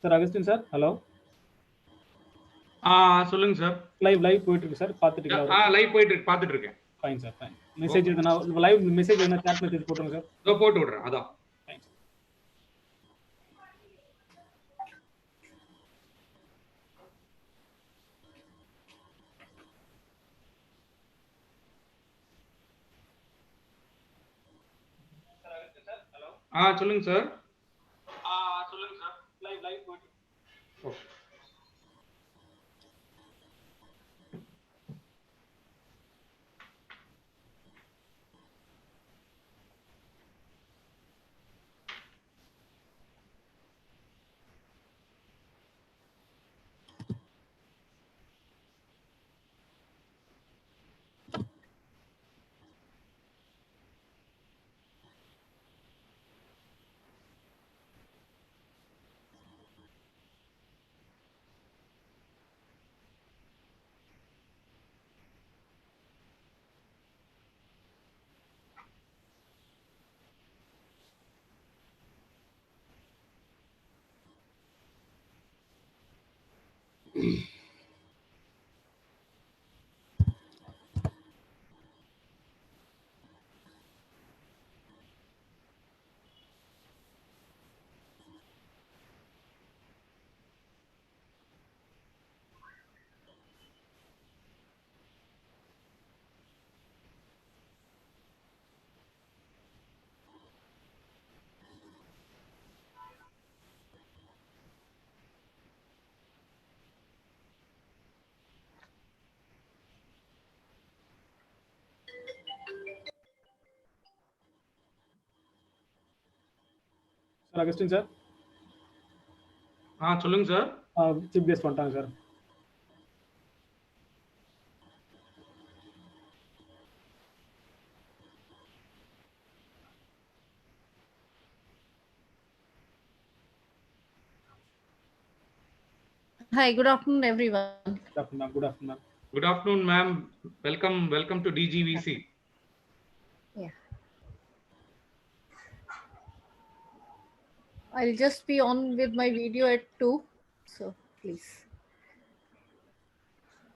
Sir Augustine sir, hello. சொல்லுங்க sir. Live போயிட்டு இருக்கு சார், பார்த்துட்டீங்களா? லைவ் போயிட்டு இருக்கு, பார்த்துட்டு இருக்கேன். Fine sir, fine. மெசேஜ் எதுனா லைவ் மெசேஜ் எதுனா சாட் மெசேஜ் போட்டுருங்க சார். இதோ போட்டு விடுறேன். அதான். Fine sir. சொல்லுங்க சார். சொல்லுங்க சார். லைவ் போயிட்டு. ஓகே. Sir Augustine sir. சொல்லுங்க சார். சீஃப் கெஸ்ட் வந்துட்டாங்க sir. Hi, good afternoon, everyone. Good afternoon, good afternoon. Good afternoon, ma'am. Welcome to DGVC. Yeah. I'll just be on with my video at 2, so please.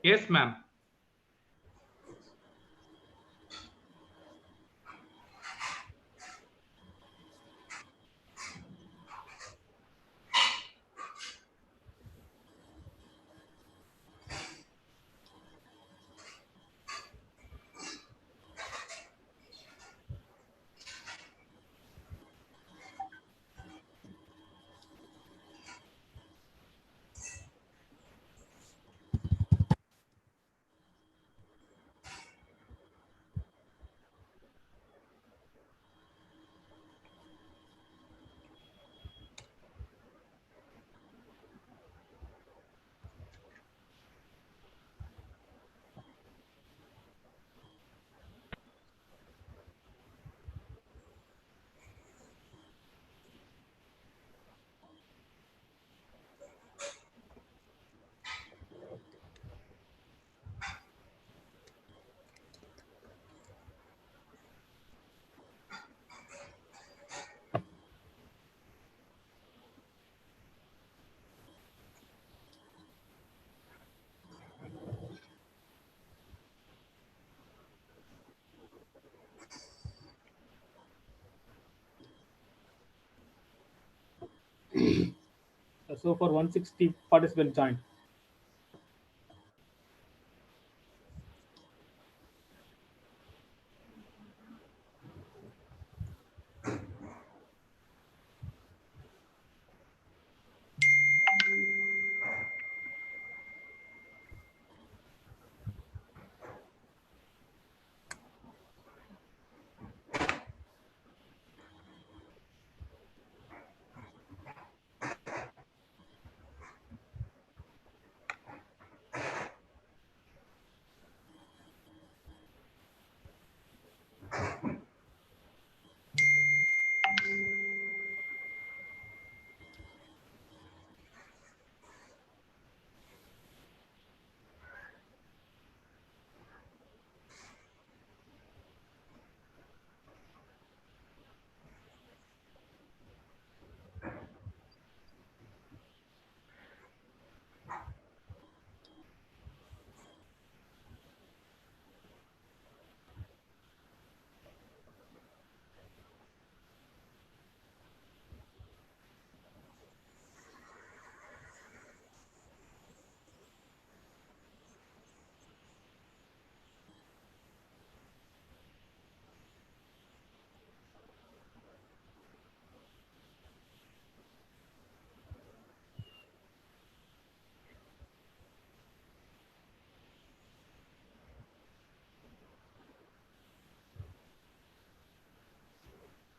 Yes, ma'am. So far 160 participants joined.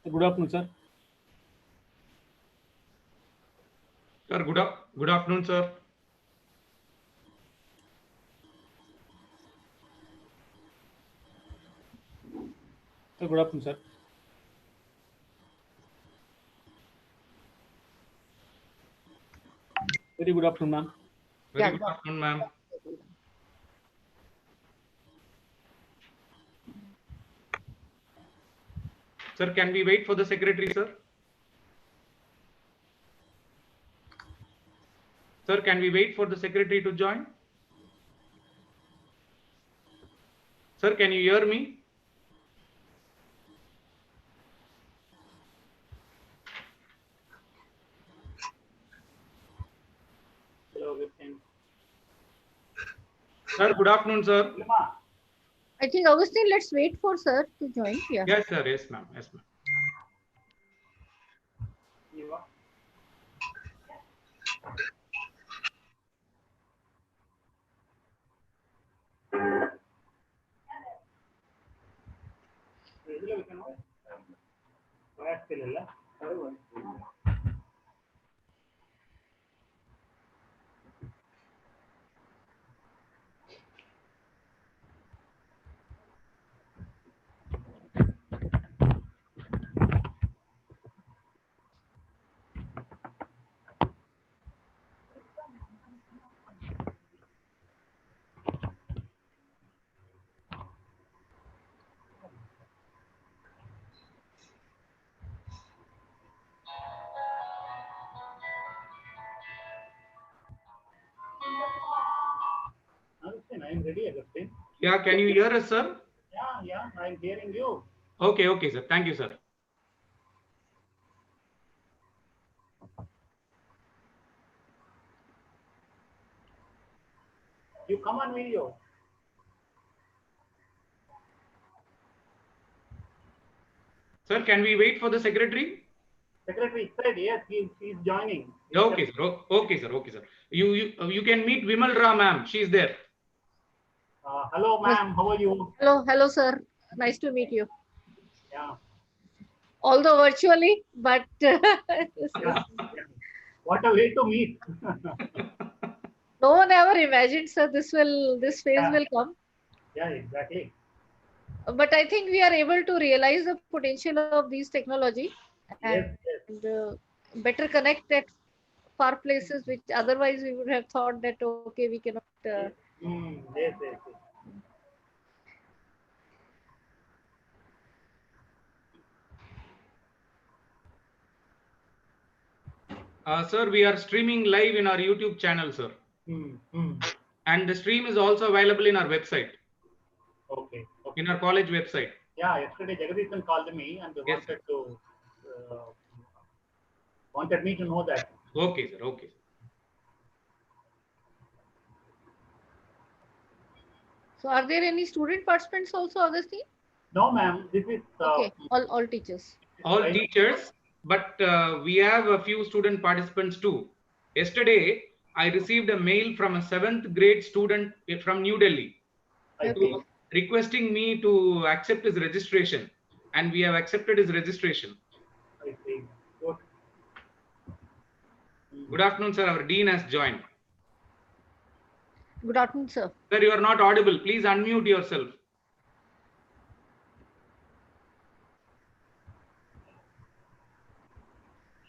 Good afternoon, sir. Sir, good afternoon, sir. Sir, good afternoon, sir. Very good afternoon, ma'am. Very good afternoon, ma'am. Sir, can we wait for the secretary, sir? Sir, can we wait for the secretary to join? Sir, can you hear me? Sir, good afternoon, sir. I think Augustine, let's wait for sir to join. Yeah. Yes, sir. Yes, ma'am. Yes, ma'am. Augustine, I am ready, Augustine. Yeah, can you hear us, sir? Yeah, I am hearing you. Okay, okay, sir. Thank you, sir. You come on video. Sir, can we wait for the secretary? Secretary said yes, he is joining. Okay, sir. Okay, sir. Okay, sir. You can meet Vimal Ra, ma'am. She's there. Hello, ma'am. How are you? Hello, sir. Nice to meet you. Yeah. Although virtually, but this is, What a way to meet. no one ever imagined, sir, this phase Yeah. will come. Yeah, exactly. But I think we are able to realize the potential of these technology and Yes, yes. better connect at far places, which otherwise we would have thought that okay, we cannot. Yes, yes, yes. Sir, we are streaming live in our YouTube channel, sir. And the stream is also available in our website, Okay. in our college website. Yeah, yesterday Jagadish called me and Yes, sir. wanted me to know that. Okay, sir. Okay, sir. So, are there any student participants also, Augustine? No, ma'am. This is Okay, all teachers. All teachers, but we have a few student participants too. Yesterday, I received a mail from a 7th grade student from New Delhi Okay. requesting me to accept his registration, and we have accepted his registration. I see. Good. Good afternoon, sir. Our dean has joined. Good afternoon, sir. Sir, you are not audible. Please unmute yourself.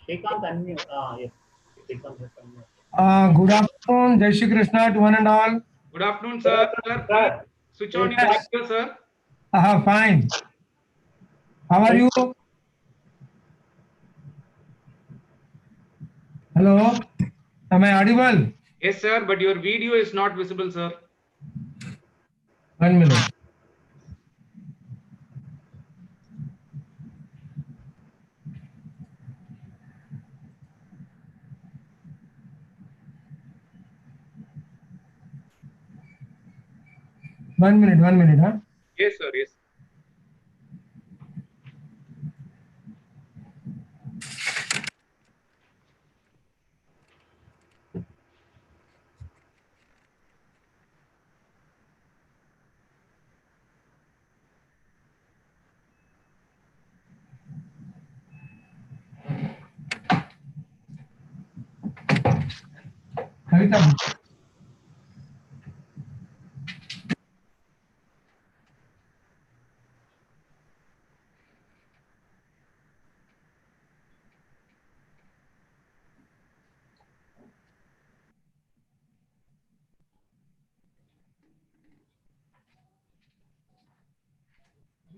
Shrikant unmute. Yes. Shrikant has unmute. Good afternoon, Jai Shri Krishna to one and all. Good afternoon, sir. Sir, please switch on your Yes. video, sir. Fine. How are you? Hello? Am I audible? Yes, sir, but your video is not visible, sir. 1 minute. One minute, huh? Yes, sir. Yes. Kavita.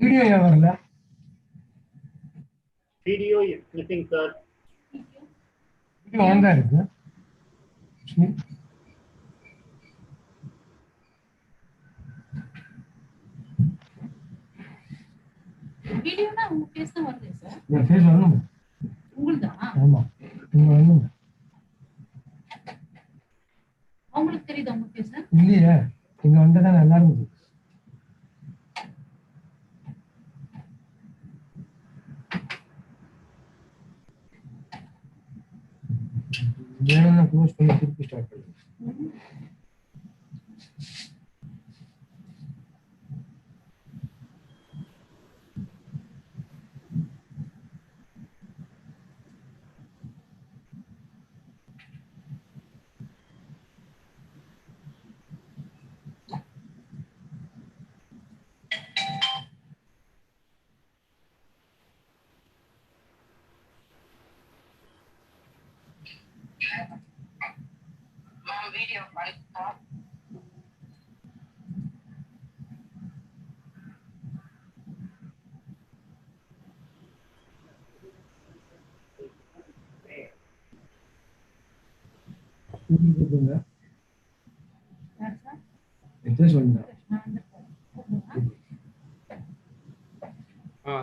Video ஏன் வரல? Video is missing, sir. Video on தான் இருக்கு. வீடியோனா உங்க face தான் வருது sir. என் face வரணும். உங்களுதா? ஆமா. நீங்க வரணும். உங்களுக்கு தெரியுதா உங்க ஃபேஸ்? இல்லையே. இங்க வந்தா தான் நல்லா இருக்கும். வேணும்னா க்ளோஸ் பண்ணி திருப்பி ஸ்டார்ட் பண்ணுங்க.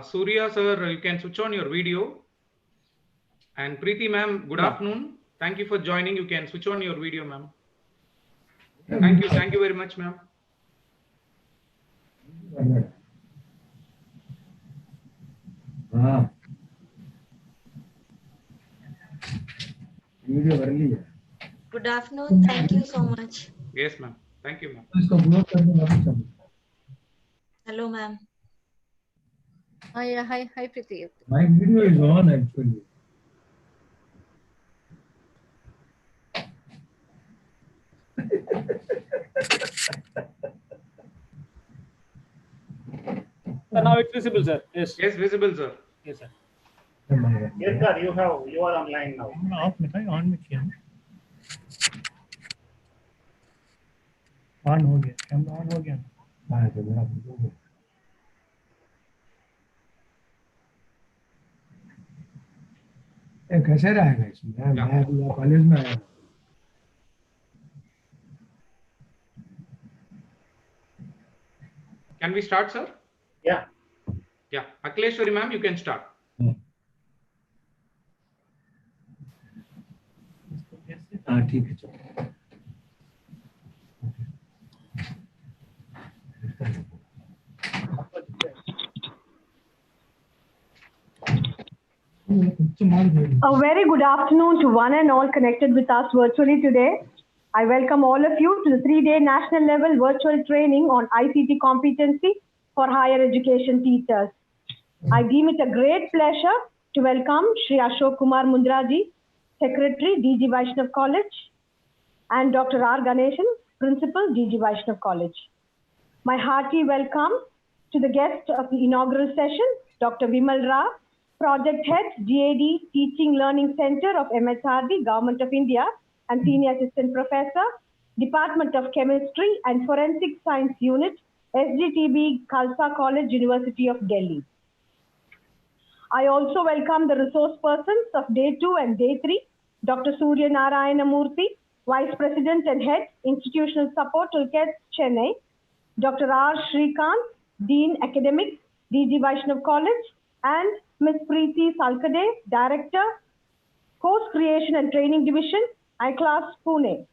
Surya sir, you can switch on your video. And Preeti ma'am, good afternoon. Thank you for joining. You can switch on your video, ma'am. Thank you very much, ma'am. Video வரலையே. Good afternoon. Thank you so much. Yes, ma'am. Thank you, ma'am. इसको block करने वापस कर. Hello, ma'am. Hi, Preeti. My video is on actually. So now it's visible, sir. Yes. Yes, visible, sir. Yes, sir. Yes, sir. You are online now. Of में था on में किया on हो गया कैमरा ऑन हो गया हाँ तो मेरा video है. ये कैसे रहेगा इसमें? मैं अभी कॉलेज में आया. Can we start, sir? Yeah. Yeah. Akleshwari ma'am, you can start. हाँ ठीक है चलो. A very good afternoon to one and all connected with us virtually today. I welcome all of you to the 3-day national level virtual training on ICT competency for higher education teachers. I deem it a great pleasure to welcome Shri Ashok Kumar Mundraji, Secretary, DG Vaishnav College, and Dr. R. Ganeshan, Principal, DG Vaishnav College. My hearty welcome to the guest of the inaugural session, Dr. Vimal Rao, Project Head, GAD Teaching Learning Center of MHRD, Government of India, and Senior Assistant Professor, Department of Chemistry and Forensic Science Unit, SGTB, Khalsa College, University of Delhi. I also welcome the resource persons of Day 2 and Day 3, Dr. Surya Narayana Murthy, Vice President and Head, Institutional Support, Tulket, Chennai, Dr. R. Shrikant, Dean Academics, DG Vaishnav College, and Ms. Preeti Salkade, Director, Course Creation and Training Division, iClass Pune.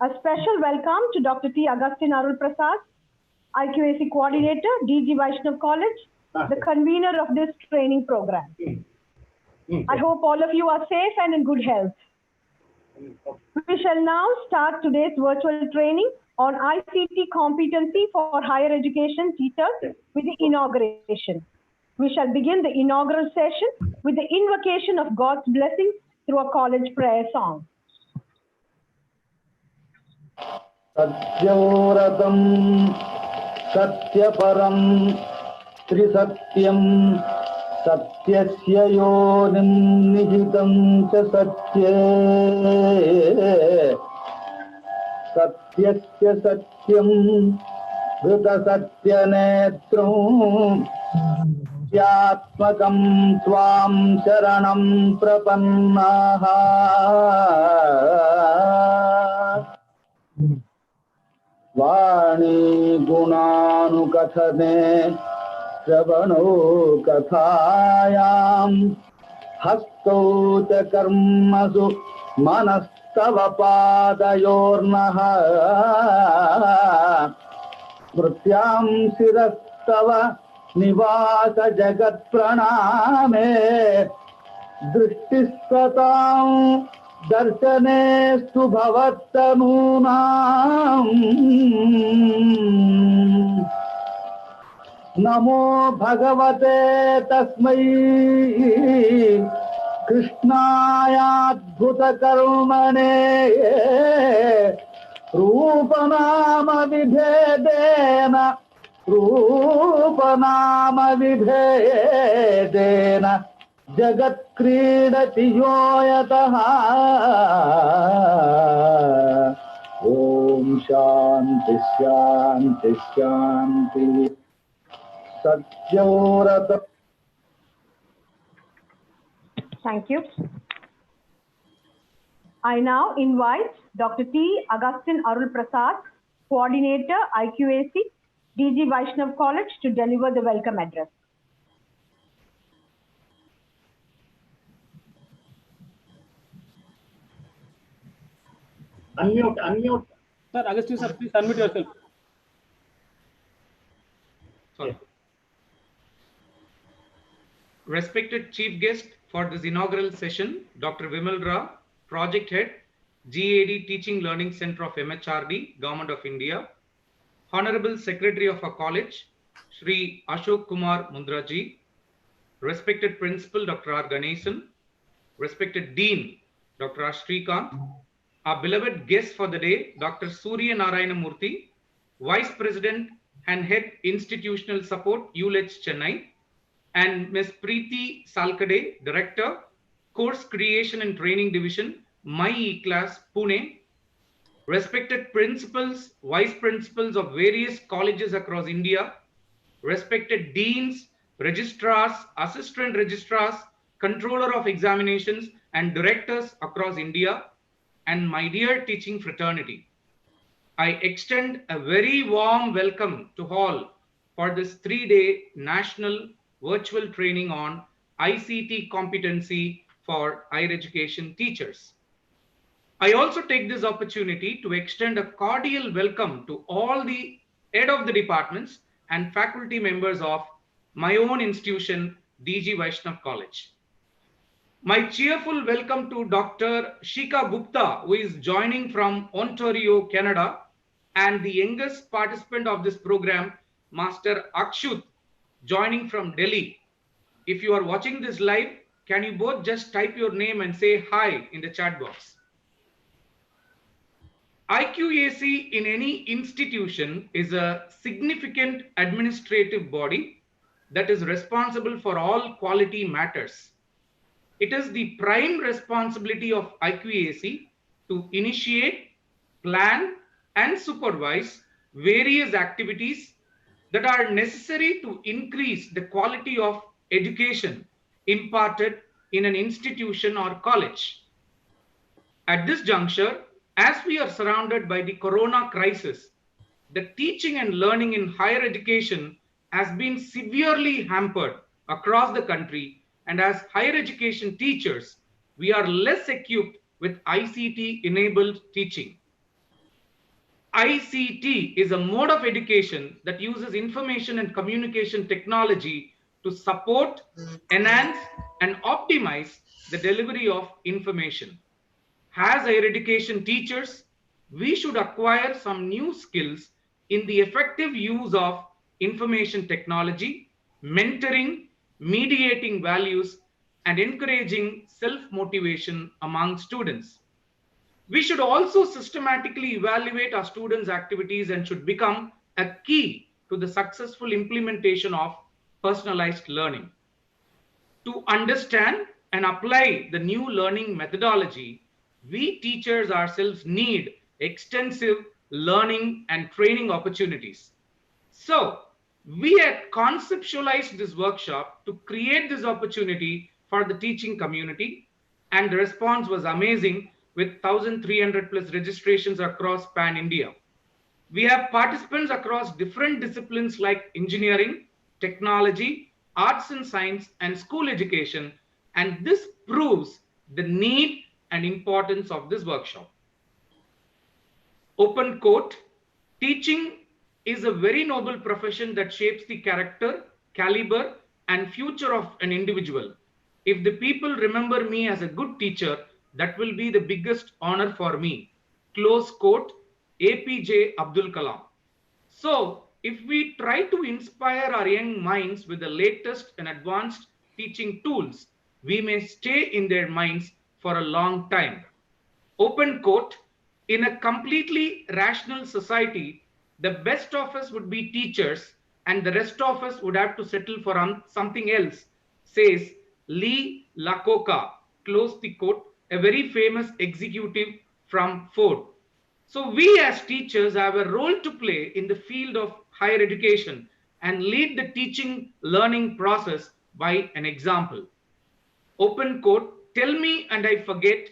A special welcome to Dr. T. Agustin Arul Prasad, IQAC Coordinator, DG Vaishnav College, the convener of this training program. I hope all of you are safe and in good health. We shall now start today's virtual training on ICT competency for higher education teachers with the inauguration. We shall begin the inaugural session with the invocation of God's blessings through a college prayer song. सत्यव्रतं सत्यपरं त्रिसत्यं सत्यस्य योनिं निहितं च सत्ये सत्यस्य सत्यं धृतसत्यनेत्रं त्यात्मकं त्वां शरणं प्रपन्नाः वाणी गुणानुकथने श्रवणो कथायां हस्तौ च कर्मसु मनस्तव पादयोर्नः स्मृत्यां शिरस्तव निवास जगत्प्रणामे दृष्टिस्सतां दर्शनेस्तु भवत्तनूनाम् नमो भगवते तस्मै कृष्णायाद्भुतकर्मणे रूपनामविभेदेन जगत्क्रीडति यो यतः ॐ शान्ति शान्ति शान्ति सत्योरत. Thank you. I now invite Dr. T. Augustine Arul Prasad, Coordinator, IQAC, DG Vaishnav College, to deliver the welcome address. Unmute. Sir, Agustin sir, please unmute yourself. Sorry. Respected Chief Guest for this inaugural session, Dr. Vimal Rao, Project Head, GAD Teaching Learning Center of MHRD, Government of India, Honorable Secretary of our college, Shri Ashok Kumar Mundraji, respected Principal Dr. R. Ganesan, respected Dean Dr. R. Srikanth, our beloved guest for the day, Dr. Surya Narayana Murthy, Vice President and Head Institutional Support, ULEDS Chennai, and Ms. Preeti Salkade, Director, Course Creation and Training Division, My E-Class, Pune, respected principals, vice principals of various colleges across India, respected deans, registrars, assistant registrars, controller of examinations, and directors across India, and my dear teaching fraternity. I extend a very warm welcome to all for this 3-day national virtual training on ICT competency for higher education teachers. I also take this opportunity to extend a cordial welcome to all the head of the departments and faculty members of my own institution, DG Vaishnav College. My cheerful welcome to Dr. Shika Gupta, who is joining from Ontario, Canada, and the youngest participant of this program, Master Akshut, joining from Delhi. If you are watching this live, can you both just type your name and say hi in the chat box? IQAC in any institution is a significant administrative body that is responsible for all quality matters. It is the prime responsibility of IQAC to initiate, plan, and supervise various activities that are necessary to increase the quality of education imparted in an institution or college. At this juncture, as we are surrounded by the corona crisis, the teaching and learning in higher education has been severely hampered across the country, and as higher education teachers, we are less equipped with ICT-enabled teaching. ICT is a mode of education that uses information and communication technology to support, enhance, and optimize the delivery of information. As higher education teachers, we should acquire some new skills in the effective use of information technology, mentoring, mediating values, and encouraging self-motivation among students. We should also systematically evaluate our students' activities and should become a key to the successful implementation of personalized learning. To understand and apply the new learning methodology, we teachers ourselves need extensive learning and training opportunities. So, we had conceptualized this workshop to create this opportunity for the teaching community, and the response was amazing with 1,300 plus registrations across Pan India. We have participants across different disciplines like engineering, technology, arts and science, and school education, and this proves the need and importance of this workshop. Open quote, teaching is a very noble profession that shapes the character, caliber, and future of an individual. If the people remember me as a good teacher, that will be the biggest honor for me. Close quote, APJ Abdul Kalam. So, if we try to inspire our young minds with the latest and advanced teaching tools, we may stay in their minds for a long time. Open quote, in a completely rational society, the best of us would be teachers and the rest of us would have to settle for something else, says Lee Iacocca, close the quote, a very famous executive from Ford. So we as teachers have a role to play in the field of higher education and lead the teaching learning process by an example. Open quote, tell me and I forget,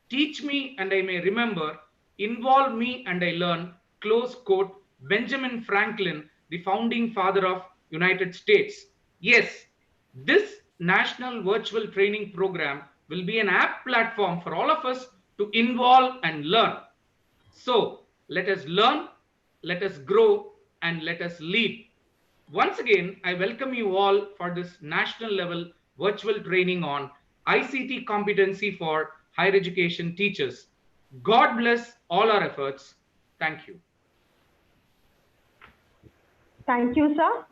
teach me and I may remember, involve me and I learn, close quote, Benjamin Franklin, the founding father of United States. Yes, this national virtual training program will be an app platform for all of us to involve and learn. So let us learn, let us grow, and let us lead. Once again, I welcome you all for this national level virtual training on ICT competency for higher education teachers. God bless all our efforts. Thank you. Thank you, sir.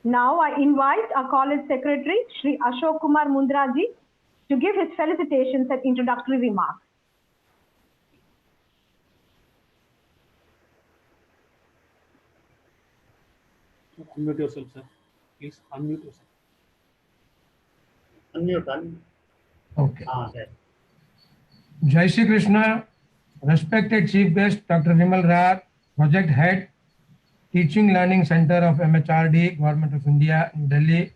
Now I invite our college secretary, Shri Ashok Kumar Mundraji, to give his felicitations and introductory remarks. Unmute yourself, sir. Please unmute yourself. Unmute. Okay. Yes. Jai Shri Krishna, respected Chief Guest Dr. Vimal Rao, Project Head, Teaching Learning Center of MHRD, Government of India, New Delhi,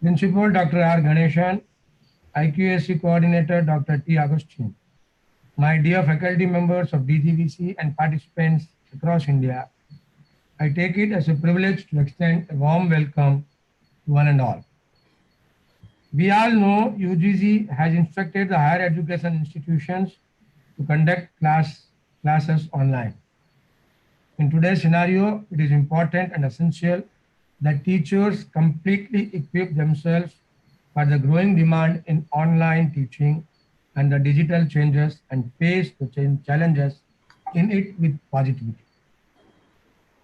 Principal Dr. R. Ganeshan, IQAC Coordinator Dr. T. Agustin, my dear faculty members of DGVC and participants across India, I take it as a privilege to extend a warm welcome to one and all. We all know UGC has instructed the higher education institutions to conduct classes online. In today's scenario, it is important and essential that teachers completely equip themselves for the growing demand in online teaching and the digital changes and face the challenges in it with positivity.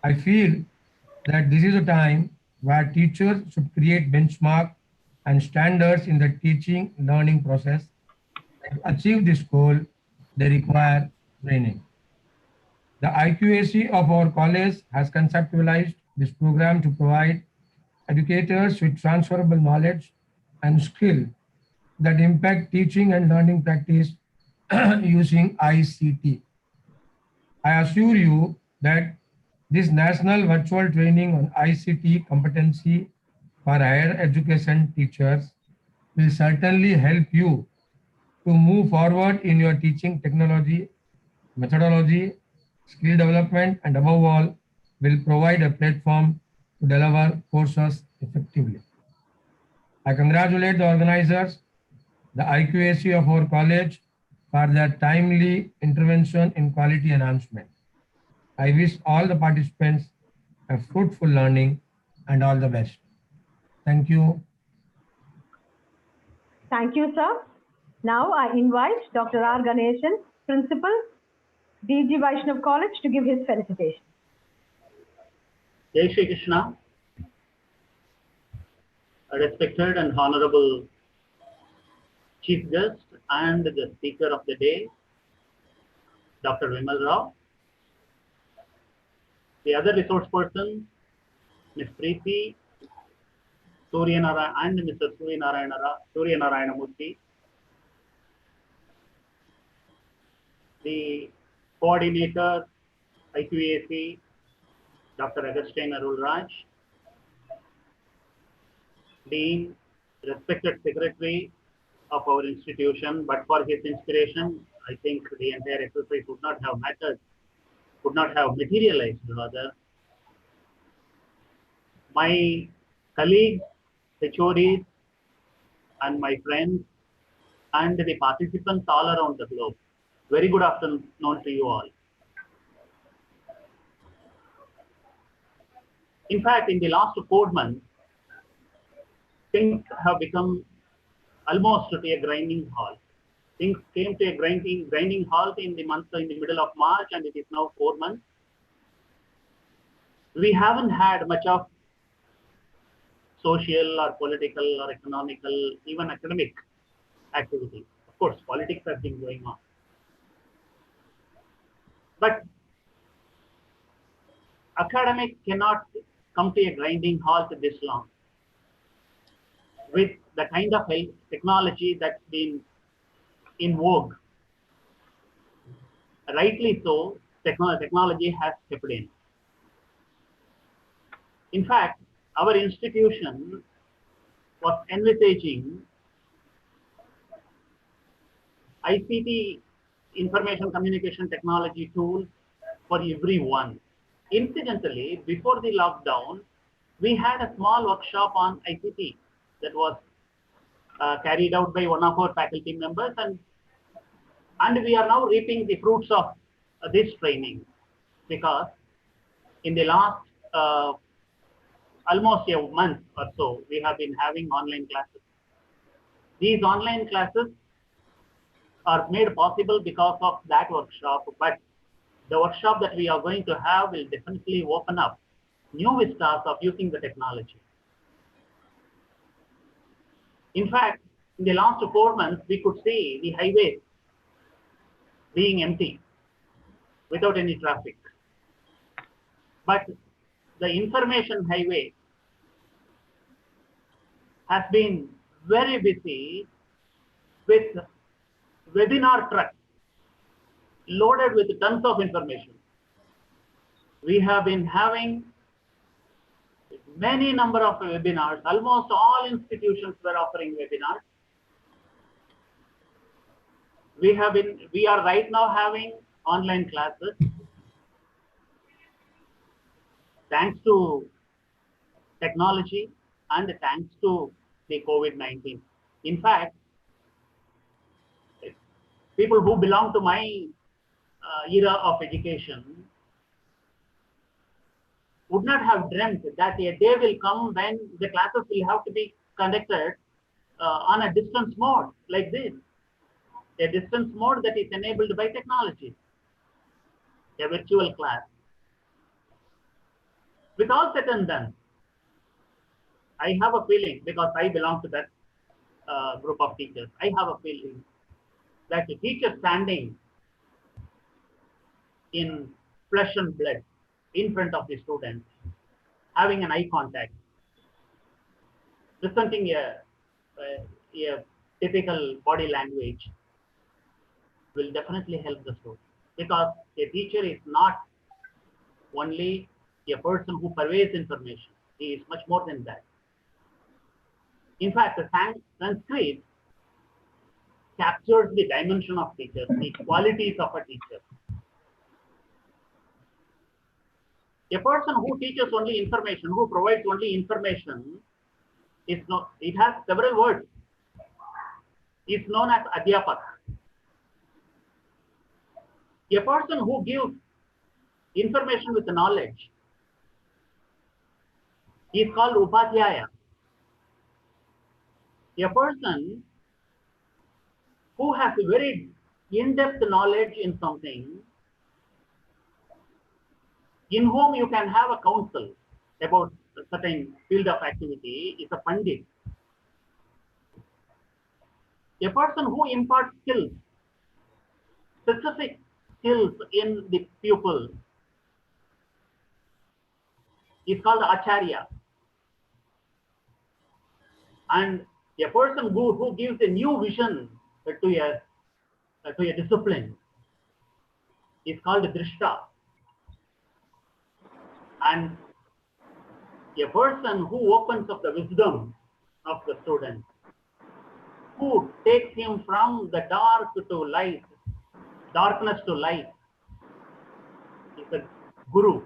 I feel that this is a time where teachers should create benchmark and standards in the teaching learning process. To achieve this goal, they require training. The IQAC of our college has conceptualized this program to provide educators with transferable knowledge and skill that impact teaching and learning practice using ICT. I assure you that this national virtual training on ICT competency for higher education teachers will certainly help you to move forward in your teaching technology, methodology, skill development, and above all, will provide a platform to deliver courses effectively. I congratulate the organizers, the IQAC of our college, for their timely intervention in quality enhancement. I wish all the participants a fruitful learning and all the best. Thank you. Thank you, sir. Now I invite Dr. R. Ganeshan, Principal, DG Vaishnav College, to give his felicitation. Jai Shri Krishna, a respected and honorable chief guest and the speaker of the day, Dr. Vimal Rao. The other resource persons, Ms. Preeti, Suryanarayana and Mr. Suryanarayana Murthy. The coordinator, IQAC, Dr. Agustin Arulraj. Dean, respected secretary of our institution, but for his inspiration, I think the entire exercise would not have mattered, would not have materialized rather. My colleagues, HODs, and my friends, and the participants all around the globe. Very good afternoon to you all. In fact, in the last 4 months, things have become almost to a grinding halt. Things came to a grinding halt in the middle of March, and it is now 4 months. We haven't had much of social or political or economical, even academic activity. Of course, politics has been going on. But academic cannot come to a grinding halt this long. With the kind of technology that's been in vogue, rightly so, technology has stepped in. In fact, our institution was envisaging ICT, information communication technology tools for everyone. Incidentally, before the lockdown, we had a small workshop on ICT that was carried out by one of our faculty members, and we are now reaping the fruits of this training, because in the last almost a month or so, we have been having online classes. These online classes are made possible because of that workshop, but the workshop that we are going to have will definitely open up new vistas of using the technology. In fact, in the last 4 months, we could see the highways being empty without any traffic. But the information highway has been very busy with webinar trucks loaded with tons of information. We have been having many number of webinars. Almost all institutions were offering webinars. We are right now having online classes. Thanks to technology and thanks to the COVID-19. In fact, people who belong to my era of education would not have dreamt that a day will come when the classes will have to be conducted on a distance mode like this. A distance mode that is enabled by technology, a virtual class. With all said and done, I have a feeling, because I belong to that group of teachers, I have a feeling that the teacher standing in flesh and blood in front of the students, having an eye contact, presenting a typical body language will definitely help the student, because a teacher is not only a person who purveys information. He is much more than that. In fact, the Sanskrit captures the dimension of teachers, the qualities of a teacher. A person who teaches only information, who provides only information, it has several words. It's known as adhyapak. A person who gives information with knowledge is called upadhyaya. A person who has very in-depth knowledge in something, in whom you can have a counsel about a certain field of activity, is a pandit. A person who imparts skills, specific skills in the pupil is called Acharya. And a person who gives a new vision to a discipline is called Drishta. And a person who opens up the wisdom of the student, who takes him from the dark to light, darkness to light, is a guru.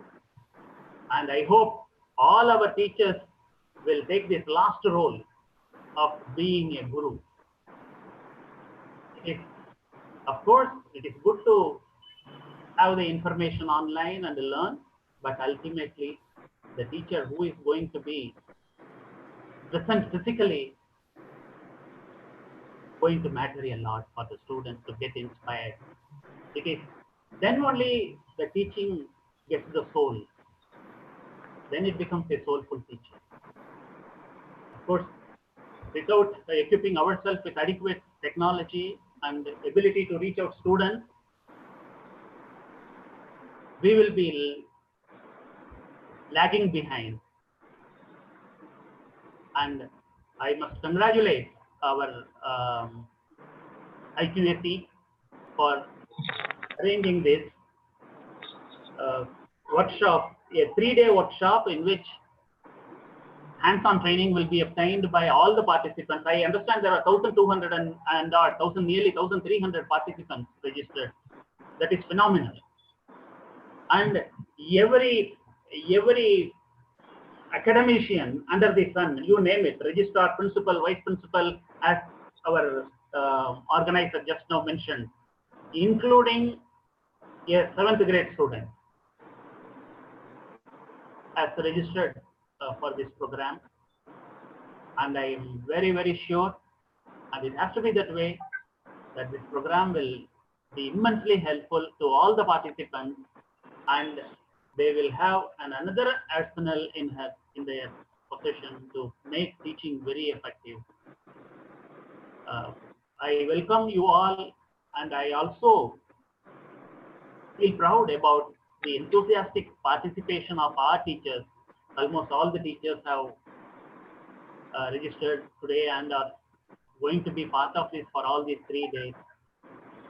And I hope all our teachers will take this last role of being a guru. Of course, it is good to have the information online and learn, but ultimately, the teacher who is going to be present physically going to matter a lot for the students to get inspired. It is then only the teaching gets the soul. Then it becomes a soulful teaching. Of course, without equipping ourselves with adequate technology and ability to reach out students, we will be lagging behind. And I must congratulate our IQAC for arranging this workshop, a 3-day workshop in which hands-on training will be obtained by all the participants. I understand there are 1,200 nearly 1,300 participants registered. That is phenomenal. And every academician under the sun, you name it, registrar, principal, vice principal, as our organizer just now mentioned, including a 7th grade student, as registered for this program. And I am very, very sure, and it has to be that way, that this program will be immensely helpful to all the participants, and they will have another arsenal in their possession to make teaching very effective. I welcome you all, and I also feel proud about the enthusiastic participation of our teachers. Almost all the teachers have registered today and are going to be part of this for all these 3 days,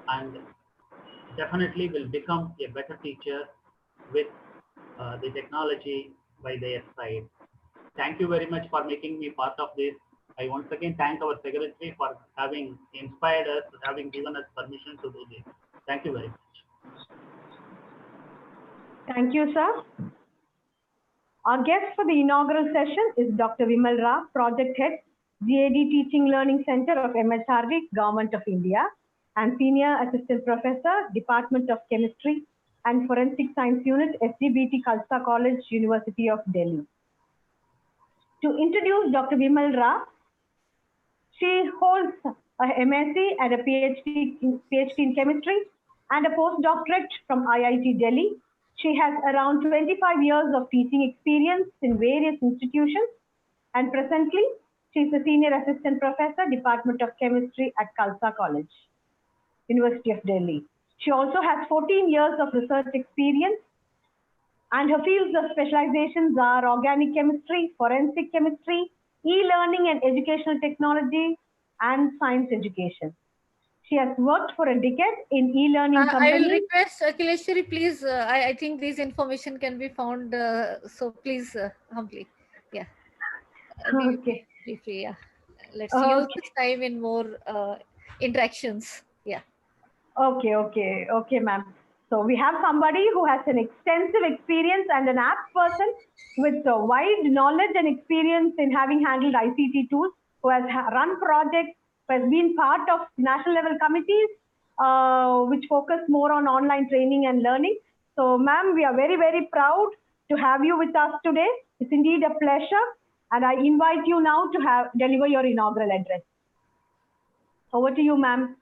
and definitely will become a better teacher with the technology by their side. Thank you very much for making me part of this. I once again thank our secretary for having inspired us, having given us permission to do this. Thank you very much. Thank you, sir. Our guest for the inaugural session is Dr. Vimal Rao, Project Head, GAD Teaching Learning Center of MHRD, Government of India, and Senior Assistant Professor, Department of Chemistry and Forensic Science Unit, SGBT Khalsa College, University of Delhi. To introduce Dr. Vimal Rao, she holds a MSc and a PhD in chemistry and a postdoctorate from IIT Delhi. She has around 25 years of teaching experience in various institutions, and presently she is a Senior Assistant Professor, Department of Chemistry at Khalsa College, University of Delhi. She also has 14 years of research experience, and her fields of specializations are organic chemistry, forensic chemistry, e-learning and educational technology, and science education. She has worked for a decade in e-learning companies. I will request Akileshwari, please. I think this information can be found. So please, humbly, yeah. Okay. Briefly, yeah. Let's use this time in more interactions. Yeah. Okay, ma'am. So we have somebody who has an extensive experience and an apt person with wide knowledge and experience in having handled ICT tools, who has run projects, who has been part of national level committees, which focus more on online training and learning. So ma'am, we are very, very proud to have you with us today. It's indeed a pleasure. And I invite you now to deliver your inaugural address. Over to you, ma'am.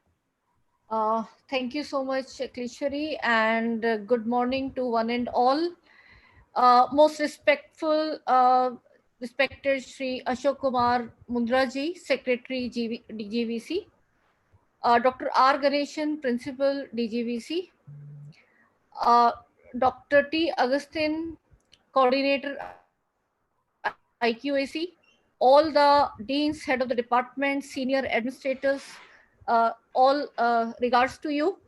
Thank you so much, Akileshwari, and good morning to one and all. Most respectful, respected Shri Ashok Kumar Mundraji, Secretary DGVC, Dr. R. Ganeshan, Principal, DGVC, Dr. T. Augustine, Coordinator, IQAC, all the deans, head of the department, senior administrators, all regards to you.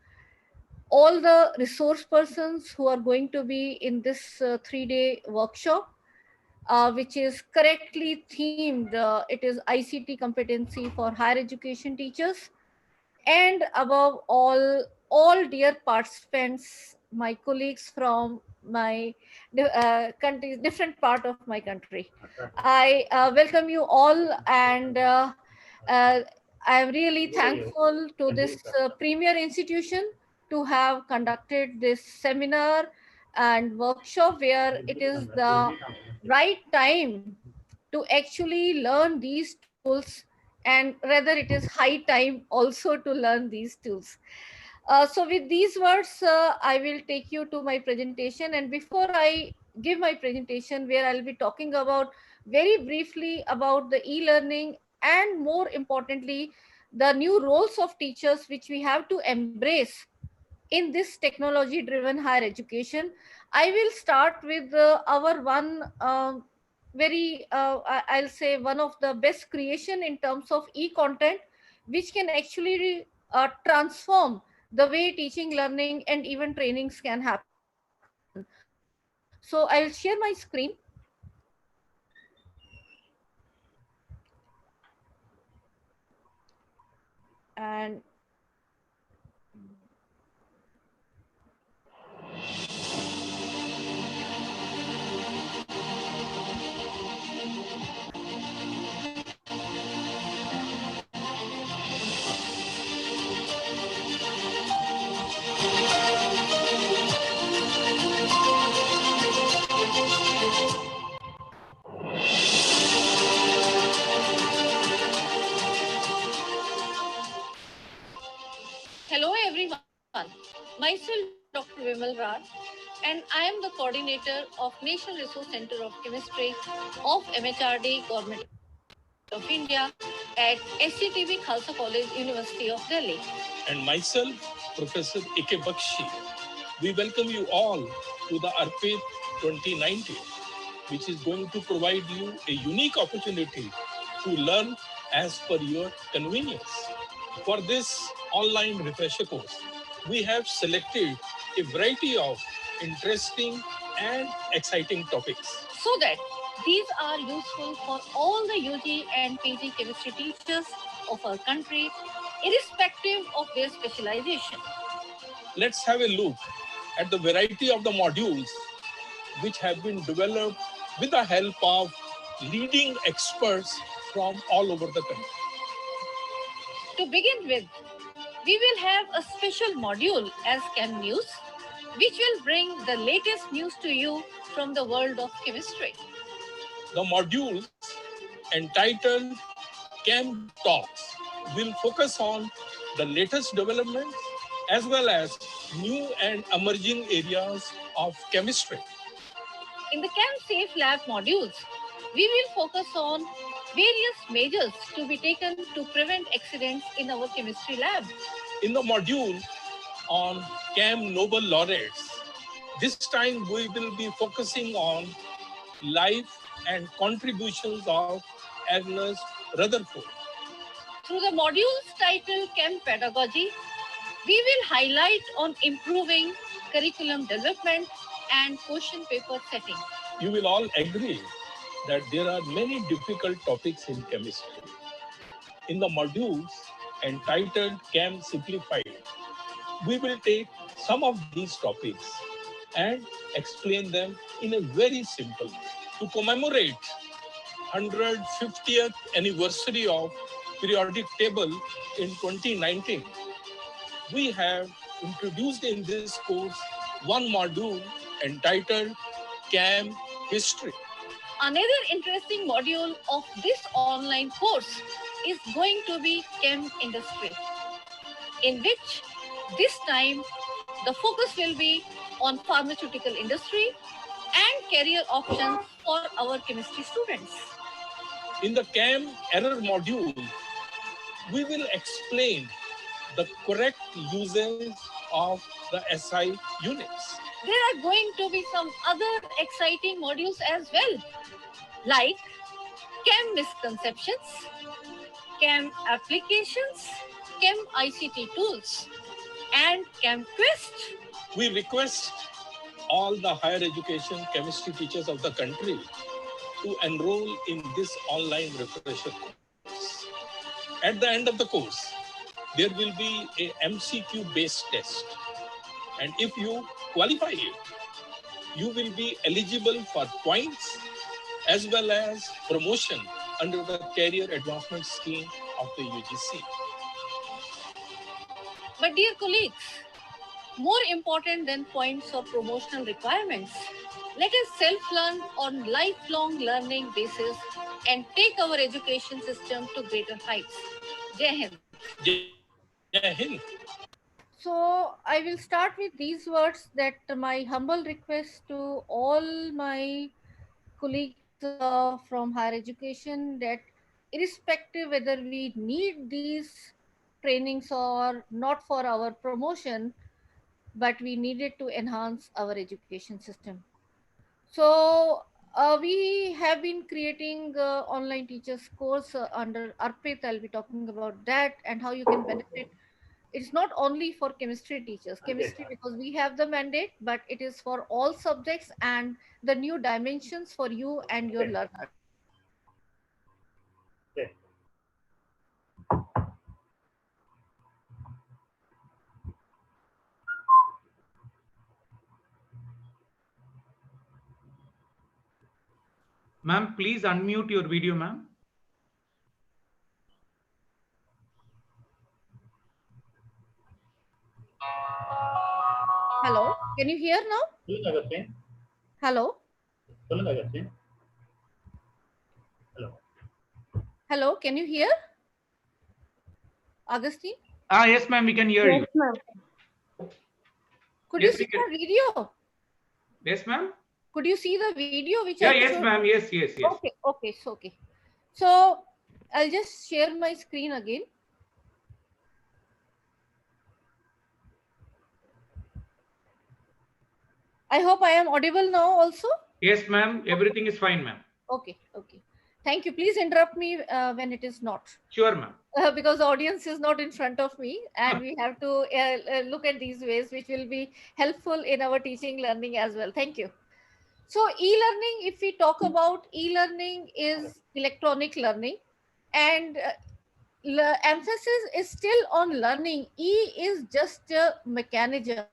All the resource persons who are going to be in this 3-day workshop, which is correctly themed. It is ICT competency for higher education teachers. And above all dear participants, my colleagues from my country, different part of my country, I welcome you all, and uh, I am really thankful to this premier institution to have conducted this seminar and workshop, where it is the right time to actually learn these tools, and rather it is high time also to learn these tools. So with these words, I will take you to my presentation. And before I give my presentation, where I'll be talking about very briefly about the e-learning, and more importantly, the new roles of teachers which we have to embrace in this technology driven higher education, I will start with our one very I'll say one of the best creation in terms of e-content, which can actually transform the way teaching, learning, and even trainings can happen. So I'll share my screen. And hello everyone, myself Dr. Vimal Raj, and I am the coordinator of National Resource Center of Chemistry of MHRD, Government of India, at SCTB Khalsa College, University of Delhi. And myself, Professor A.K. Bakshi. We welcome you all to the ARPIT 2019, which is going to provide you a unique opportunity to learn as per your convenience. For this online refresher course, we have selected a variety of interesting and exciting topics, so that these are useful for all the UG and PG chemistry teachers of our country, irrespective of their specialization. Let's have a look at the variety of the modules which have been developed with the help of leading experts from all over the country. To begin with, we will have a special module as Chem News, which will bring the latest news to you from the world of chemistry. The modules entitled Chem Talks will focus on the latest developments as well as new and emerging areas of chemistry. In the Chem Safe Lab modules, we will focus on various measures to be taken to prevent accidents in our chemistry lab. In the module on Chem Nobel laureates, this time we will be focusing on life and contributions of Agnes Rutherford. Through the modules titled Chem Pedagogy, we will highlight on improving curriculum development and question paper setting. You will all agree that there are many difficult topics in chemistry. In the modules entitled Chem Simplified, we will take some of these topics and explain them in a very simple way. To commemorate 150th anniversary of periodic table in 2019, we have introduced in this course one module entitled Chem History. Another interesting module of this online course is going to be Chem Industry, in which this time the focus will be on pharmaceutical industry and career options for our chemistry students. In the Chem Error module, we will explain the correct usage of the SI units. There are going to be some other exciting modules as well, like CAM misconceptions, CAM applications, CAM ICT tools, and CAM Quest. We request all the higher education chemistry teachers of the country to enroll in this online refresher course. At the end of the course, there will be a MCQ based test. And if you qualify it, you will be eligible for points as well as promotion under the career advancement scheme of the UGC. But dear colleagues, more important than points or promotional requirements, let us self-learn on lifelong learning basis and take our education system to greater heights. Jai Hind. Jai Hind. So I will start with these words, that my humble request to all my colleagues from higher education, that irrespective whether we need these trainings or not for our promotion, but we needed to enhance our education system. So we have been creating online teachers course under ARPIT. I'll be talking about that and how you can benefit. It's not only for chemistry teachers, chemistry because we have the mandate, but it is for all subjects and the new dimensions for you and your learner. Ma'am, please unmute your video, ma'am. Hello, can you hear now? Hello. Hello, can you hear? Augustine? Yes, ma'am, we can hear you. Could Yes, you see the video? Yes, ma'am. Could you see the video which yes, ma'am. Yes. Okay. So I'll just share my screen again. I hope I am audible now also. Yes, ma'am. Everything is fine, ma'am. Okay. Thank you. Please interrupt me when it is not. Sure, ma'am. Because the audience is not in front of me and we have to look at these ways which will be helpful in our teaching learning as well. Thank you. So e-learning, if we talk about e-learning, is electronic learning, and emphasis is still on learning. E is just a mechanism.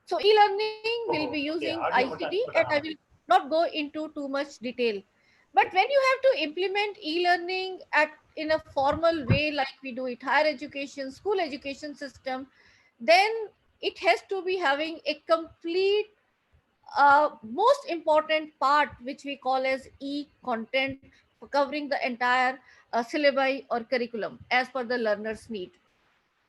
So e-learning will be using ICT, and I will not go into too much detail. But when you have to implement e-learning in a formal way, like we do it higher education, school education system, then it has to be having a complete most important part, which we call as e-content, covering the entire syllabi or curriculum as per the learner's need.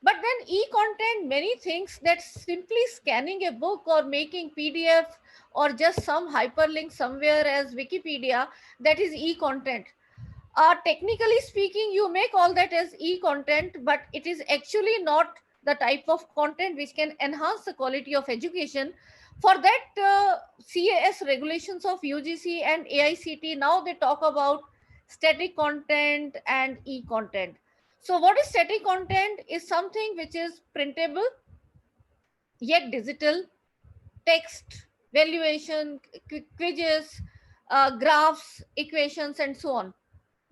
But then e-content, many things that simply scanning a book or making PDF or just some hyperlink somewhere as Wikipedia, that is e-content. Technically speaking, you make all that as e-content, but it is actually not the type of content which can enhance the quality of education. For that, CAS regulations of UGC and AICT, now they talk about static content and e-content. So what is static content? Is something which is printable, yet digital, text, valuation, quizzes, graphs, equations, and so on.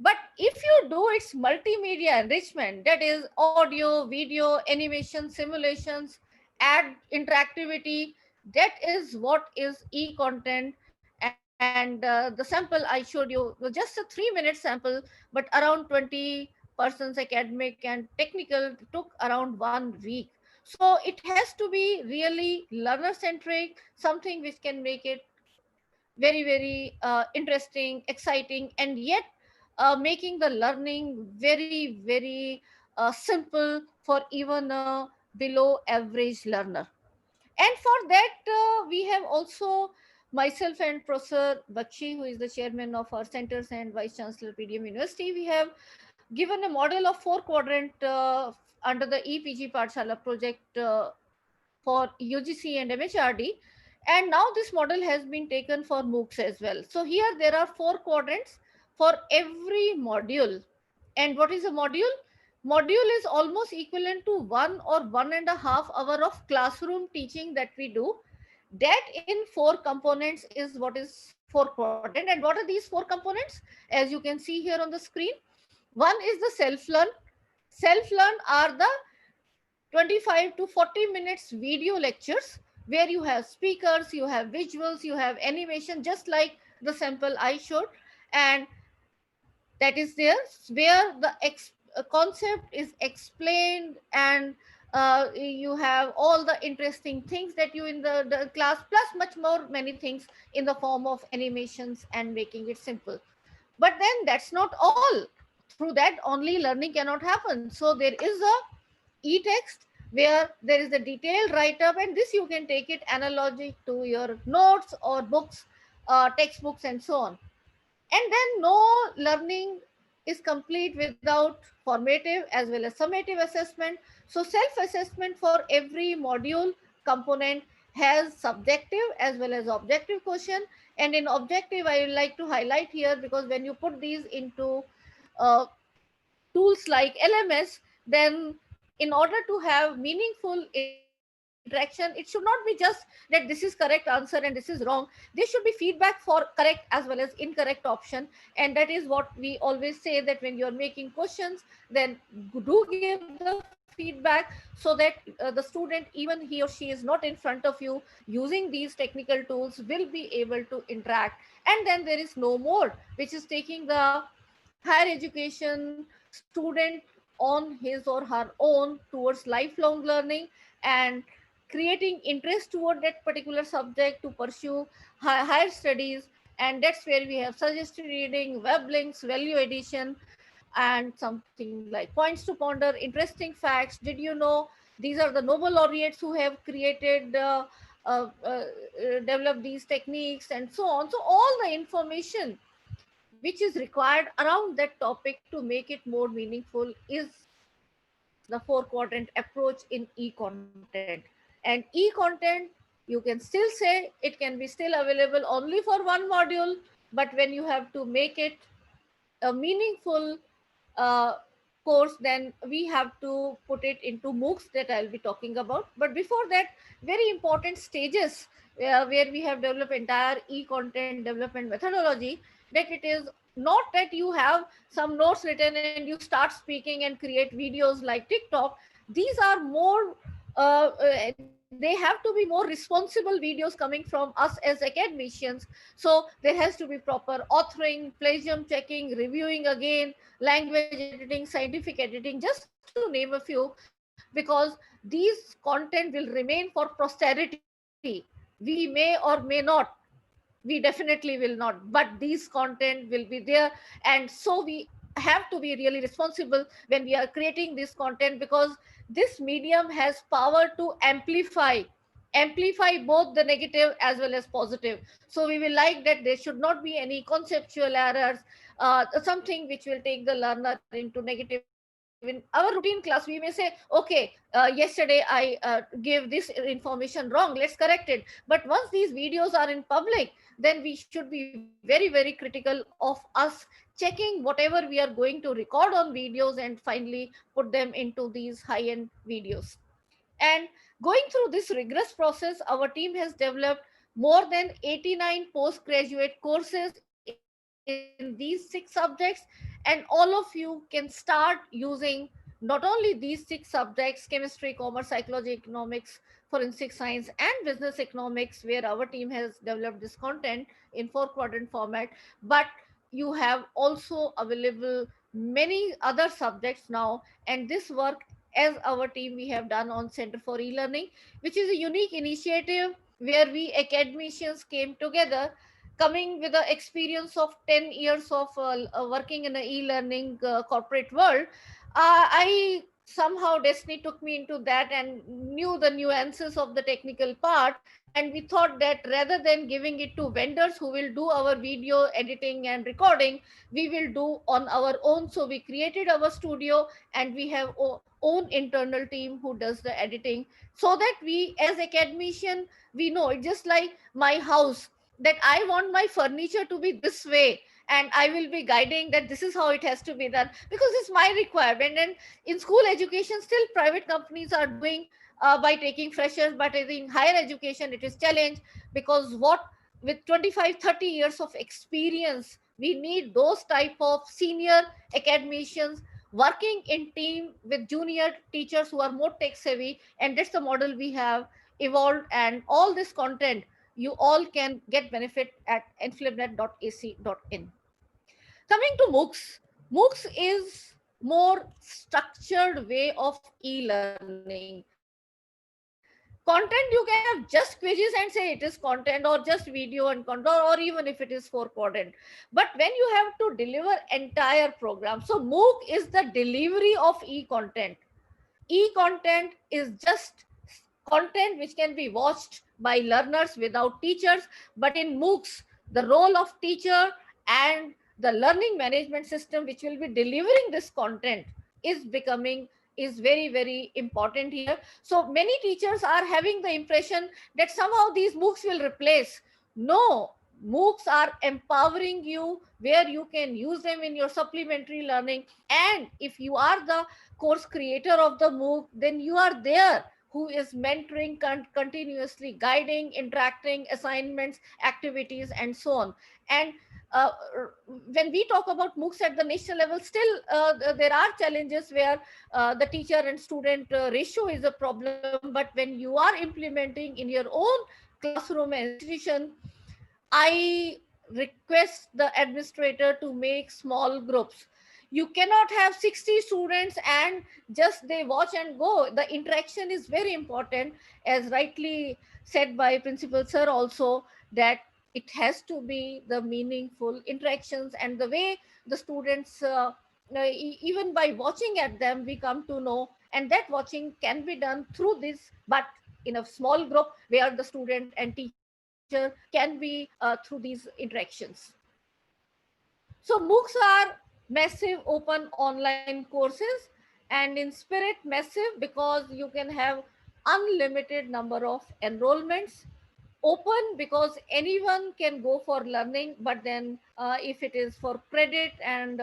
But if you do its multimedia enrichment, that is audio, video, animation, simulations, add interactivity, that is what is e-content. And the sample I showed you was just a 3-minute sample, but around 20 persons academic and technical took around 1 week. So it has to be really learner centric, something which can make it very interesting, exciting, and yet making the learning very simple for even a below average learner. And for that, we have also myself and Professor Bakshi, who is the chairman of our centers and vice chancellor PDM University, we have given a model of 4 quadrant under the EPG Pathshala project for UGC and MHRD. And now this model has been taken for MOOCs as well. So here there are 4 quadrants for every module. And what is a module? Module is almost equivalent to 1 or 1.5 hour of classroom teaching that we do. That in 4 components is what is 4 quadrant. And what are these 4 components? As you can see here on the screen, one is the self-learn. Self-learn are the 25 to 40 minutes video lectures where you have speakers, you have visuals, you have animation, just like the sample I showed. And that is there where the concept is explained, and you have all the interesting things that you in the class, plus much more many things in the form of animations and making it simple. But then that's not all. Through that only learning cannot happen. So there is a e-text where there is a detailed write-up, and this you can take it analogy to your notes or books, textbooks and so on. And then no learning is complete without formative as well as summative assessment. So self-assessment for every module component has subjective as well as objective question. And in objective, I would like to highlight here, because when you put these into tools like LMS, then in order to have meaningful interaction, it should not be just that this is correct answer and this is wrong. There should be feedback for correct as well as incorrect option. And that is what we always say, that when you're making questions, then do give the feedback so that the student, even he or she is not in front of you, using these technical tools, will be able to interact. And then there is no more, which is taking the higher education student on his or her own towards lifelong learning and creating interest toward that particular subject to pursue higher studies. And that's where we have suggested reading, web links, value addition, and something like points to ponder, interesting facts. Did you know these are the Nobel laureates who have created developed these techniques and so on. So all the information which is required around that topic to make it more meaningful is the 4 quadrant approach in e-content. And e-content, you can still say it can be still available only for one module, but when you have to make it a meaningful uh, course, then we have to put it into MOOCs that I'll be talking about. But before that, very important stages where we have developed entire e-content development methodology, that it is not that you have some notes written and you start speaking and create videos like TikTok. These are more they have to be more responsible videos coming from us as academicians. So there has to be proper authoring, plagiarism checking, reviewing again, language editing, scientific editing, just to name a few, because these content will remain for posterity. We may or may not, we definitely will not, but these content will be there. And so we have to be really responsible when we are creating this content, because this medium has power to amplify both the negative as well as positive. So we will like that there should not be any conceptual errors, something which will take the learner into negative. In our routine class, we may say, okay, yesterday I gave this information wrong, let's correct it. But once these videos are in public, then we should be very, very critical of us checking whatever we are going to record on videos and finally put them into these high-end videos. And going through this rigorous process, our team has developed more than 89 postgraduate courses in these 6 subjects. And all of you can start using not only these 6 subjects: chemistry, commerce, psychology, economics, forensic science, and business economics, where our team has developed this content in 4 quadrant format, but you have also available many other subjects now. And this work, as our team we have done on Center for E-Learning, which is a unique initiative where we academicians came together, coming with the experience of 10 years of working in the e-learning corporate world. I somehow destiny took me into that and knew the nuances of the technical part, and we thought that rather than giving it to vendors who will do our video editing and recording, we will do on our own. So we created our studio, and we have own internal team who does the editing, so that we as academician, we know it's just like my house, that I want my furniture to be this way, and I will be guiding that this is how it has to be done, because it's my requirement. And in school education, still private companies are doing by taking freshers, but in higher education it is challenge, because what, with 25-30 years of experience, we need those type of senior academicians working in team with junior teachers who are more tech savvy, and that's the model we have evolved. And all this content you all can get benefit at enflipnet.ac.in. Coming to MOOCs is more structured way of e-learning. Content, you can have just quizzes and say it is content, or just video and content, or even if it is four quadrant. But when you have to deliver entire program, so MOOC is the delivery of e-content. E-content is just content which can be watched by learners without teachers. But in MOOCs, the role of teacher and the learning management system which will be delivering this content is becoming, is very, very important here. So many teachers are having the impression that somehow these MOOCs will replace. No, MOOCs are empowering you, where you can use them in your supplementary learning. And if you are the course creator of the MOOC, then you are there who is mentoring, continuously guiding, interacting, assignments, activities, and so on. And uh, when we talk about MOOCs at the national level, still there are challenges where the teacher and student ratio is a problem. But when you are implementing in your own classroom and institution, I request the administrator to make small groups. You cannot have 60 students and just they watch and go. The interaction is very important, as rightly said by Principal Sir also, that it has to be the meaningful interactions, and the way the students, even by watching at them, we come to know, and that watching can be done through this, but in a small group where the student and teacher can be through these interactions. So MOOCs are massive open online courses, and in spirit massive because you can have unlimited number of enrollments. Open because anyone can go for learning, but then if it is for credit and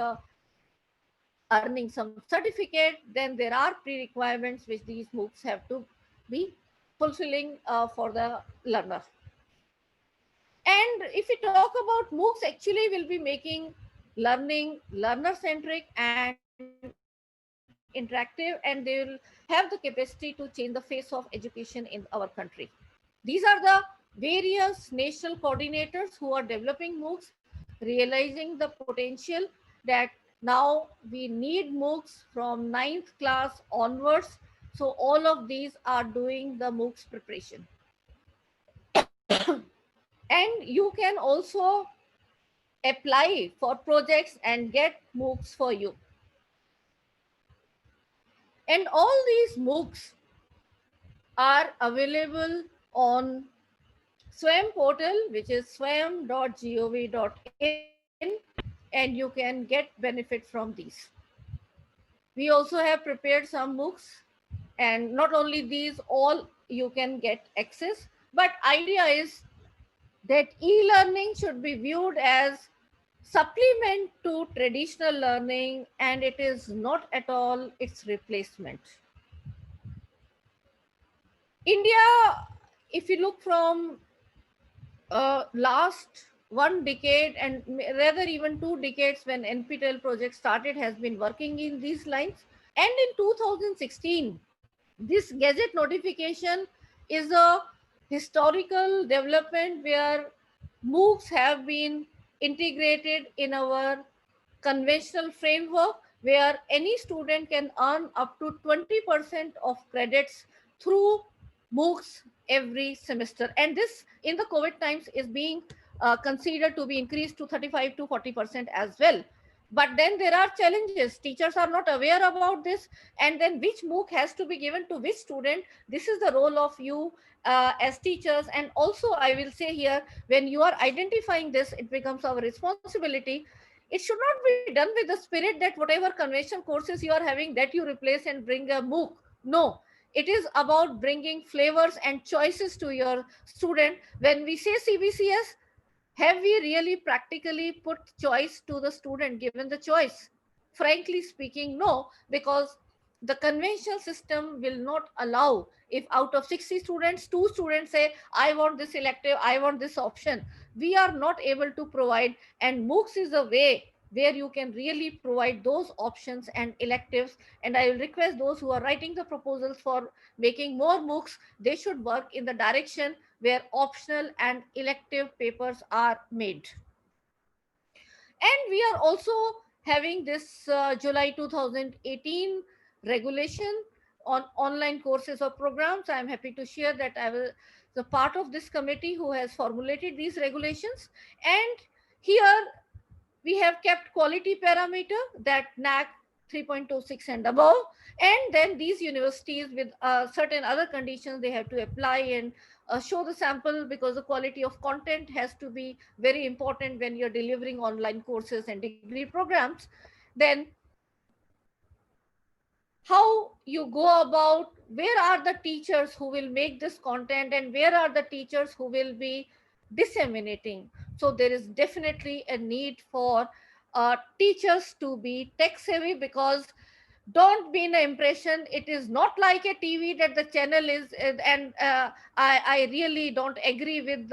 earning some certificate, then there are pre-requirements which these MOOCs have to be fulfilling for the learner. And if we talk about MOOCs, actually will be making learning learner centric and interactive, and they will have the capacity to change the face of education in our country. These are the various national coordinators who are developing MOOCs, realizing the potential that now we need MOOCs from 9th class onwards. So all of these are doing the MOOCs preparation. And you can also apply for projects and get MOOCs for you. And all these MOOCs are available on SWAYAM portal, which is swayam.gov.in, and you can get benefit from these. We also have prepared some MOOCs, and not only these, all you can get access. But idea is that e-learning should be viewed as supplement to traditional learning, and it is not at all its replacement. India, if you look from last one decade, and rather even 2 decades, when NPTEL project started, has been working in these lines. And in 2016, this gazette notification is a historical development where MOOCs have been integrated in our conventional framework, where any student can earn up to 20% of credits through MOOCs every semester. And this in the COVID times is being considered to be increased to 35 to 40% as well. But then there are challenges. Teachers are not aware about this. And then which MOOC has to be given to which student? This is the role of you as teachers. And also, I will say here, when you are identifying this, it becomes our responsibility. It should not be done with the spirit that whatever conventional courses you are having, that you replace and bring a MOOC. No, it is about bringing flavors and choices to your student. When we say CBCS, have we really practically put choice to the student, given the choice? Frankly speaking, no, because the conventional system will not allow. If out of 60 students, 2 students say, I want this elective, I want this option, we are not able to provide. And MOOCs is a way where you can really provide those options and electives. And I will request those who are writing the proposals for making more MOOCs, they should work in the direction where optional and elective papers are made. And we are also having this July 2018 regulation on online courses or programs. I am happy to share that I was the part of this committee who has formulated these regulations. And here we have kept quality parameter, that NAC 3.26 and above. And then these universities with certain other conditions, they have to apply and show the sample, because the quality of content has to be very important when you're delivering online courses and degree programs. Then how you go about, where are the teachers who will make this content and where are the teachers who will be disseminating. So there is definitely a need for teachers to be tech savvy, because don't be in the impression it is not like a TV that the channel is. And I really don't agree with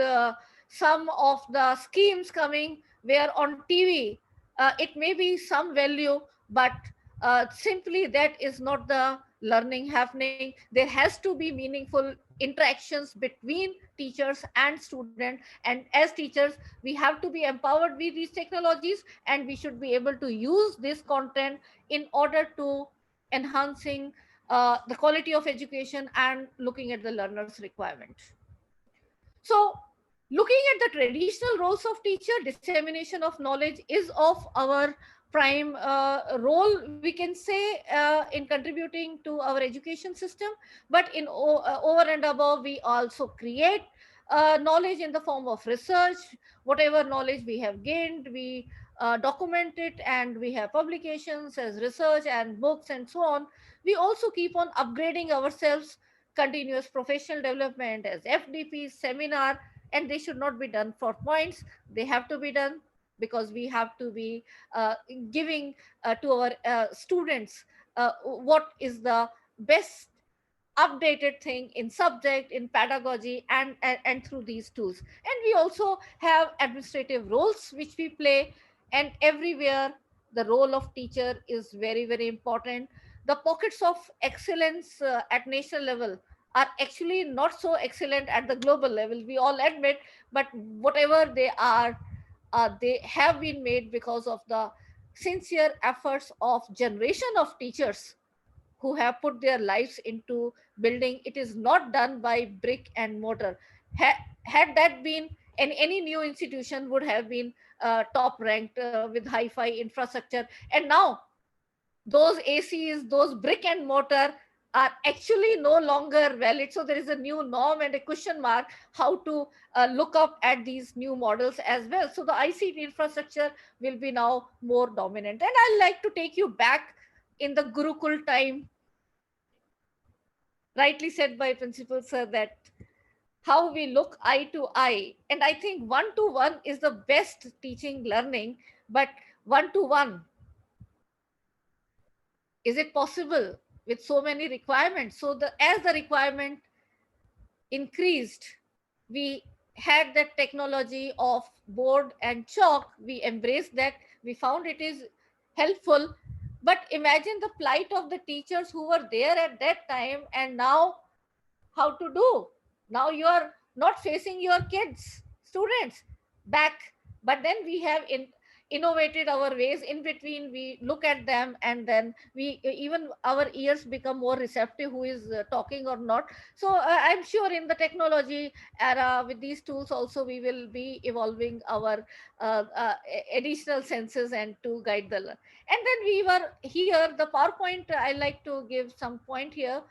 some of the schemes coming where on TV it may be some value, but simply that is not the learning happening. There has to be meaningful interactions between teachers and student. And as teachers, we have to be empowered with these technologies, and we should be able to use this content in order to enhancing the quality of education and looking at the learner's requirement. So looking at the traditional roles of teacher, dissemination of knowledge is of our prime role, we can say, in contributing to our education system. But in over and above, we also create knowledge in the form of research. Whatever knowledge we have gained, we document it, and we have publications as research and books and so on. We also keep on upgrading ourselves, continuous professional development as FDP, seminar, and they should not be done for points. They have to be done because we have to be giving to our students what is the best updated thing in subject, in pedagogy, and through these tools. And we also have administrative roles which we play, and everywhere the role of teacher is very, very important. The pockets of excellence at national level are actually not so excellent at the global level, we all admit. But whatever they are, they have been made because of the sincere efforts of generation of teachers who have put their lives into building. It is not done by brick and mortar. Had that been, and any new institution would have been top ranked with hi-fi infrastructure. And now those ACs, those brick and mortar are actually no longer valid. So there is a new norm and a question mark how to look up at these new models as well. So the ICT infrastructure will be now more dominant. And I'd like to take you back in the Gurukul time, rightly said by principal sir, that how we look eye to eye. And I think one to one is the best teaching learning. But one to one, is it possible with so many requirements? So as the requirement increased, we had that technology of board and chalk. We embraced that. We found it is helpful. But imagine the plight of the teachers who were there at that time, and now how to do. Now you are not facing your kids, students back. But then we have innovated our ways. In between we look at them, and then we even our ears become more receptive who is talking or not. So I'm sure in the technology era with these tools also we will be evolving our additional senses and to guide the and then we were here the PowerPoint. I like to give some point here.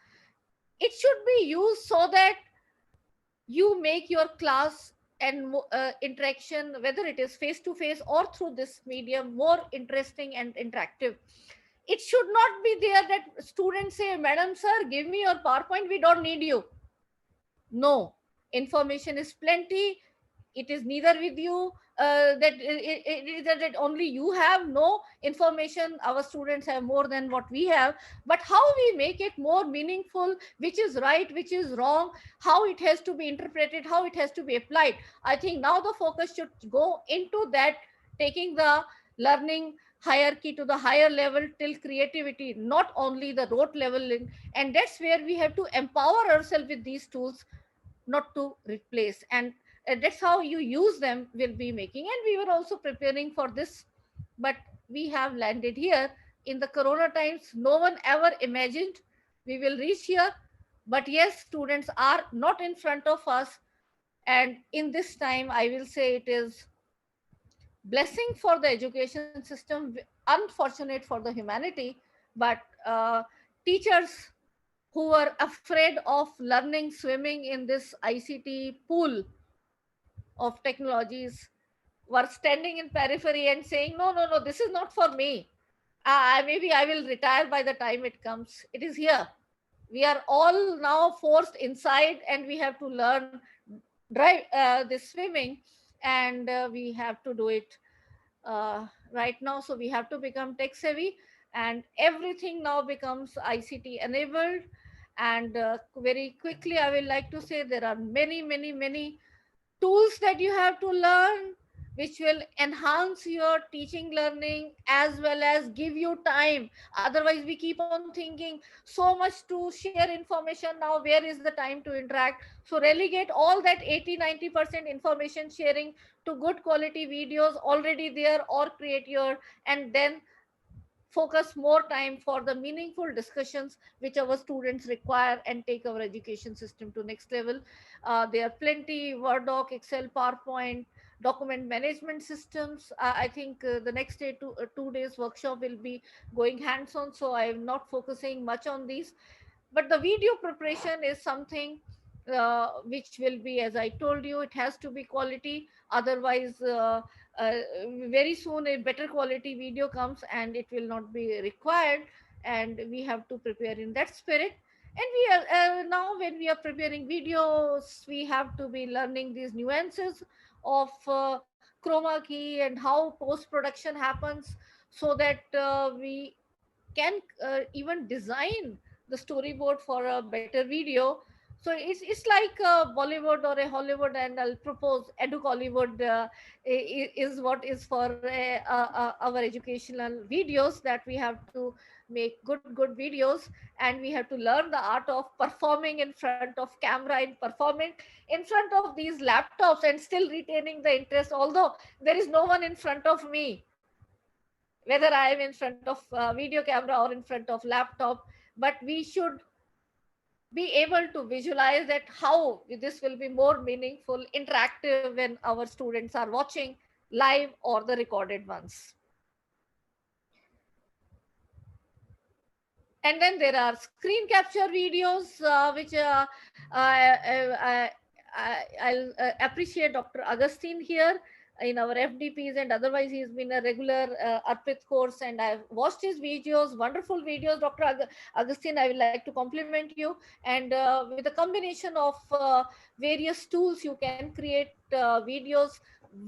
It should be used so that you make your class and interaction, whether it is face to face or through this medium, more interesting and interactive. It should not be there that students say, Madam Sir, give me your PowerPoint, we don't need you. No, information is plenty. It is neither with you that it is that only you have. No, information our students have more than what we have. But how we make it more meaningful, which is right, which is wrong, how it has to be interpreted, how it has to be applied, I think now the focus should go into that, taking the learning hierarchy to the higher level till creativity, not only the rote level. And that's where we have to empower ourselves with these tools, not to replace. And that's how you use them will be making. And we were also preparing for this, but we have landed here in the corona times. No one ever imagined we will reach here. But yes, students are not in front of us, and in this time I will say it is blessing for the education system, unfortunate for the humanity. But teachers who were afraid of learning swimming in this ICT pool of technologies were standing in periphery and saying, no, no, no, this is not for me. Maybe I will retire by the time it comes. It is here. We are all now forced inside, and we have to learn drive this swimming, and we have to do it right now. So we have to become tech savvy, and everything now becomes ICT enabled. And very quickly I will like to say there are many tools that you have to learn, which will enhance your teaching learning as well as give you time. Otherwise we keep on thinking so much to share information, now where is the time to interact? So relegate all that 80-90% information sharing to good quality videos already there, or create your, and then focus more time for the meaningful discussions which our students require and take our education system to next level. There are plenty: Word doc, Excel, PowerPoint, document management systems. I think the next day, 2 days workshop will be going hands on, so I am not focusing much on these. But the video preparation is something which will be, as I told you, it has to be quality. Otherwise uh, very soon a better quality video comes and it will not be required, and we have to prepare in that spirit. And we are now when we are preparing videos, we have to be learning these nuances of chroma key and how post production happens, so that we can even design the storyboard for a better video. So it's like Bollywood or a Hollywood, and I'll propose edu Hollywood is what is for our educational videos, that we have to make good videos, and we have to learn the art of performing in front of camera, in performing in front of these laptops, and still retaining the interest, although there is no one in front of me, whether I am in front of video camera or in front of laptop. But we should be able to visualize that how this will be more meaningful, interactive when our students are watching live or the recorded ones. And then there are screen capture videos, which I'll appreciate Dr. Augustine here in our FDPs, and otherwise he's been a regular Arpit course, and I've watched his videos, wonderful videos. Dr. Augustine, I would like to compliment you. And with a combination of various tools, you can create videos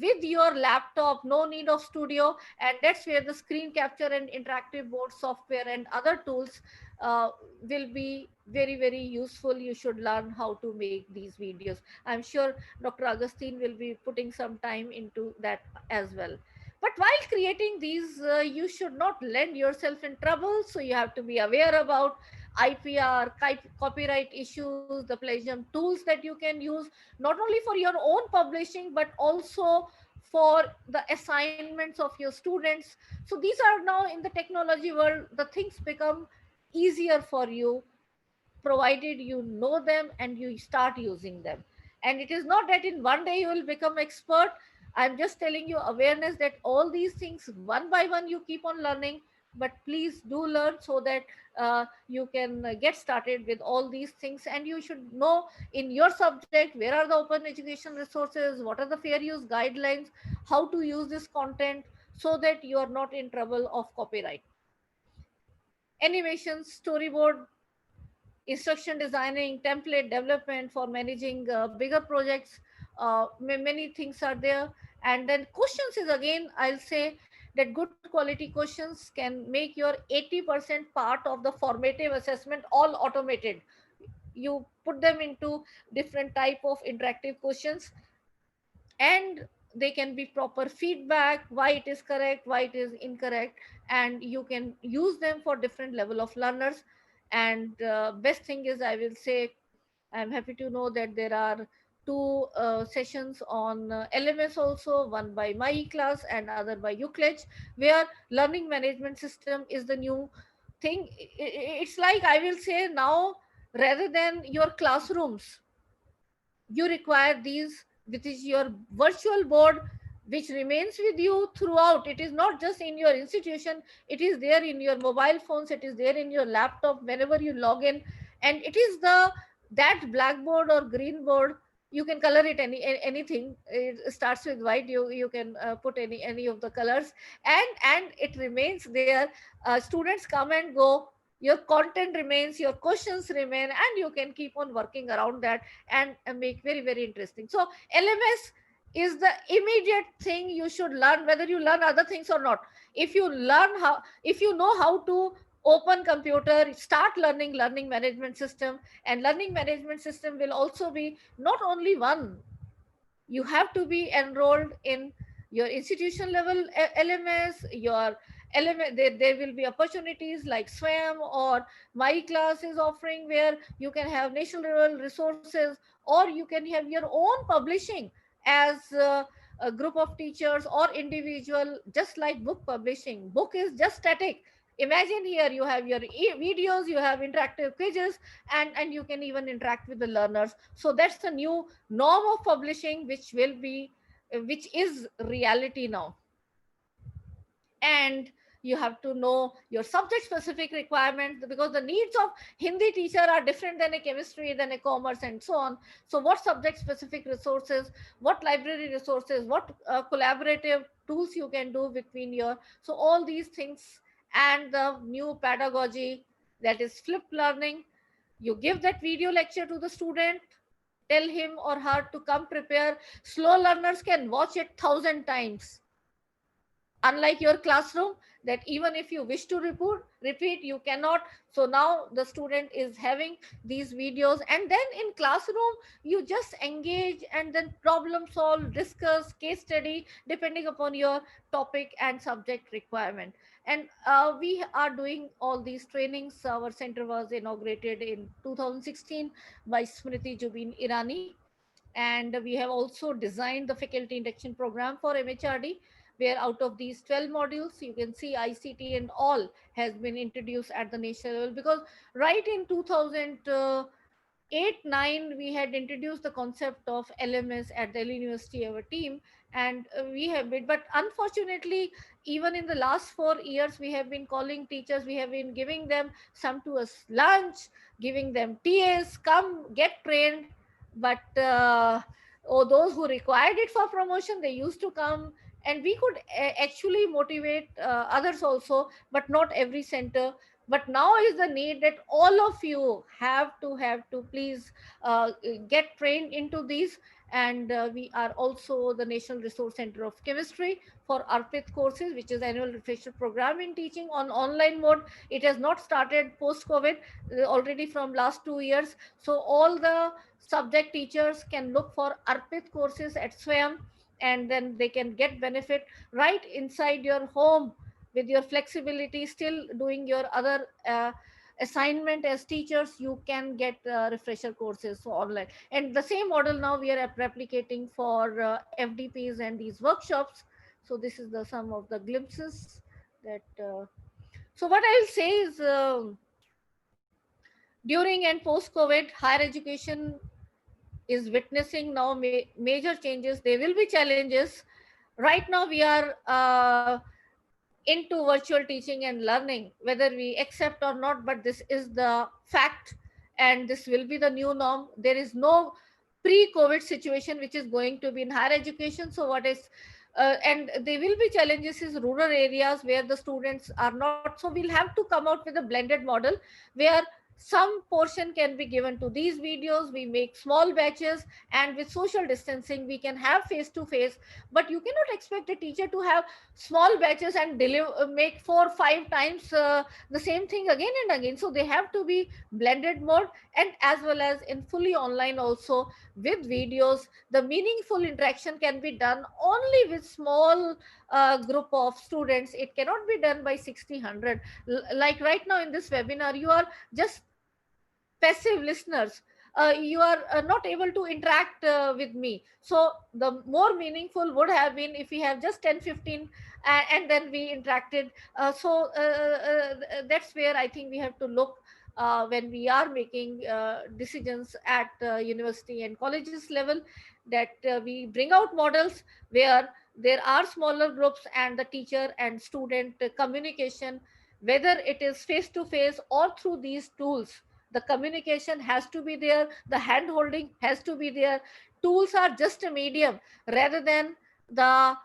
with your laptop, no need of studio. And that's where the screen capture and interactive board software and other tools will be very useful. You should learn how to make these videos. I'm sure Dr. Augustine will be putting some time into that as well. But while creating these, you should not land yourself in trouble. So you have to be aware about IPR, copyright issues, the plagiarism tools that you can use, not only for your own publishing, but also for the assignments of your students. So these are now in the technology world, the things become easier for you, provided you know them and you start using them. And it is not that in one day you will become expert. I'm just telling you awareness that all these things one by one you keep on learning, but please do learn so that you can get started with all these things. And you should know in your subject where are the open education resources, what are the fair use guidelines, how to use this content, so that you are not in trouble of copyright. Animation, storyboard, instruction designing, template development for managing bigger projects. Many things are there. And then questions is, again, I'll say that good quality questions can make your 80% part of the formative assessment all automated. You put them into different type of interactive questions, and they can be proper feedback, why it is correct, why it is incorrect, and you can use them for different level of learners. And best thing is, I will say, I'm happy to know that there are two sessions on LMS also, one by my class and other by UCLEG, where learning management system is the new thing. It's like, I will say now, rather than your classrooms, you require these, which is your virtual board, which remains with you throughout. It is not just in your institution, it is there in your mobile phones, it is there in your laptop whenever you log in. And it is the that blackboard or green board, you can color it anything. It starts with white, you can put any of the colors, and it remains there. Students come and go, your content remains, your questions remain, and you can keep on working around that and make very, very interesting. So LMS is the immediate thing you should learn, whether you learn other things or not. If you learn how, if you know how to open computer, start learning management system. And learning management system will also be not only one. You have to be enrolled in your institution level LMS, your LMS. There will be opportunities like SWAM or my class is offering, where you can have national level resources, or you can have your own publishing as a group of teachers or individual. Just like book publishing, book is just static. Imagine here you have your videos, you have interactive quizzes, and you can even interact with the learners. So that's the new norm of publishing, which will be, which is reality now. And you have to know your subject specific requirements, because the needs of Hindi teacher are different than a chemistry, than a commerce, and so on. So what subject specific resources, what library resources, what collaborative tools you can do between your, so all these things. And the new pedagogy, that is flipped learning. You give that video lecture to the student, tell him or her to come prepare. Slow learners can watch it 1,000 times, unlike your classroom, that even if you wish to repeat, you cannot. So now the student is having these videos, and then in classroom you just engage and then problem solve, discuss, case study, depending upon your topic and subject requirement. And we are doing all these trainings. Our center was inaugurated in 2016 by Smriti Jubin Irani, and we have also designed the faculty induction program for MHRD, where out of these 12 modules, you can see ICT and all has been introduced at the national level. Because right in 2008-9, we had introduced the concept of LMS at Delhi University, our team, and we have been, but unfortunately, even in the last 4 years, we have been calling teachers, we have been giving them some to us lunch, giving them TAs, come get trained. But those who required it for promotion, they used to come, and we could actually motivate others also, but not every center. But now is the need that all of you have to please get trained into these. And we are also the National Resource Center of Chemistry for ARPIT courses, which is annual refresher program in teaching on online mode. It has not started post COVID, already from last 2 years. So all the subject teachers can look for ARPIT courses at SWAYAM, and then they can get benefit right inside your home with your flexibility, still doing your other assignment as teachers, you can get refresher courses online. And the same model now we are replicating for FDPs and these workshops. So this is the some of the glimpses that so what I will say is during and post COVID, higher education is witnessing now major changes. There will be challenges. Right now, we are into virtual teaching and learning, whether we accept or not, but this is the fact, and this will be the new norm. There is no pre-COVID situation which is going to be in higher education. So, what is and there will be challenges in rural areas where the students are not. So, we'll have to come out with a blended model where some portion can be given to these videos. We make small batches, and with social distancing we can have face to face, but you cannot expect a teacher to have small batches and deliver make 4 or 5 times the same thing again and again. So they have to be blended mode, and as well as in fully online also with videos. The meaningful interaction can be done only with small group of students. It cannot be done by 60 100. Like right now in this webinar, you are just passive listeners. You are not able to interact with me. So the more meaningful would have been if we have just 10 15 and then we interacted. That's where I think we have to look when we are making decisions at university and colleges level, that we bring out models where there are smaller groups and the teacher and student communication, whether it is face to face or through these tools. The communication has to be there, the hand holding has to be there. Tools are just a medium rather than the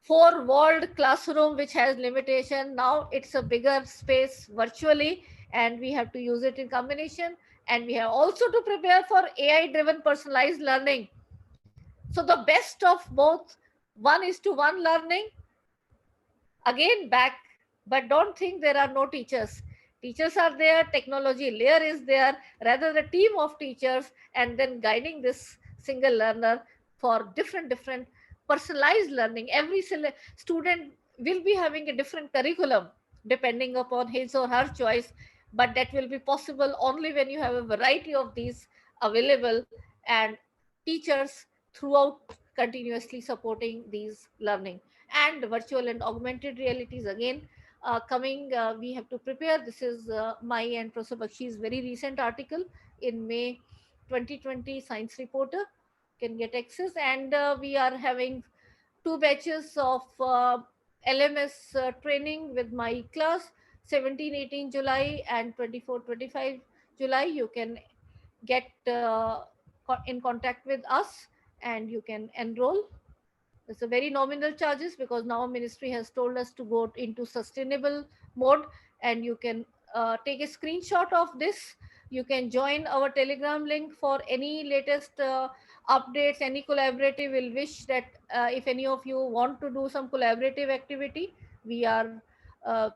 four walled classroom which has limitation. Now it's a bigger space virtually, and we have to use it in combination. And we have also to prepare for AI driven personalized learning. So the best of both, one is to one learning, again back, but don't think there are no teachers. Teachers are there, technology layer is there, rather the team of teachers, and then guiding this single learner for different personalized learning. Every student will be having a different curriculum depending upon his or her choice, but that will be possible only when you have a variety of these available, and teachers throughout continuously supporting these learning. And virtual and augmented realities again coming. We have to prepare. This is my and Professor Bakshi's very recent article in May 2020 Science Reporter. Can get access, and we are having 2 batches of LMS training with my class, 17-18 July and 24-25 July. You can get in contact with us and you can enroll. It's a very nominal charges because now ministry has told us to go into sustainable mode, and you can take a screenshot of this. You can join our Telegram link for any latest updates, any collaborative. Will wish that if any of you want to do some collaborative activity, we are uh,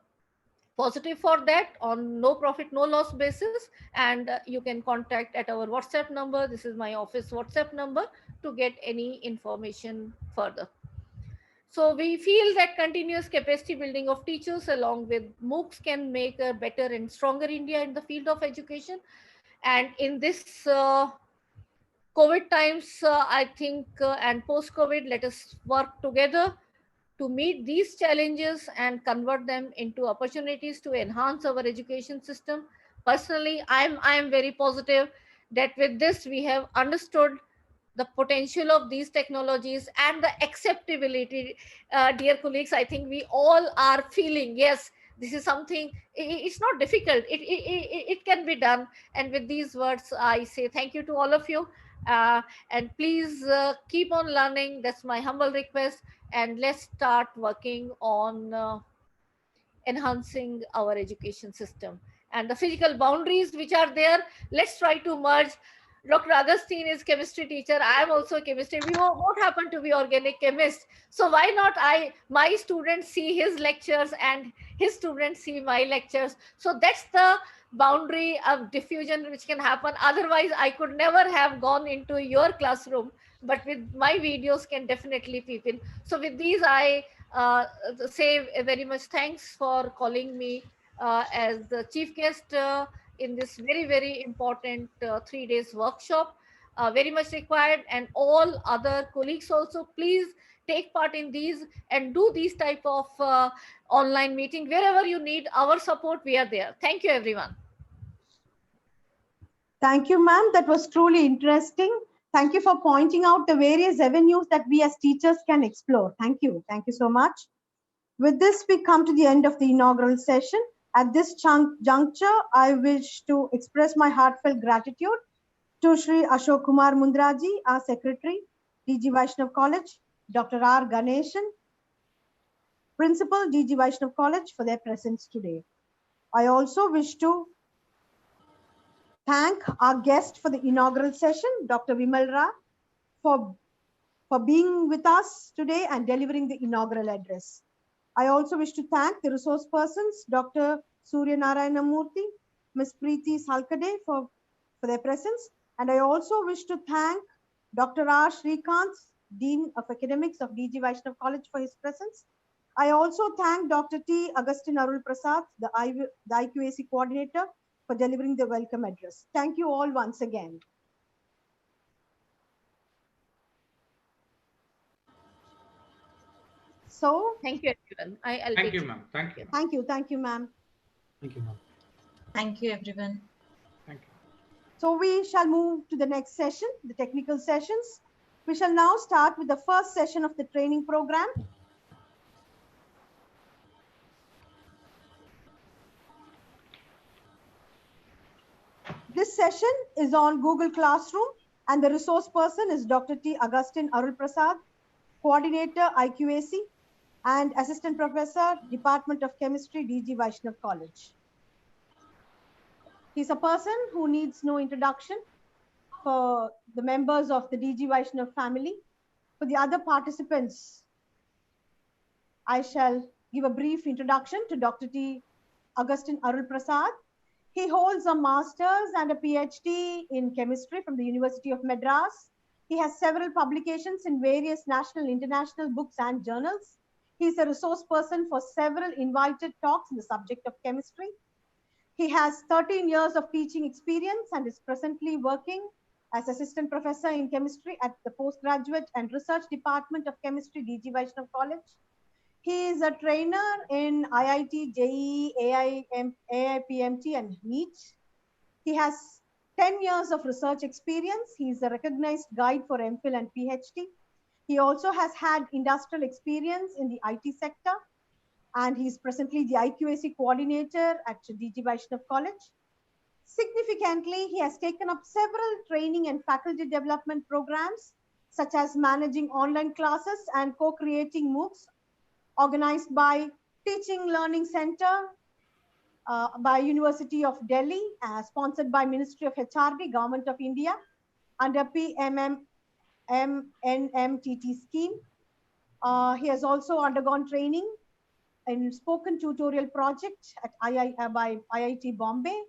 positive for that on no profit no loss basis. And you can contact at our WhatsApp number. This is my office WhatsApp number to get any information further. So we feel that continuous capacity building of teachers along with MOOCs can make a better and stronger India in the field of education. And in this COVID times, I think, and post COVID, let us work together to meet these challenges and convert them into opportunities to enhance our education system. Personally, I am very positive that with this we have understood the potential of these technologies and the acceptability. Dear colleagues, I think we all are feeling, yes, this is something, it's not difficult, it can be done. And with these words, I say thank you to all of you, and please keep on learning. That's my humble request, and let's start working on enhancing our education system. And the physical boundaries which are there, let's try to merge. Dr. Augustine is chemistry teacher. I am also a chemistry. We both happen to be organic chemists. So why not my students see his lectures and his students see my lectures. So that's the boundary of diffusion which can happen. Otherwise, I could never have gone into your classroom. But with my videos can definitely people. So with these, I say very much thanks for calling me as the chief guest in this very, very important 3 days workshop. Very much required, and all other colleagues also, please take part in these and do these type of online meeting. Wherever you need our support, we are there. Thank you, everyone. Thank you, ma'am. That was truly interesting. Thank you for pointing out the various avenues that we as teachers can explore. Thank you. Thank you so much. With this, we come to the end of the inaugural session. At this juncture, I wish to express my heartfelt gratitude to Shri Ashok Kumar Mundraji, our Secretary, DG Vaishnav College, Dr. R. Ganeshan, Principal, DG Vaishnav College, for their presence today. I also wish to thank our guest for the inaugural session, Dr. Vimal Ra, for being with us today and delivering the inaugural address. I also wish to thank the resource persons, Dr. Surya Narayana Murthy, Ms. Preeti Salkade for their presence. And I also wish to thank Dr. R. Srikanth, Dean of Academics of DG Vaishnav College, for his presence. I also thank Dr. T. Agustin Arul Prasad, the IQAC coordinator, for delivering the welcome address. Thank you all once again. So, thank you, everyone. Thank you, ma'am. Thank you. Thank you. Thank you, ma'am. Thank you, ma'am. Thank you, everyone. Thank you. So we shall move to the next session, the technical sessions. We shall now start with the first session of the training program. This session is on Google Classroom, and the resource person is Dr. T. Agustin Arul Prasad, Coordinator, IQAC, and Assistant Professor, Department of Chemistry, DG Vaishnav College. He's a person who needs no introduction for the members of the DG Vaishnav family. For the other participants, I shall give a brief introduction to Dr. T. Agustin Arul Prasad. He holds a master's and a PhD in chemistry from the University of Madras. He has several publications in various national and international books and journals. He is a resource person for several invited talks in the subject of chemistry. He has 13 years of teaching experience and is presently working as assistant professor in chemistry at the postgraduate and research department of chemistry, DG Vaishnav College. He is a trainer in IIT, JEE, AIPMT, and NEET. He has 10 years of research experience. He is a recognized guide for MPhil and PhD. He also has had industrial experience in the IT sector, and he is presently the IQAC coordinator at DG Vaishnav College. Significantly, he has taken up several training and faculty development programs, such as managing online classes and co-creating MOOCs, organized by Teaching Learning Center by University of Delhi, sponsored by Ministry of HRD, Government of India, under PMMNMTT scheme. He has also undergone training in spoken tutorial project at by IIT Bombay,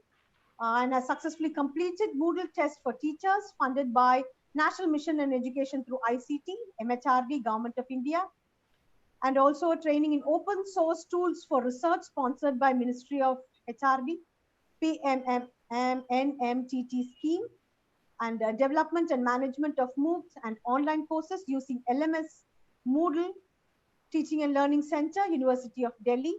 and has successfully completed Moodle test for teachers funded by National Mission on Education through ICT, MHRD, Government of India, and also training in open source tools for research sponsored by Ministry of HRD, PMMNMTT scheme, and development and management of MOOCs and online courses using LMS Moodle, Teaching and Learning Center, University of Delhi.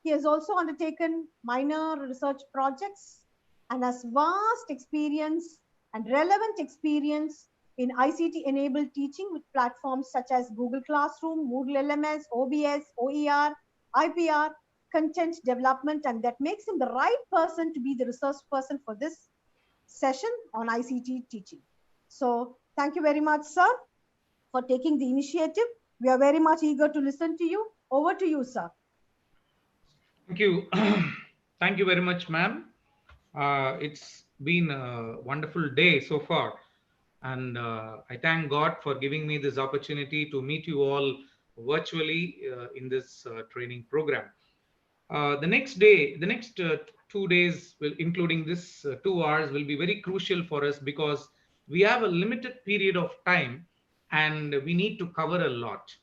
He has also undertaken minor research projects and has vast experience and relevant experience in ICT-enabled teaching with platforms such as Google Classroom, Moodle LMS, OBS, OER, IPR, content development, and that makes him the right person to be the resource person for this session on ICT teaching. So thank you very much, sir, for taking the initiative. We are very much eager to listen to you. Over to you, sir. Thank you. Thank you very much, ma'am. It's been a wonderful day so far. And I thank God for giving me this opportunity to meet you all virtually in this training program. The next 2 days, including this 2 hours, will be very crucial for us because we have a limited period of time and we need to cover a lot.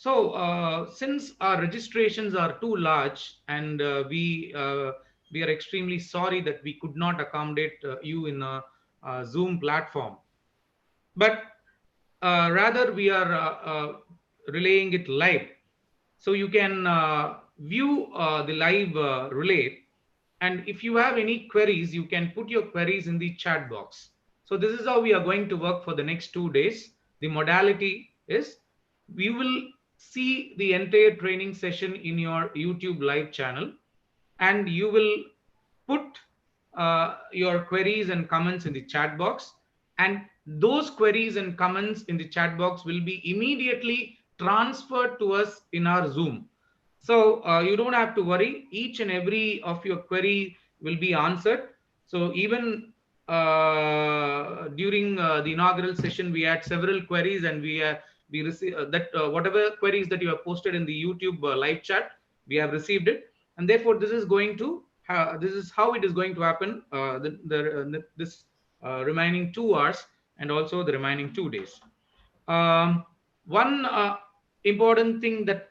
Since our registrations are too large, and we are extremely sorry that we could not accommodate you in a Zoom platform, but rather we are relaying it live. So you can view the live relay, and if you have any queries, you can put your queries in the chat box. So this is how we are going to work for the next 2 days. The modality is we will see the entire training session in your YouTube live channel, and you will put your queries and comments in the chat box, and those queries and comments in the chat box will be immediately transferred to us in our Zoom. So you don't have to worry. Each and every of your query will be answered. So even during the inaugural session, we had several queries, and we received that whatever queries that you have posted in the YouTube live chat, we have received it, and therefore this is going to this is how it is going to happen this remaining 2 hours and also the remaining 2 days. One important thing that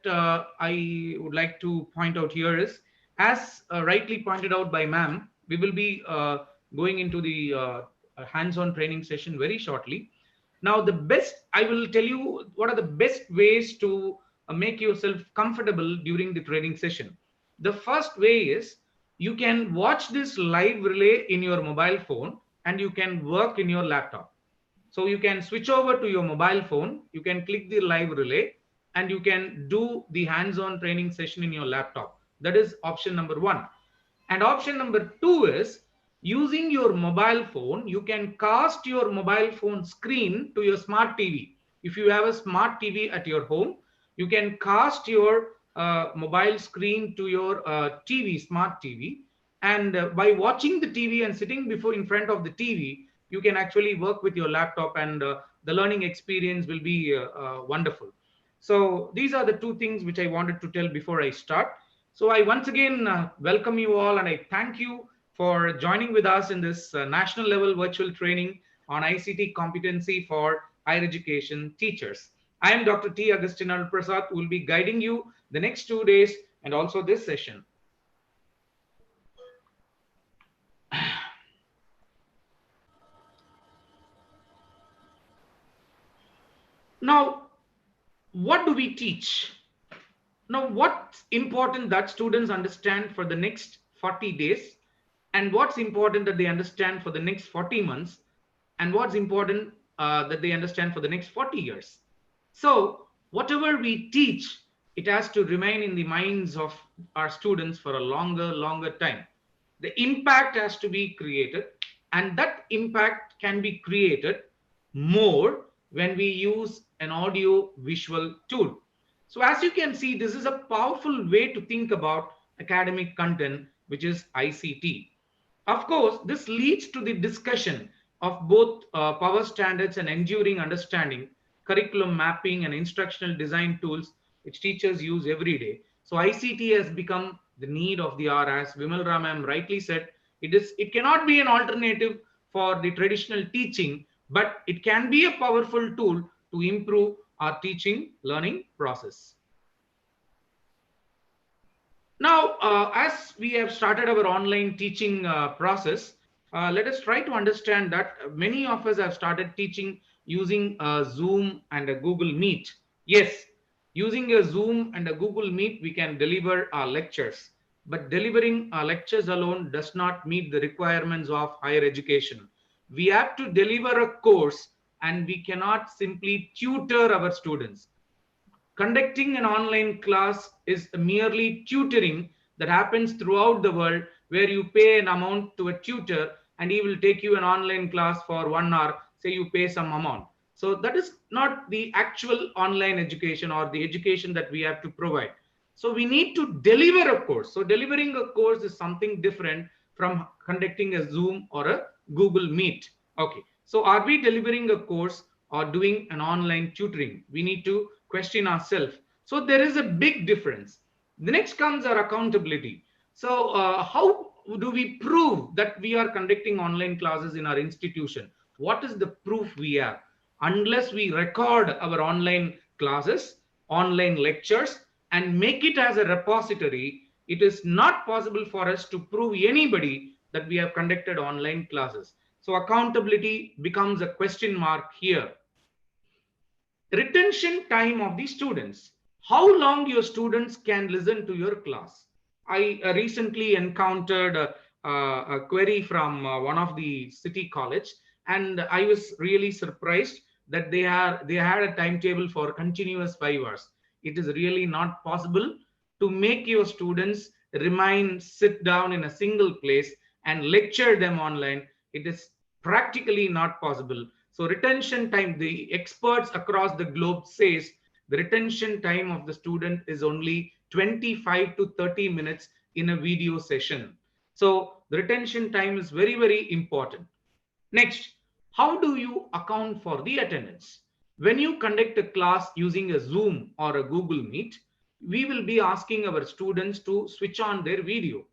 I would like to point out here is, as rightly pointed out by ma'am, we will be going into the hands-on training session very shortly. Now, I will tell you what are the best ways to make yourself comfortable during the training session. The first way is you can watch this live relay in your mobile phone, and you can work in your laptop. So you can switch over to your mobile phone, you can click the live relay, and you can do the hands-on training session in your laptop. That is option number 1. And option number 2 is, using your mobile phone, you can cast your mobile phone screen to your smart TV. If you have a smart TV at your home, you can cast your mobile screen to your smart TV, and by watching the TV and sitting in front of the TV, you can actually work with your laptop, and the learning experience will be wonderful. So these are the 2 things which I wanted to tell before I start. So I once again welcome you all, and I thank you for joining with us in this national level virtual training on ICT competency for higher education teachers. I am Dr. T. Agustinal Prasad, who will be guiding you the next 2 days and also this session. Now, what do we teach? Now, what's important that students understand for the next 40 days, and what's important that they understand for the next 40 months, and what's important that they understand for the next 40 years. So whatever we teach, it has to remain in the minds of our students for a longer time. The impact has to be created, and that impact can be created more when we use an audio visual tool. So as you can see, this is a powerful way to think about academic content, which is ICT. Of course, this leads to the discussion of both power standards and enduring understanding, curriculum mapping, and instructional design tools which teachers use every day. So ICT has become the need of the hour, as Vimal Ramam rightly said. It cannot be an alternative for the traditional teaching, but it can be a powerful tool to improve our teaching learning process. Now, as we have started our online teaching process, let us try to understand that many of us have started teaching using Zoom and a Google Meet. Yes, using a Zoom and a Google Meet, we can deliver our lectures, but delivering our lectures alone does not meet the requirements of higher education. We have to deliver a course, and we cannot simply tutor our students. Conducting an online class is merely tutoring that happens throughout the world, where you pay an amount to a tutor and he will take you an online class for 1 hour, say you pay some amount. So that is not the actual online education or the education that we have to provide. So we need to deliver a course. So delivering a course is something different from conducting a Zoom or a Google Meet. Okay, so are we delivering a course or doing an online tutoring? We need to question ourselves. So there is a big difference. The next comes our accountability. So how do we prove that we are conducting online classes in our institution? What is the proof we have? Unless we record our online classes, online lectures and make it as a repository, it is not possible for us to prove anybody that we have conducted online classes. So accountability becomes a question mark here. Retention time of the students. How long your students can listen to your class? I recently encountered a query from one of the city college, and I was really surprised that they had a timetable for continuous 5 hours. It is really not possible to make your students remain sit down in a single place and lecture them online. It is practically not possible. So retention time, the experts across the globe says the retention time of the student is only 25 to 30 minutes in a video session. So the retention time is very, very important. Next, how do you account for the attendance? When you conduct a class using a Zoom or a Google Meet, we will be asking our students to switch on their video.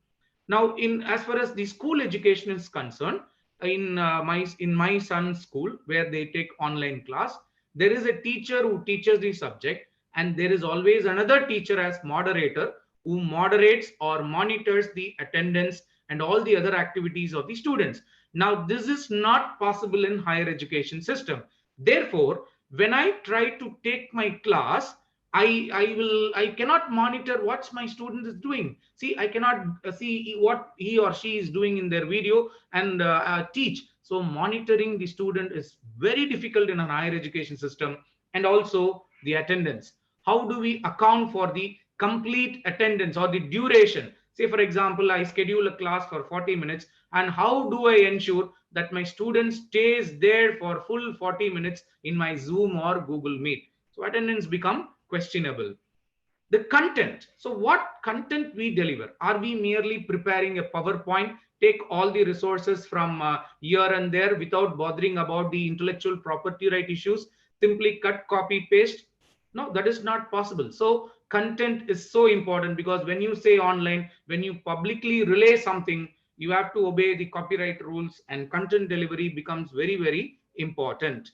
Now, as far as the school education is concerned, in my son's school where they take online class, there is a teacher who teaches the subject, and there is always another teacher as moderator who moderates or monitors the attendance and all the other activities of the students. Now, this is not possible in higher education system. Therefore, when I try to take my class, I cannot monitor what my student is doing. See, I cannot see what he or she is doing in their video and teach. So monitoring the student is very difficult in a higher education system. And also the attendance. How do we account for the complete attendance or the duration? Say, for example, I schedule a class for 40 minutes, and how do I ensure that my student stays there for full 40 minutes in my Zoom or Google Meet? So attendance become questionable. The content. So what content we deliver? Are we merely preparing a PowerPoint, take all the resources from here and there without bothering about the intellectual property right issues, simply cut, copy, paste? No, that is not possible. So content is so important, because when you say online, when you publicly relay something, you have to obey the copyright rules, and content delivery becomes very, very important.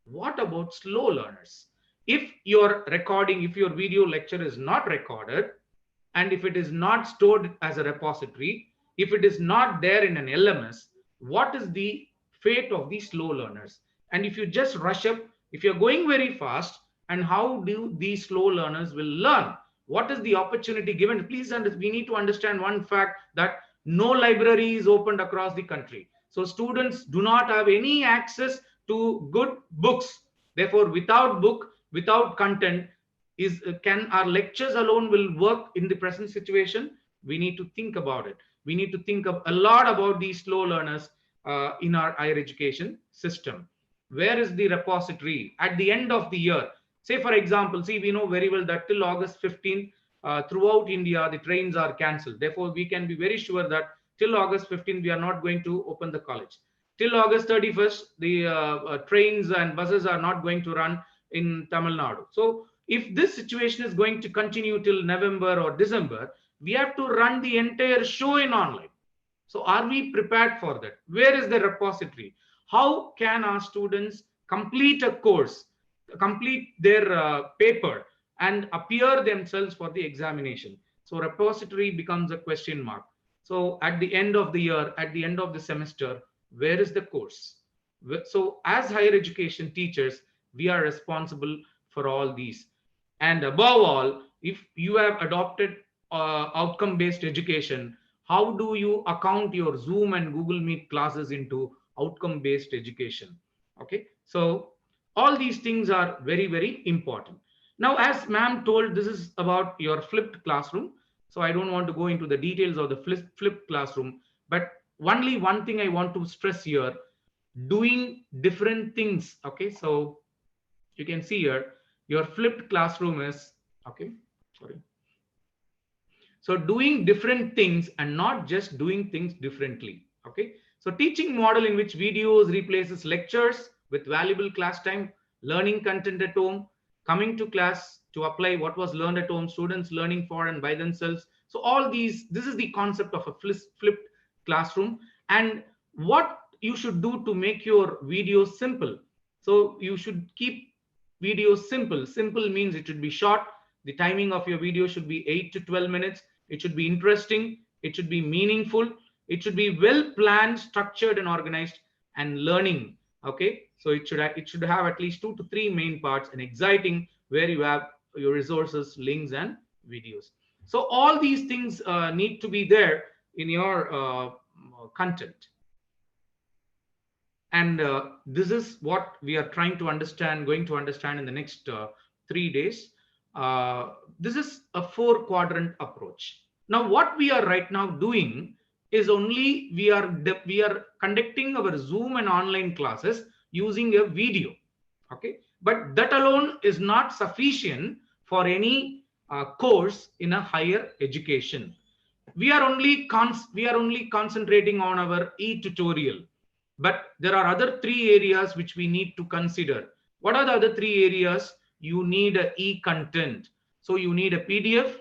What about slow learners? If your recording, if your video lecture is not recorded, and if it is not stored as a repository, if it is not there in an LMS, what is the fate of the slow learners? And if you just rush up, if you're going very fast, and how do these slow learners will learn? What is the opportunity given? Please, we need to understand one fact, that no library is opened across the country. So students do not have any access to good books. Therefore, without book, without content, can our lectures alone will work in the present situation? We need to think about it. We need to think a lot about these slow learners in our higher education system. Where is the repository at the end of the year? Say, for example, see, we know very well that till August 15, throughout India, the trains are cancelled. Therefore, we can be very sure that till August 15, we are not going to open the college. Till August 31st, the trains and buses are not going to run in Tamil Nadu. So if this situation is going to continue till November or December, we have to run the entire show in online. So are we prepared for that? Where is the repository? How can our students complete a course, complete their paper, and appear themselves for the examination? So repository becomes a question mark. So at the end of the year, at the end of the semester, where is the course? So as higher education teachers, we are responsible for all these. And above all, if you have adopted outcome-based education, how do you account your Zoom and Google Meet classes into outcome-based education? Okay, so all these things are very, very important. Now, as ma'am told, this is about your flipped classroom. So I don't want to go into the details of the flipped classroom, but only one thing I want to stress here, doing different things. Okay, so you can see here, your flipped classroom is, okay, sorry. So doing different things and not just doing things differently. Okay, so teaching model in which videos replaces lectures with valuable class time, learning content at home, coming to class to apply what was learned at home, students learning for and by themselves. So all these, this is the concept of a flipped classroom, and what you should do to make your videos simple. So you should keep video simple. Simple means it should be short. The timing of your video should be 8 to 12 minutes. It should be interesting. It should be meaningful. It should be well planned, structured, and organized, and learning. Okay, so it should have at least 2 to 3 main parts, and exciting, where you have your resources, links, and videos. So all these things need to be there in your content. And this is what we are going to understand in the next 3 days. This is a 4-quadrant approach. Now, what we are right now doing is only we are conducting our Zoom and online classes using a video. Okay, but that alone is not sufficient for any course in a higher education. We are only concentrating on our e-tutorial, but there are other 3 areas which we need to consider. What are the other 3 areas? You need a e-content. So you need a PDF,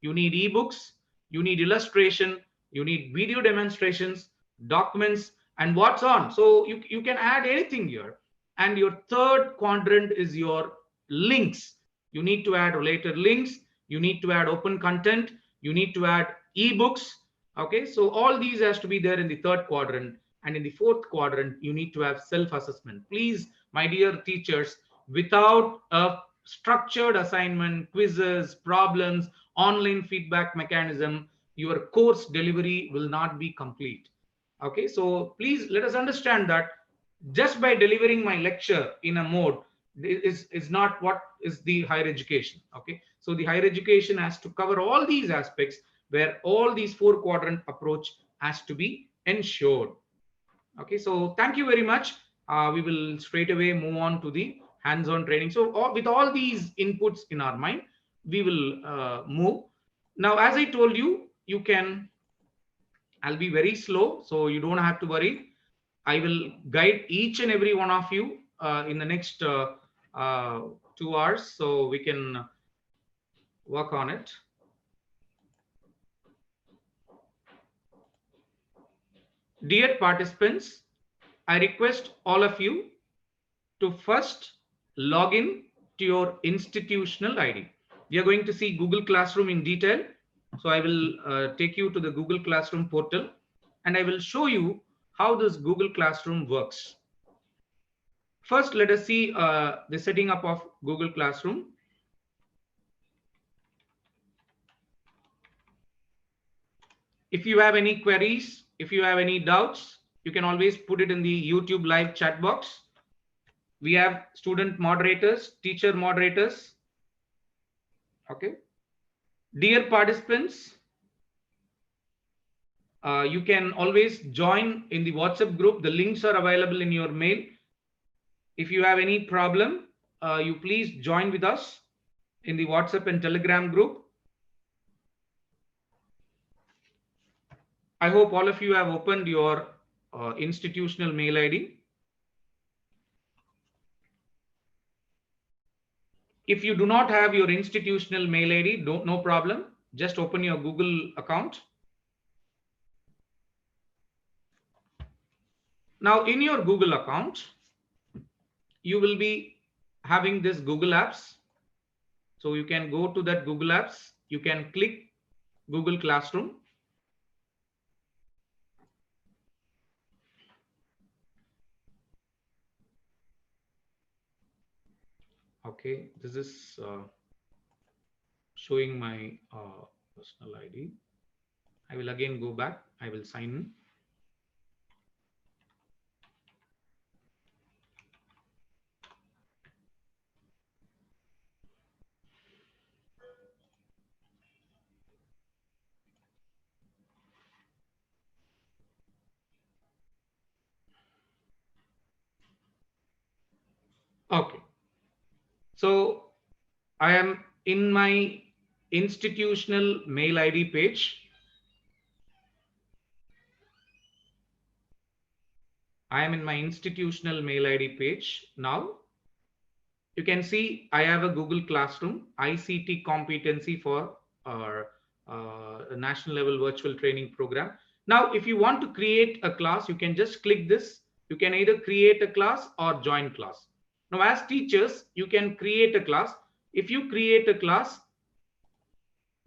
you need ebooks, you need illustration, you need video demonstrations, documents, and what's on. So you can add anything here. And your 3rd quadrant is your links. You need to add related links, you need to add open content, you need to add ebooks. Okay, so all these has to be there in the 3rd quadrant. And in the 4th quadrant, you need to have self-assessment. Please, my dear teachers, without a structured assignment, quizzes, problems, online feedback mechanism, your course delivery will not be complete. Okay, so please let us understand that just by delivering my lecture in a mode is not what is the higher education. Okay, so the higher education has to cover all these aspects, where all these 4-quadrant approach has to be ensured. Okay, so thank you very much. We will straight away move on to the hands-on training. So with all these inputs in our mind, we will move. Now, as I told you, I'll be very slow, so you don't have to worry. I will guide each and every one of you in the next 2 hours, so we can work on it. Dear participants, I request all of you to first log in to your institutional ID. We are going to see Google Classroom in detail. So I will take you to the Google Classroom portal, and I will show you how this Google Classroom works. First, let us see the setting up of Google Classroom. If you have any queries, if you have any doubts, you can always put it in the YouTube live chat box. We have student moderators, teacher moderators. Okay. Dear participants, you can always join in the WhatsApp group. The links are available in your mail. If you have any problem, you please join with us in the WhatsApp and Telegram group. I hope all of you have opened your institutional mail ID. If you do not have your institutional mail ID, no problem. Just open your Google account. Now, in your Google account, you will be having this Google Apps. So you can go to that Google Apps. You can click Google Classroom. Okay, this is showing my personal ID. I will again go back. I will sign in. Okay. So I am in my institutional mail ID page. I am in my institutional mail ID page now. You can see I have a Google Classroom ICT competency for our national level virtual training program. Now, if you want to create a class, you can just click this. You can either create a class or join class. Now, as teachers, you can create a class. If you create a class,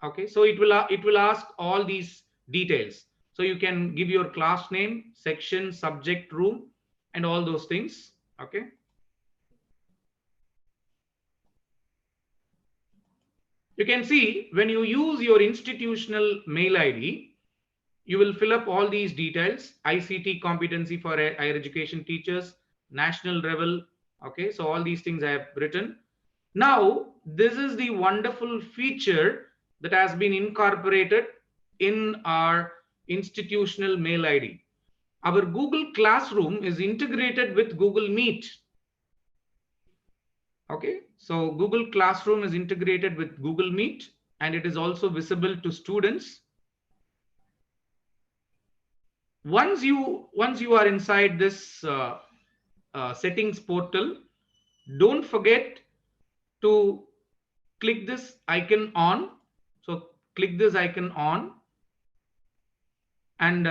okay, so it will ask all these details. So you can give your class name, section, subject, room, and all those things. Okay. You can see when you use your institutional mail ID, you will fill up all these details. ICT competency for higher education teachers, national level. Okay, so all these things I have written. Now, this is the wonderful feature that has been incorporated in our institutional mail ID. Our Google Classroom is integrated with Google Meet. Okay, so Google Classroom is integrated with Google Meet, and it is also visible to students. Once you are inside this settings portal, don't forget to click this icon on. So click this icon on, and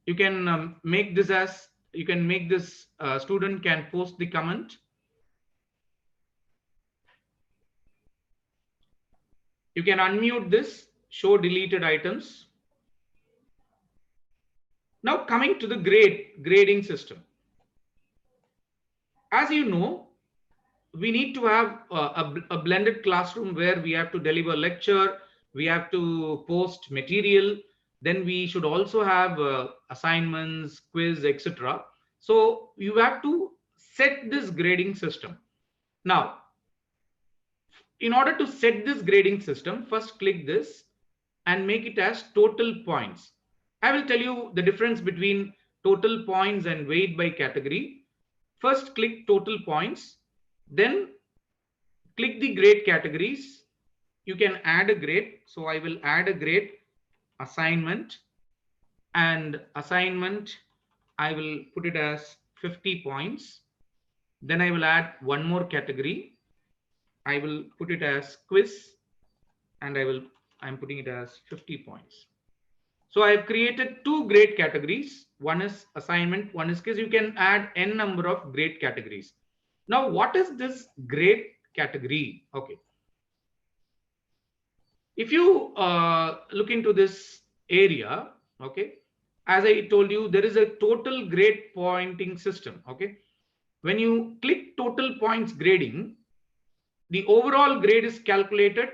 you can make this as student can post the comment. You can unmute this, show deleted items. Now coming to the grading system. As you know, we need to have a blended classroom where we have to deliver lecture, we have to post material, then we should also have assignments, quiz, etc. So you have to set this grading system. Now, in order to set this grading system, first click this and make it as total points. I will tell you the difference between total points and weight by category. First click total points, then click the grade categories. You can add a grade. So I will add a grade, assignment, and assignment I will put it as 50 points. Then I will add one more category. I will put it as quiz, and I'm putting it as 50 points. So I have created two grade categories. One is assignment, one is quiz. You can add n number of grade categories. Now, what is this grade category? Okay. If you look into this area, okay, as I told you, there is a total grade pointing system. Okay. When you click total points grading, the overall grade is calculated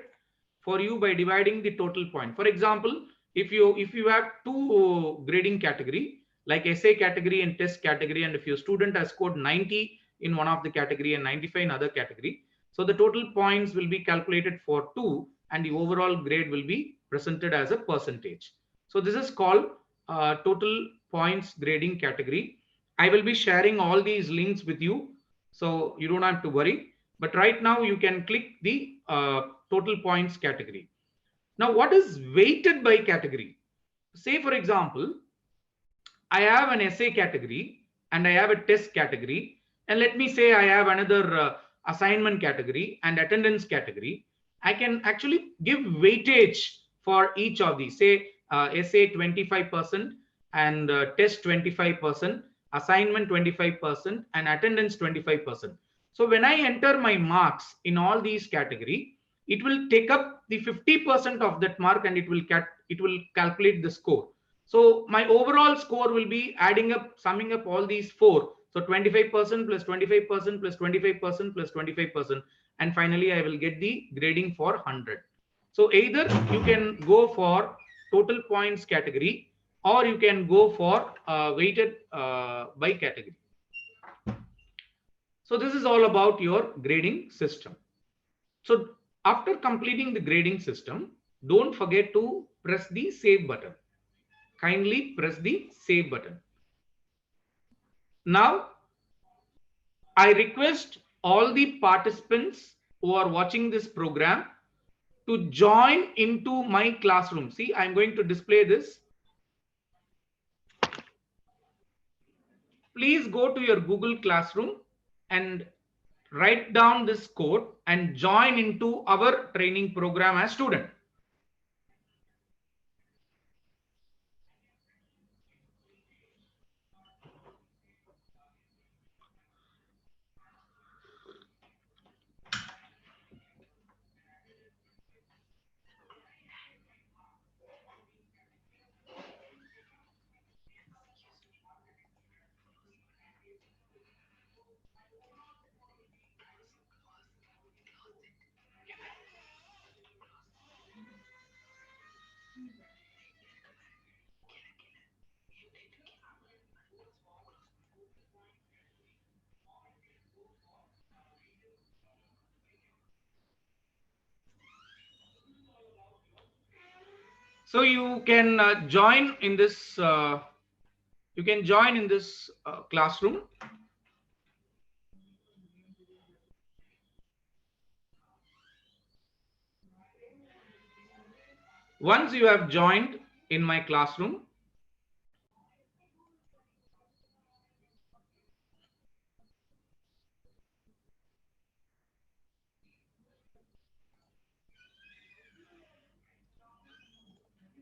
for you by dividing the total point. For example, if you have two grading category, like essay category and test category, and if your student has scored 90 in one of the category and 95 in other category, so the total points will be calculated for two, and the overall grade will be presented as a percentage. So this is called total points grading category. I will be sharing all these links with you, so you don't have to worry. But right now you can click the total points category. Now, what is weighted by category? Say, for example, I have an essay category and I have a test category. And let me say I have another assignment category and attendance category. I can actually give weightage for each of these. Say essay 25% and test 25%, assignment 25%, and attendance 25%. So when I enter my marks in all these category, it will take up the 50% of that mark, and it will calculate the score. So my overall score will be adding up, summing up all these four. So 25% plus 25% plus 25% plus 25. And finally, I will get the grading for 100. So either you can go for total points category, or you can go for weighted by category. So this is all about your grading system. So after completing the grading system, don't forget to press the save button. Kindly press the save button. Now, I request all the participants who are watching this program to join into my classroom. See, I'm going to display this. Please go to your Google Classroom and write down this code and join into our training program as student. So you can join in this. You can join in this classroom. Once you have joined in my classroom,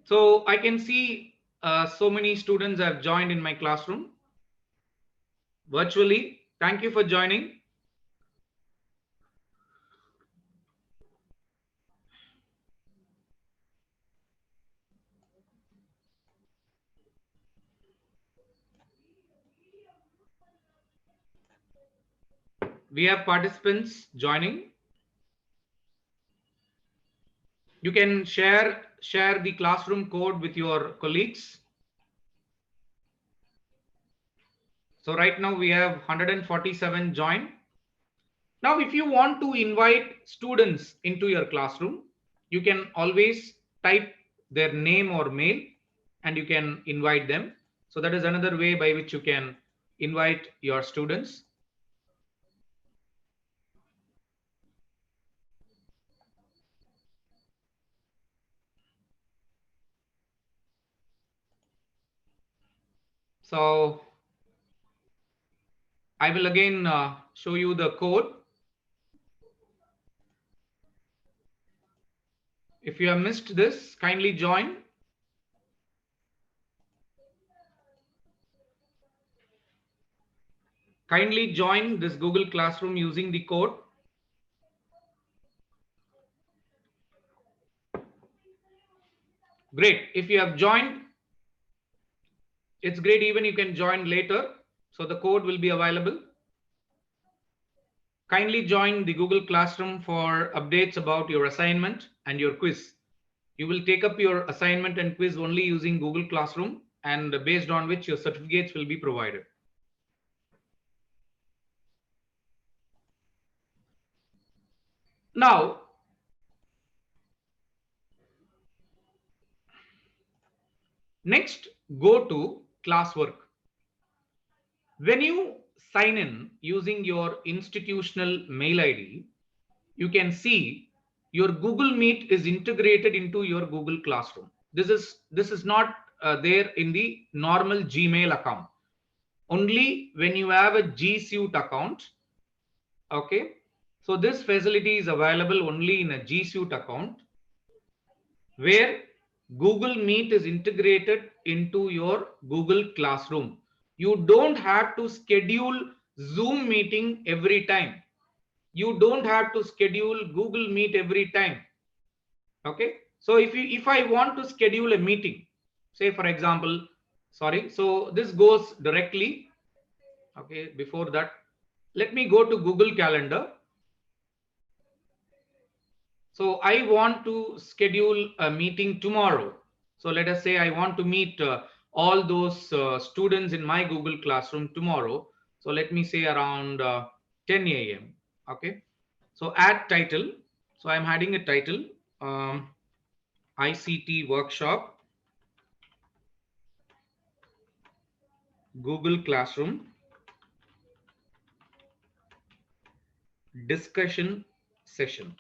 so I can see so many students have joined in my classroom virtually. Thank you for joining. We have participants joining. You can share the classroom code with your colleagues. So right now we have 147 join. Now, if you want to invite students into your classroom, you can always type their name or mail and you can invite them. So that is another way by which you can invite your students. So I will again show you the code. If you have missed this, kindly join. Kindly join this Google Classroom using the code. Great. If you have joined, it's great. Even you can join later. So the code will be available. Kindly join the Google Classroom for updates about your assignment and your quiz. You will take up your assignment and quiz only using Google Classroom, and based on which your certificates will be provided. Now, next, go to classwork. When you sign in using your institutional mail ID, you can see your Google Meet is integrated into your Google Classroom. This is not there in the normal Gmail account. Only when you have a G Suite account. Okay, so this facility is available only in a G Suite account, where Google Meet is integrated into your Google Classroom. You don't have to schedule Zoom meeting every time. You don't have to schedule Google Meet every time. Okay, so if I want to schedule a meeting, say for example, sorry, so this goes directly. Okay, before that, let me go to Google Calendar. So I want to schedule a meeting tomorrow. So let us say I want to meet all those students in my Google Classroom tomorrow. So let me say around 10 a.m. Okay. So add title. So I'm adding a title, ICT workshop, Google Classroom, discussion session.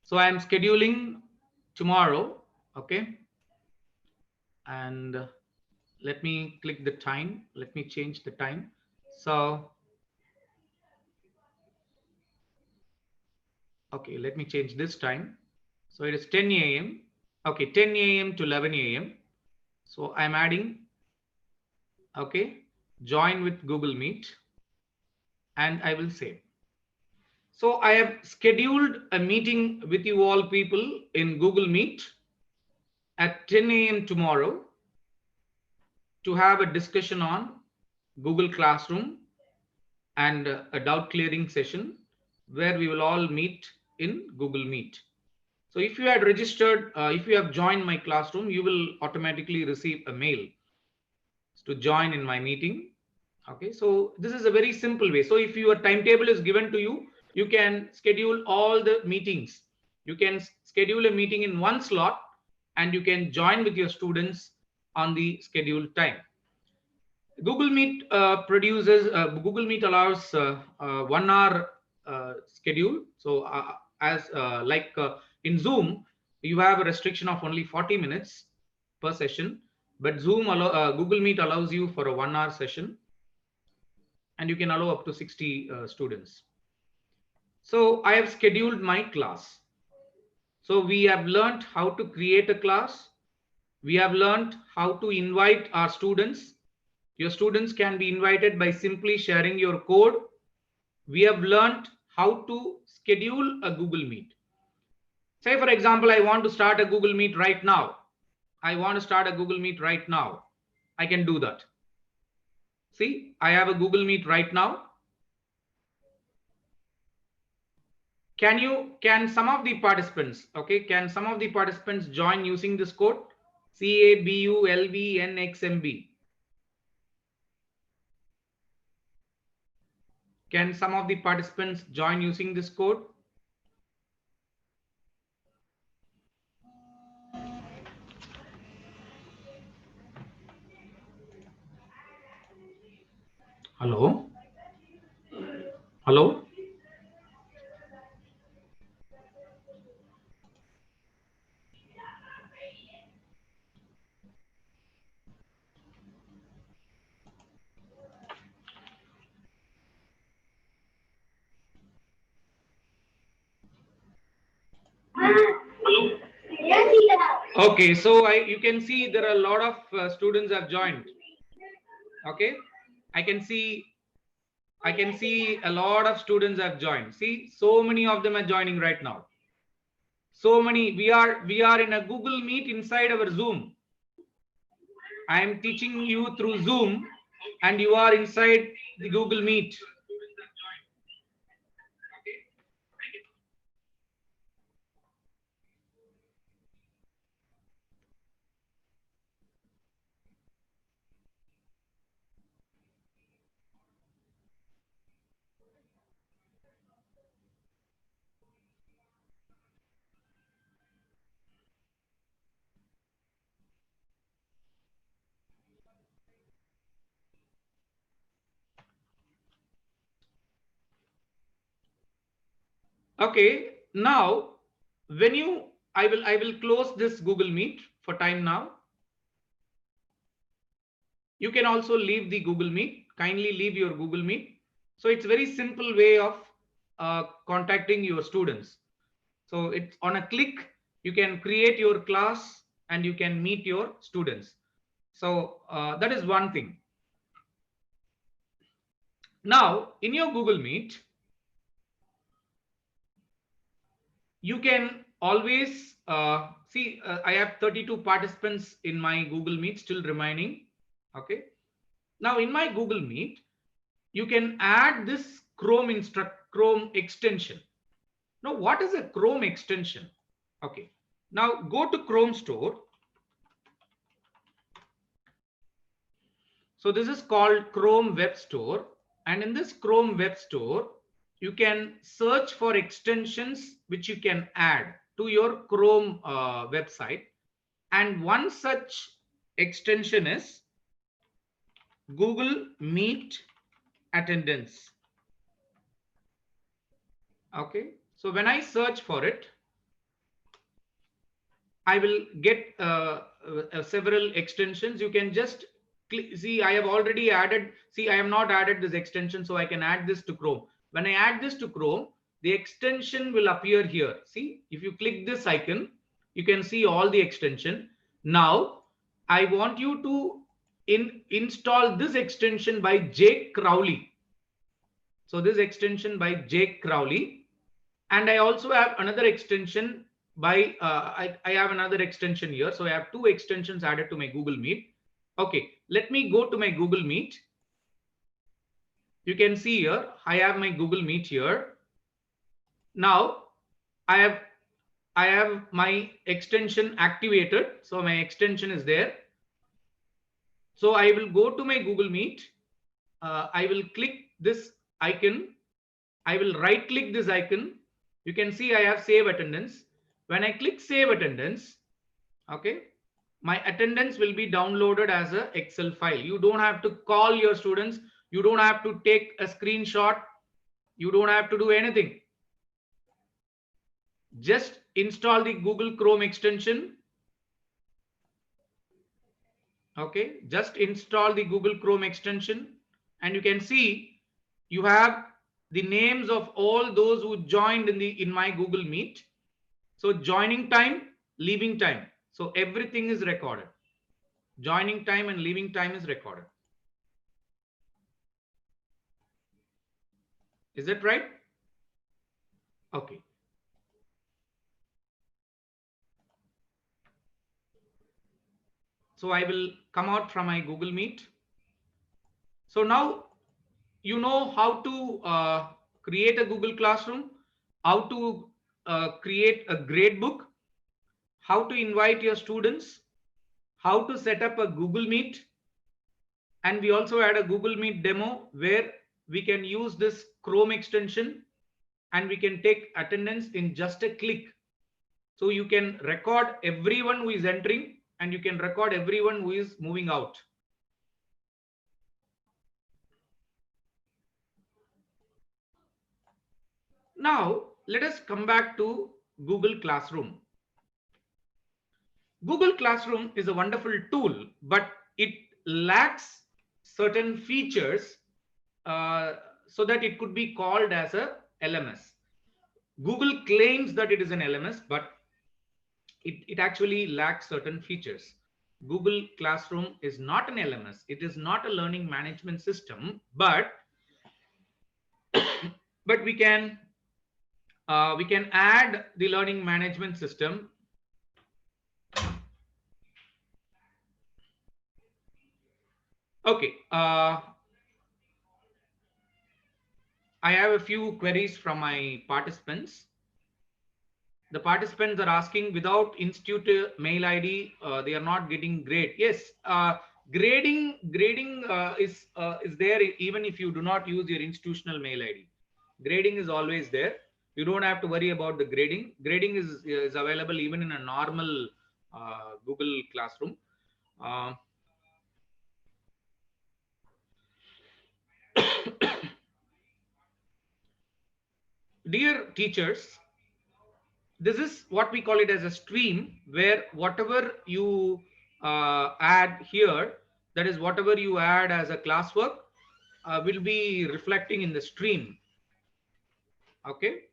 So I am scheduling tomorrow. Okay. And let me click the time. Let me change the time. So, okay, let me change this time. So it is 10 a.m. Okay, 10 a.m. to 11 a.m. So I'm adding, okay, join with Google Meet, and I will save. So I have scheduled a meeting with you all people in Google Meet at 10 a.m. tomorrow to have a discussion on Google Classroom and a doubt clearing session where we will all meet in Google Meet. So if you had registered, if you have joined my classroom, you will automatically receive a mail to join in my meeting. Okay, so this is a very simple way. So if your timetable is given to you, you can schedule all the meetings You can schedule a meeting in one slot and you can join with your students on the scheduled time. Google Meet Google Meet allows 1 hour schedule. So in Zoom, you have a restriction of only 40 minutes per session, but Google Meet allows you for a 1 hour session, and you can allow up to 60 students. So I have scheduled my class. So we have learned how to create a class. We have learned how to invite our students. Your students can be invited by simply sharing your code. We have learned how to schedule a Google Meet. Say, for example, I want to start a Google Meet right now. I want to start a Google Meet right now. I can do that. See, I have a Google Meet right now. Can some of the participants, okay, can some of the participants join using this code? CABULVNXMB. Can some of the participants join using this code? Hello? Hello? Okay, so you can see there are a lot of students have joined. Okay, I can see a lot of students have joined. See, so many of them are joining right now. So many. We are in a Google Meet inside our Zoom. I am teaching you through Zoom, and you are inside the Google Meet. Okay, now when I will close this Google Meet for time now. You can also leave the Google Meet. Kindly leave your Google Meet. So it's very simple way of contacting your students. So it's on a click, you can create your class and you can meet your students. So that is one thing. Now in your Google Meet, you can always see I have 32 participants in my Google Meet still remaining. Okay. Now in my Google Meet, you can add this Chrome extension. Now, what is a Chrome extension? Okay. Now go to Chrome Store. So this is called Chrome Web Store. And in this Chrome Web Store, you can search for extensions which you can add to your Chrome website. And one such extension is Google Meet Attendance. Okay. So when I search for it, I will get several extensions. You can just see I have already added. See, I have not added this extension, so I can add this to Chrome. When I add this to Chrome, the extension will appear here. See, if you click this icon, you can see all the extension. Now, I want you to install this extension by Jake Crowley. So this extension by Jake Crowley, and I also have another extension by I have another extension here. So I have two extensions added to my Google Meet. Okay, let me go to my Google Meet. You can see here, I have my Google Meet here. Now I have my extension activated. So my extension is there. So I will go to my Google Meet. I will click this icon. I will right click this icon. You can see I have save attendance. When I click save attendance, okay, my attendance will be downloaded as a Excel file. You don't have to call your students. You don't have to take a screenshot. You don't have to do anything. Just install the Google Chrome extension. Okay, just install the Google Chrome extension and you can see you have the names of all those who joined in my Google Meet. So joining time, leaving time. So everything is recorded. Joining time and leaving time is recorded. Is that right? Okay. So I will come out from my Google Meet. So now you know how to create a Google Classroom, how to create a grade book, how to invite your students, how to set up a Google Meet. And we also had a Google Meet demo where we can use this Chrome extension and we can take attendance in just a click. So you can record everyone who is entering and you can record everyone who is moving out. Now, let us come back to Google Classroom. Google Classroom is a wonderful tool, but it lacks certain features so that it could be called as a LMS. Google claims that it is an LMS, but it actually lacks certain features. Google Classroom is not an LMS. It is not a learning management system, but we can add the learning management system. Okay. I have a few queries from my participants. The participants are asking without institute mail ID, they are not getting grade. Yes, grading is there even if you do not use your institutional mail ID. Grading is always there. You don't have to worry about the grading. Grading is available even in a normal Google Classroom. Dear teachers, this is what we call it as a stream, where whatever you add here, that is whatever you add as a classwork will be reflecting in the stream. Okay.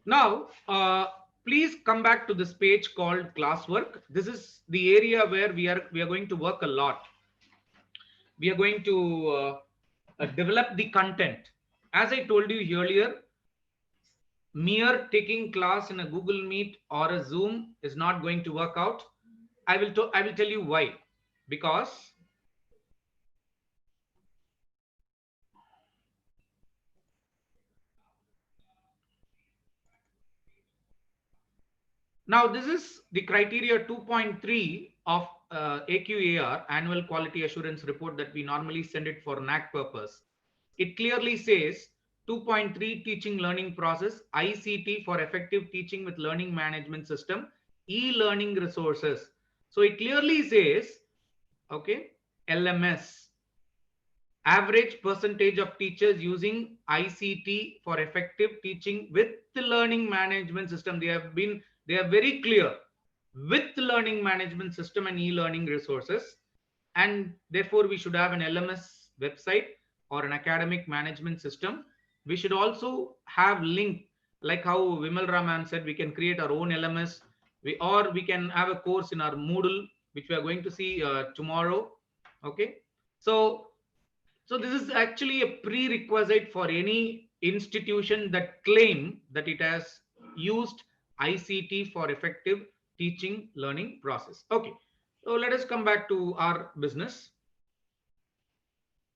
Now, please come back to this page called classwork. This is the area where we are going to work a lot. We are going to develop the content. As I told you earlier, mere taking class in a Google Meet or a Zoom is not going to work out. I will tell you why. Because now this is the criteria 2.3 of AQAR, Annual Quality Assurance Report, that we normally send it for NAC purpose. It clearly says 2.3 teaching learning process, ICT for effective teaching with learning management system, e-learning resources. So it clearly says, okay, LMS, average percentage of teachers using ICT for effective teaching with the learning management system. They are very clear, with learning management system and e-learning resources. And therefore we should have an LMS website or an academic management system. We should also have link, like how Vimal Raman said, we can create our own LMS, or we can have a course in our Moodle, which we are going to see tomorrow. Okay, so this is actually a prerequisite for any institution that claim that it has used ICT for effective teaching learning process. Okay, so let us come back to our business.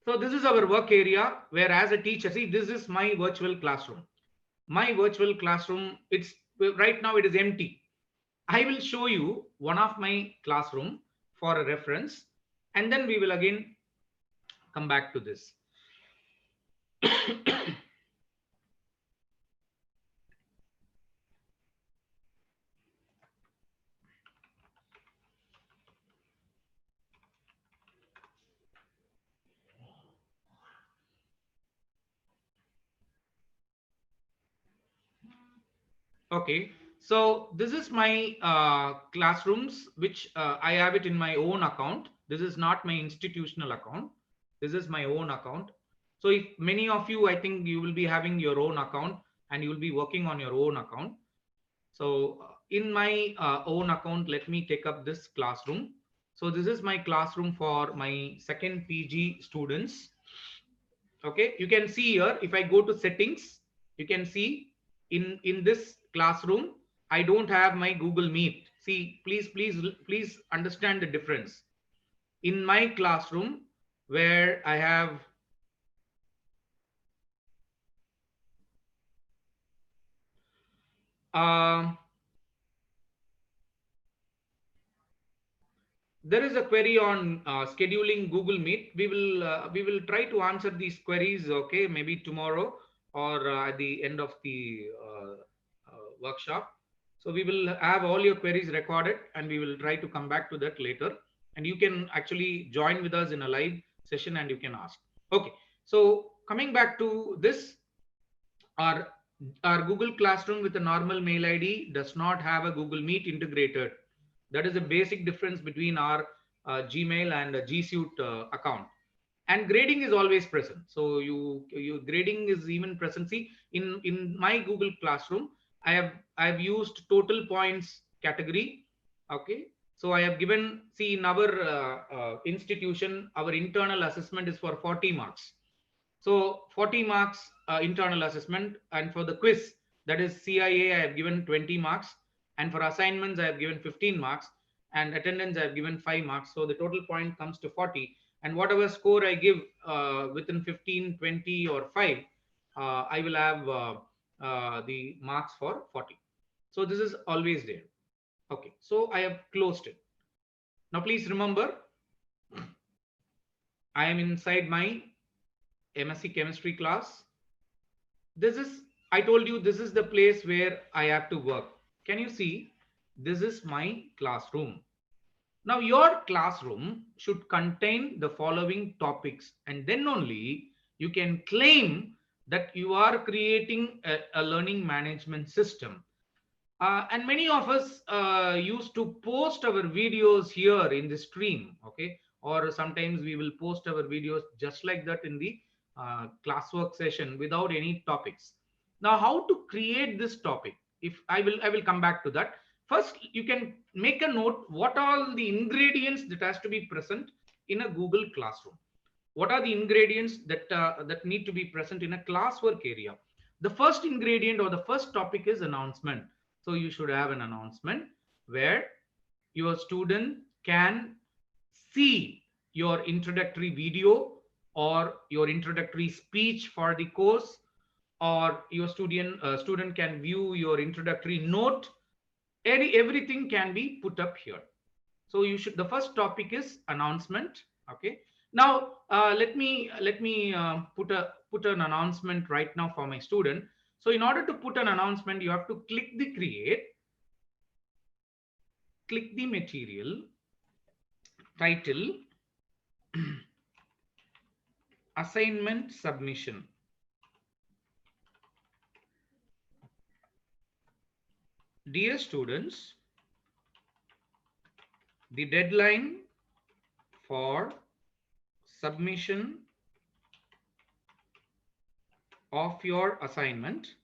So this is our work area where as a teacher, see, this is my virtual classroom. My virtual classroom, it's right now it is empty. I will show you one of my classroom for a reference, and then we will again come back to this. Okay, so this is my classrooms, which I have it in my own account. This is not my institutional account. This is my own account. So if many of you, I think you will be having your own account and you will be working on your own account. So in my own account, let me take up this classroom. So this is my classroom for my second PG students. Okay, you can see here, if I go to settings, you can see in this classroom, I don't have my Google Meet. See, please understand the difference. In my classroom, where I have there is a query on scheduling Google Meet. We will try to answer these queries, okay, maybe tomorrow or at the end of the workshop. So we will have all your queries recorded and we will try to come back to that later. And you can actually join with us in a live session and you can ask. Okay, so coming back to this, our Google Classroom with a normal mail ID does not have a Google Meet integrated. That is a basic difference between our Gmail and G Suite account. And grading is always present. So you grading is even present. See, in my Google Classroom, I have used total points category. Okay, so I have given, see, in our institution, our internal assessment is for 40 marks. So 40 marks internal assessment, and for the quiz, that is CIA, I have given 20 marks, and for assignments I have given 15 marks, and attendance I have given 5 marks. So the total point comes to 40, and whatever score I give within 15, 20 or 5, I will have the marks for 40. So this is always there. Okay, so I have closed it. Now please remember, I am inside my MSc chemistry class. This is, I told you, this is the place where I have to work. Can you see? This is my classroom. Now your classroom should contain the following topics, and then only you can claim that you are creating a learning management system. And many of us used to post our videos here in the stream, okay? Or sometimes we will post our videos just like that in the classwork session without any topics. Now, how to create this topic? If I will come back to that. First, you can make a note what are the ingredients that has to be present in a Google Classroom. What are the ingredients that need to be present in a classwork area? The first ingredient or the first topic is announcement. So you should have an announcement where your student can see your introductory video or your introductory speech for the course, or your student can view your introductory note. Everything can be put up here. So you should, the first topic is announcement. Okay, now let me put an announcement right now for my student. So in order to put an announcement, you have to click the create, click the material, title, assignment submission. Dear students, the deadline for submission of your assignment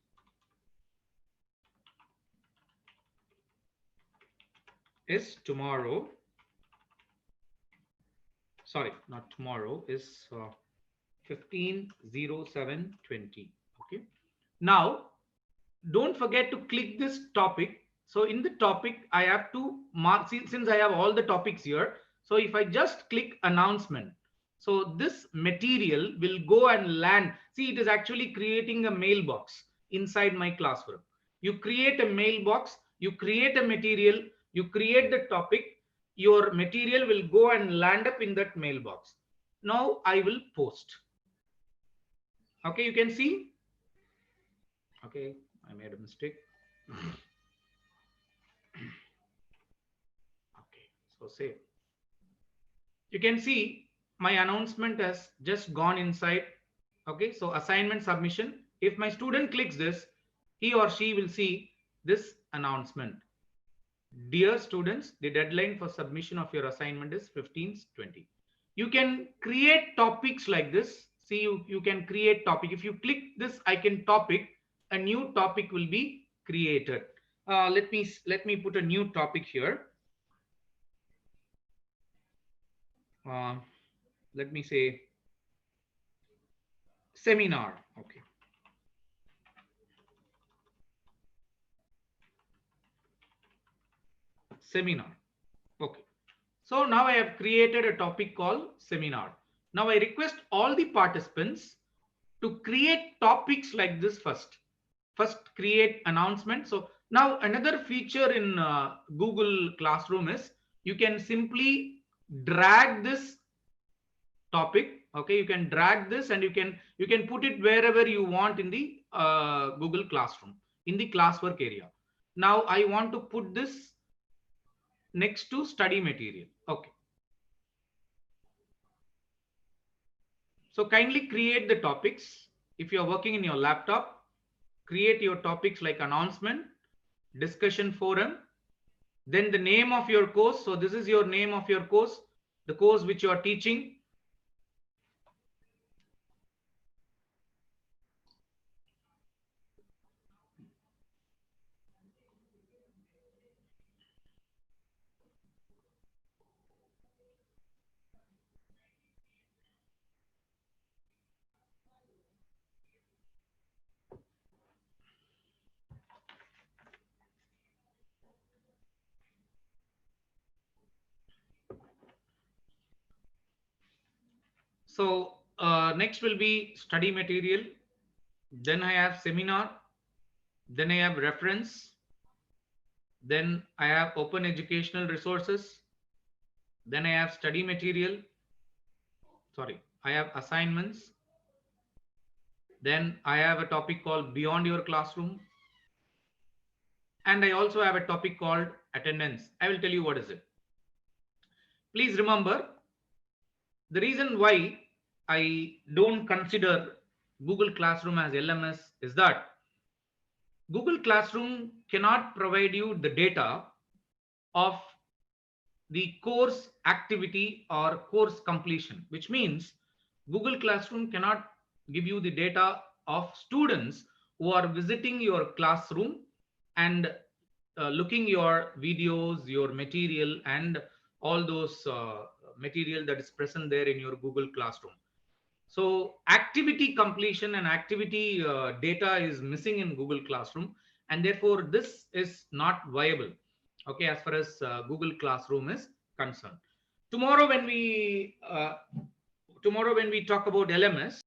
is tomorrow. Sorry, not tomorrow, is 15/07/20. Okay. Now, don't forget to click this topic. So in the topic, I have to mark, since I have all the topics here. So if I just click announcement, So this material will go and land. See, it is actually creating a mailbox inside my classroom. You create a mailbox, you create a material, you create the topic, your material will go and land up in that mailbox. Now I will post. Okay, you can see. Okay, I made a mistake. Okay, so save. You can see my announcement has just gone inside. Okay, so assignment submission. If my student clicks this, he or she will see this announcement. Dear students, the deadline for submission of your assignment is 15/20. You can create topics like this. See, you can create topic. If you click this icon topic, a new topic will be created. Let me put a new topic here. Let me say seminar. Okay. Seminar. Okay. So now I have created a topic called seminar. Now I request all the participants to create topics like this first. First create announcement. So now another feature in Google Classroom is you can simply drag this topic. Okay, you can drag this and you can put it wherever you want in the Google Classroom, in the classwork area. Now I want to put this next to study material. Okay. So kindly create the topics. If you are working in your laptop, create your topics like announcement, discussion forum, then the name of your course. So this is your name of your course, the course which you are teaching. So next will be study material. Then I have seminar. Then I have reference. Then I have open educational resources. Then I have study material. Sorry, I have assignments. Then I have a topic called beyond your classroom. And I also have a topic called attendance. I will tell you what is it. Please remember, the reason why I don't consider Google Classroom as LMS is that Google Classroom cannot provide you the data of the course activity or course completion, which means Google Classroom cannot give you the data of students who are visiting your classroom and looking your videos, your material, and all those material that is present there in your Google Classroom. So activity completion and activity data is missing in Google Classroom, and therefore this is not viable. Okay, as far as Google Classroom is concerned. Tomorrow when we talk about LMS,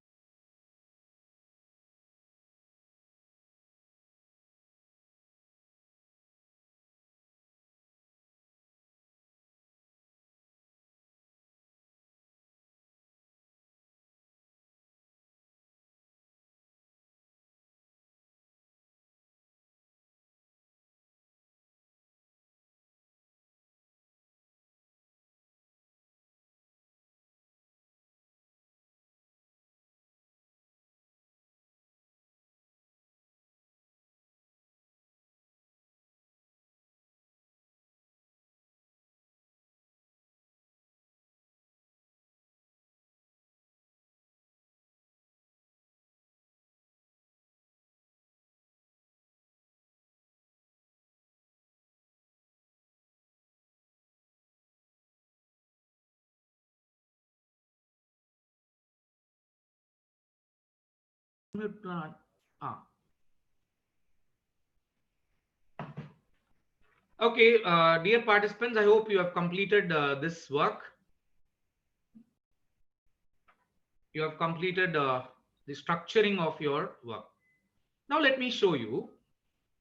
okay, dear participants, I hope you have completed this work. you have completed the structuring of your work. Now let me show you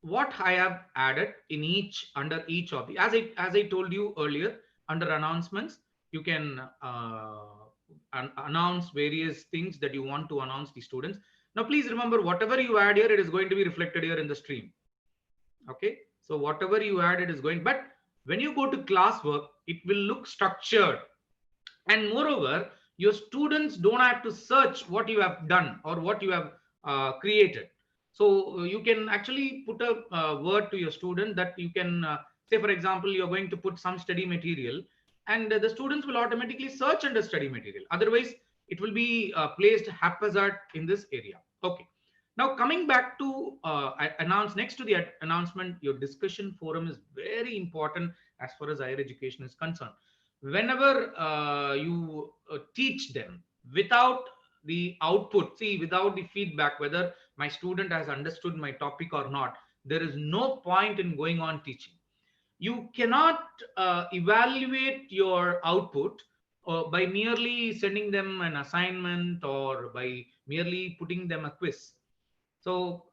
what I have added in each under each of the, as I told you earlier, under announcements you can announce various things that you want to announce the students. Now please remember, whatever you add here, it is going to be reflected here in the stream. Okay, so whatever you add, it is going, but when you go to classwork, it will look structured. And moreover, your students don't have to search what you have done or what you have created. So you can actually put a word to your student that you can say, for example, you're going to put some study material, and the students will automatically search under study material. Otherwise it will be placed haphazard in this area. Okay, now coming back to announce, next to the announcement, your discussion forum is very important as far as higher education is concerned. Whenever you teach them without the output, see, without the feedback whether my student has understood my topic or not, there is no point in going on teaching. You cannot evaluate your output by merely sending them an assignment or by merely putting them a quiz. So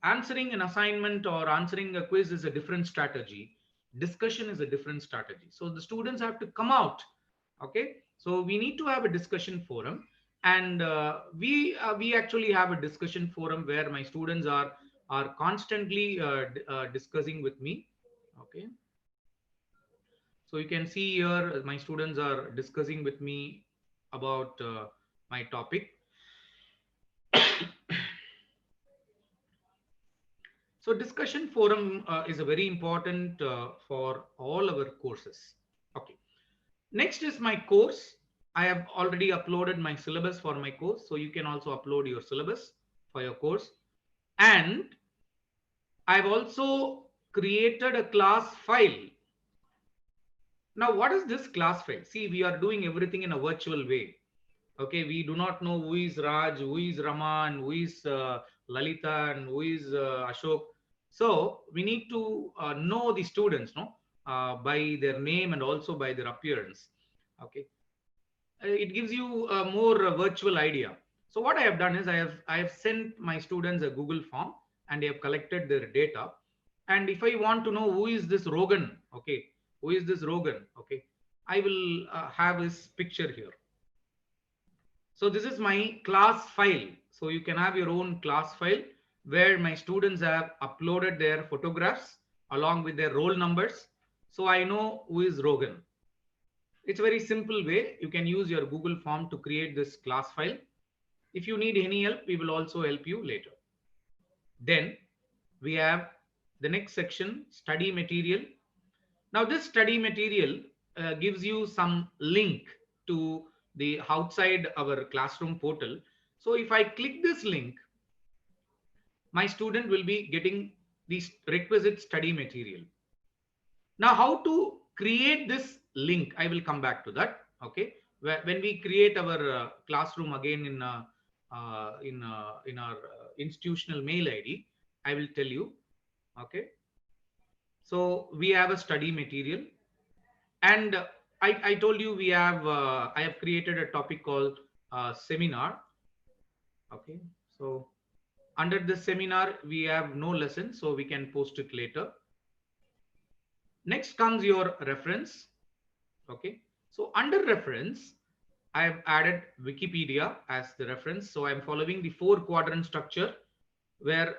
answering an assignment or answering a quiz is a different strategy. Discussion is a different strategy. So the students have to come out. Okay, so we need to have a discussion forum, and we actually have a discussion forum where my students are constantly discussing with me. Okay, so you can see here my students are discussing with me about my topic. So discussion forum is a very important for all our courses. Okay. Next is my course. I have already uploaded my syllabus for my course. So you can also upload your syllabus for your course. And I've also created a class file. Now, what is this class file? See, we are doing everything in a virtual way. Okay, we do not know who is Raj, who is Raman, who is Lalita, and who is Ashok. So we need to know the students, no, by their name and also by their appearance. Okay, it gives you a more virtual idea. So what I have done is I have sent my students a Google form, and they have collected their data. And if I want to know who is this Rogan, okay, who is this Rogan, okay, I will have his picture here. So this is my class file. So you can have your own class file where my students have uploaded their photographs along with their roll numbers. So I know who is Rogan. It's a very simple way. You can use your Google form to create this class file. If you need any help, we will also help you later. Then we have the next section, study material. Now this study material gives you some link to the outside our classroom portal. So if I click this link, my student will be getting the requisite study material. Now how to create this link, I will come back to that. Okay, when we create our classroom again in our institutional mail ID, I will tell you. Okay, so we have a study material, and I told you we have I have created a topic called seminar. Okay, so under this seminar we have no lesson, so we can post it later. Next comes your reference. Okay, so under reference I have added Wikipedia as the reference. So I'm following the 4-quadrant structure where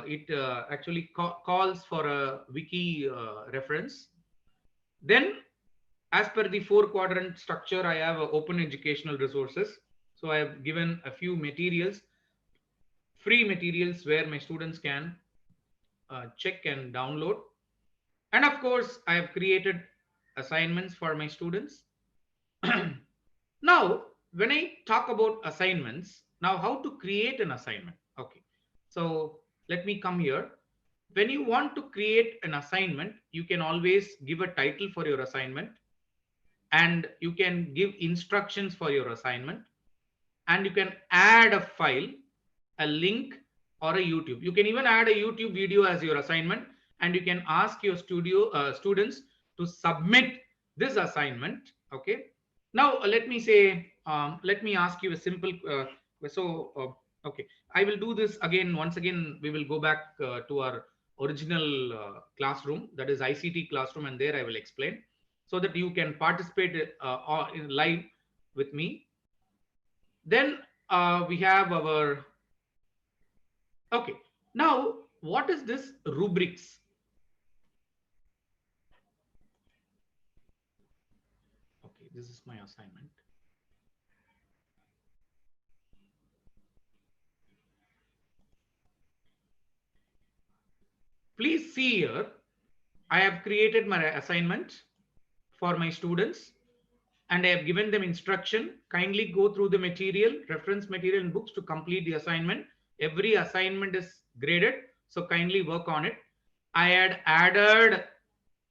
it actually calls for a wiki reference. Then as per the 4-quadrant structure, I have open educational resources. So I have given a few materials, free materials where my students can check and download. And of course, I have created assignments for my students. Now, when I talk about assignments, now how to create an assignment? Okay, so let me come here. When you want to create an assignment, you can always give a title for your assignment, and you can give instructions for your assignment, and you can add a file, a link, or a YouTube. You can even add a YouTube video as your assignment, and you can ask your students to submit this assignment. Okay, now let me say let me ask you a simple, okay, I will do this again. Once again, we will go back to our original classroom, that is ICT classroom, and there I will explain so that you can participate in live with me. Then we have our, okay, now what is this rubrics? Okay, this is my assignment. Please see here, I have created my assignment for my students and I have given them instruction. Kindly go through the material, reference material and books to complete the assignment. Every assignment is graded, so kindly work on it. I had added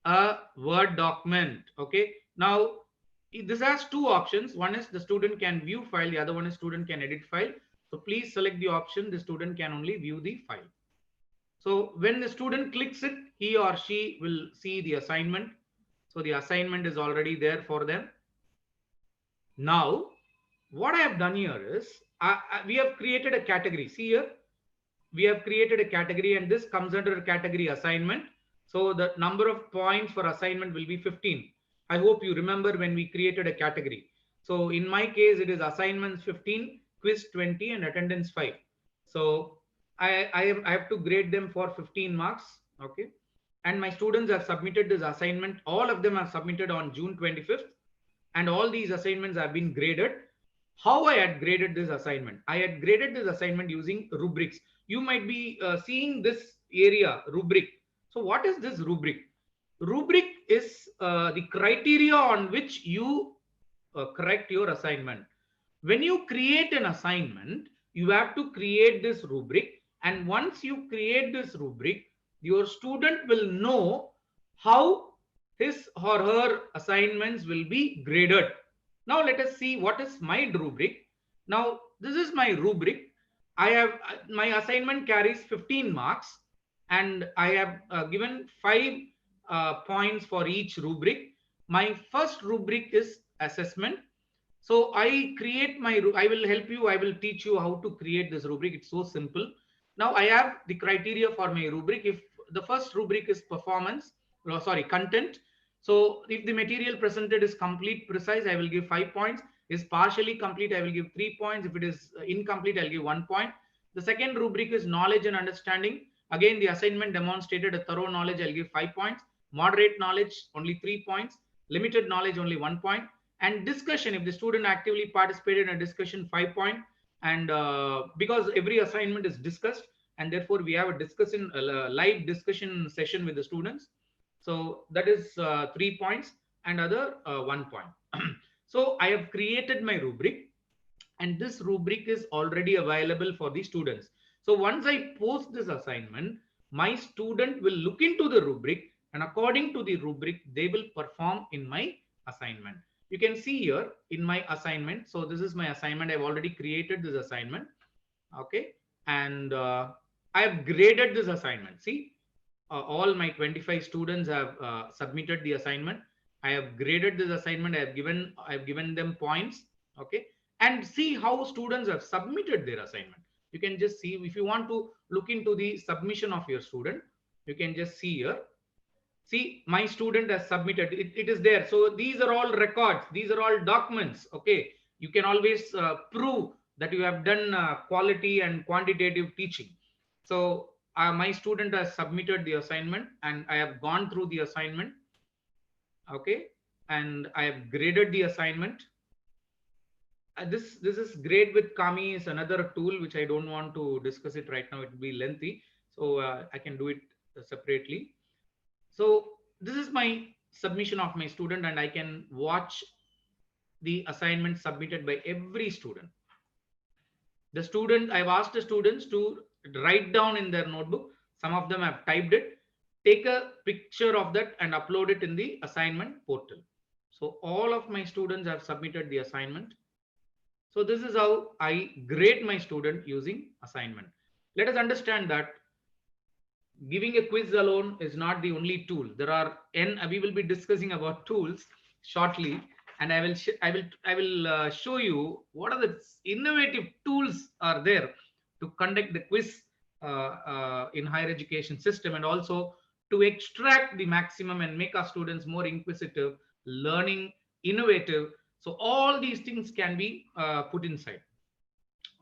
a Word document. Okay, now this has two options. One is the student can view file, the other one is student can edit file. So please select the option the student can only view the file. So when the student clicks it, he or she will see the assignment. So the assignment is already there for them. Now, what I have done here is we have created a category. See here, we have created a category and this comes under category assignment. So the number of points for assignment will be 15. I hope you remember when we created a category. So in my case, it is assignments 15, quiz 20 and attendance 5. So I have to grade them for 15 marks. Okay. And my students have submitted this assignment. All of them have submitted on June 25th. And all these assignments have been graded. How I had graded this assignment? I had graded this assignment using rubrics. You might be seeing this area, rubric. So what is this rubric? Rubric is the criteria on which you correct your assignment. When you create an assignment, you have to create this rubric. And once you create this rubric, your student will know how his or her assignments will be graded. Now let us see what is my rubric. Now this is my rubric. I have my assignment carries 15 marks and I have given 5 points for each rubric. My first rubric is assessment. So I create my, I will help you, I will teach you how to create this rubric. It's so simple. Now I have the criteria for my rubric. If the first rubric is performance, content. So if the material presented is complete, precise, I will give 5 points. Is partially complete, I will give 3 points. If it is incomplete, I'll give 1 point. The second rubric is knowledge and understanding. Again, the assignment demonstrated a thorough knowledge, I'll give 5 points. Moderate knowledge, only 3 points. Limited knowledge, only 1 point. And discussion, if the student actively participated in a discussion, 5 point. And because every assignment is discussed, and therefore we have a discussion, live discussion session with the students. So that is 3 points and other 1 point. So I have created my rubric and this rubric is already available for the students. So once I post this assignment, my student will look into the rubric and according to the rubric, they will perform in my assignment. You can see here in my assignment. So this is my assignment. I've already created this assignment. Okay. And I have graded this assignment. See, all my 25 students have submitted the assignment. I have graded this assignment. I have given them points. Okay. And see how students have submitted their assignment. You can just see if you want to look into the submission of your student, you can just see here. See, my student has submitted, it is there. So these are all records. These are all documents. Okay. You can always prove that you have done quality and quantitative teaching. So my student has submitted the assignment and I have gone through the assignment. Okay. And I have graded the assignment. This is Grade with Kami is another tool which I don't want to discuss it right now. It will be lengthy. So I can do it separately. So this is my submission of my student and I can watch the assignment submitted by every student. The student, I've asked the students to write down in their notebook. Some of them have typed it. Take a picture of that and upload it in the assignment portal. So all of my students have submitted the assignment. So this is how I grade my student using assignment. Let us understand that giving a quiz alone is not the only tool. There are we will be discussing about tools shortly. and I will show you what are the innovative tools are there to conduct the quiz in higher education system, and also to extract the maximum and make our students more inquisitive, learning, innovative. So all these things can be put inside.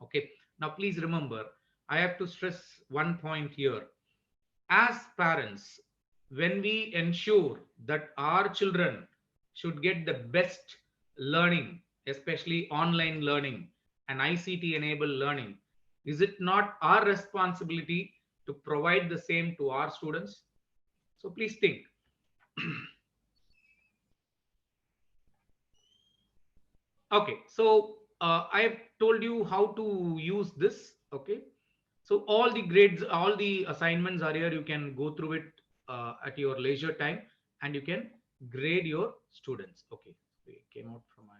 Okay. Now please remember, I have to stress one point here. As parents, when we ensure that our children should get the best learning, especially online learning and ICT enabled learning, is it not our responsibility to provide the same to our students? So please think. Okay, so I have told you how to use this. Okay, so all the grades, all the assignments are here. You can go through it at your leisure time, and you can grade your students. Okay, we came out from my.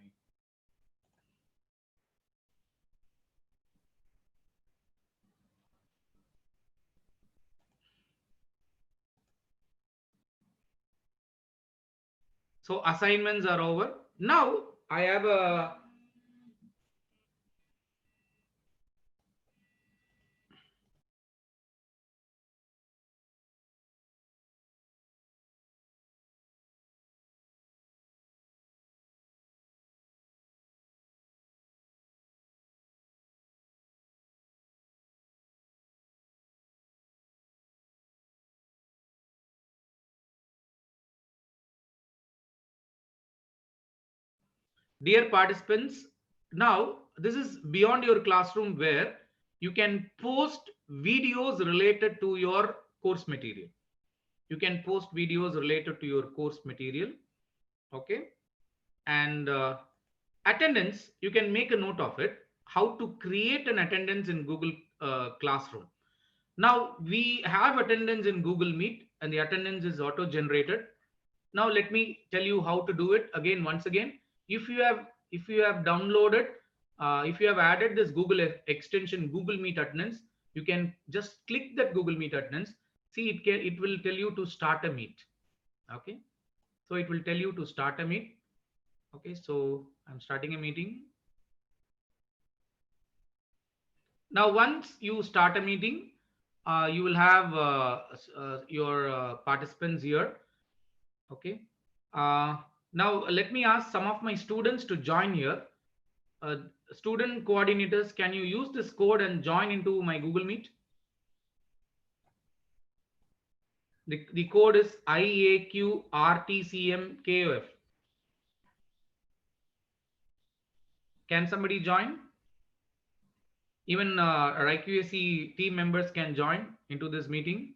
So assignments are over. Now I have a. Dear participants, now this is beyond your classroom where you can post videos related to your course material. You can post videos related to your course material. Okay. And attendance, you can make a note of it, how to create an attendance in Google Classroom. Now we have attendance in Google Meet, and the attendance is auto generated. Now let me tell you how to do it again. Once again, if you have downloaded, if you have added this Google extension Google Meet attendance, you can just click that Google Meet attendance. See, it will tell you to start a meet. Okay, so it will tell you to start a meet. Okay, so I'm starting a meeting. Now once you start a meeting, you will have your participants here. Okay. Now let me ask some of my students to join here. Student coordinators, can you use this code and join into my Google Meet? The code is IAQRTCMKOF. Can somebody join? Even our IQAC team members can join into this meeting.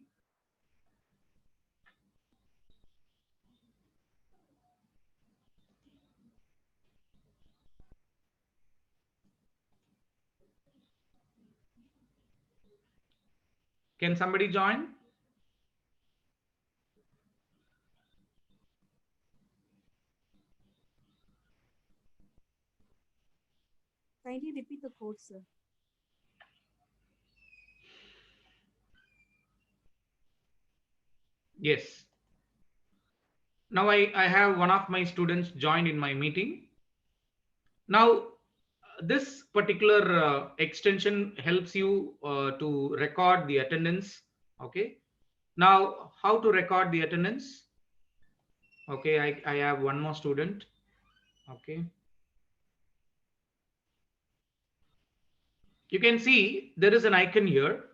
Can somebody join? Kindly repeat the code, sir. Yes. Now I have one of my students joined in my meeting. Now this particular extension helps you to record the attendance. Okay. Now how to record the attendance? Okay, I have one more student. Okay. You can see there is an icon here.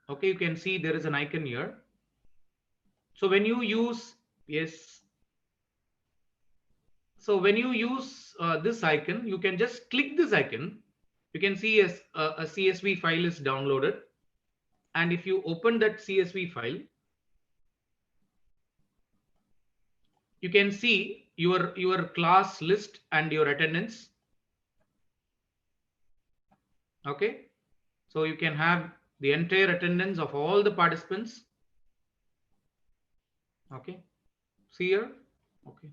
Okay, you can see there is an icon here. So when you use, yes. So when you use this icon, you can just click this icon. You can see a CSV file is downloaded. And if you open that CSV file, you can see your class list and your attendance. Okay. So you can have the entire attendance of all the participants. Okay. See here. Okay.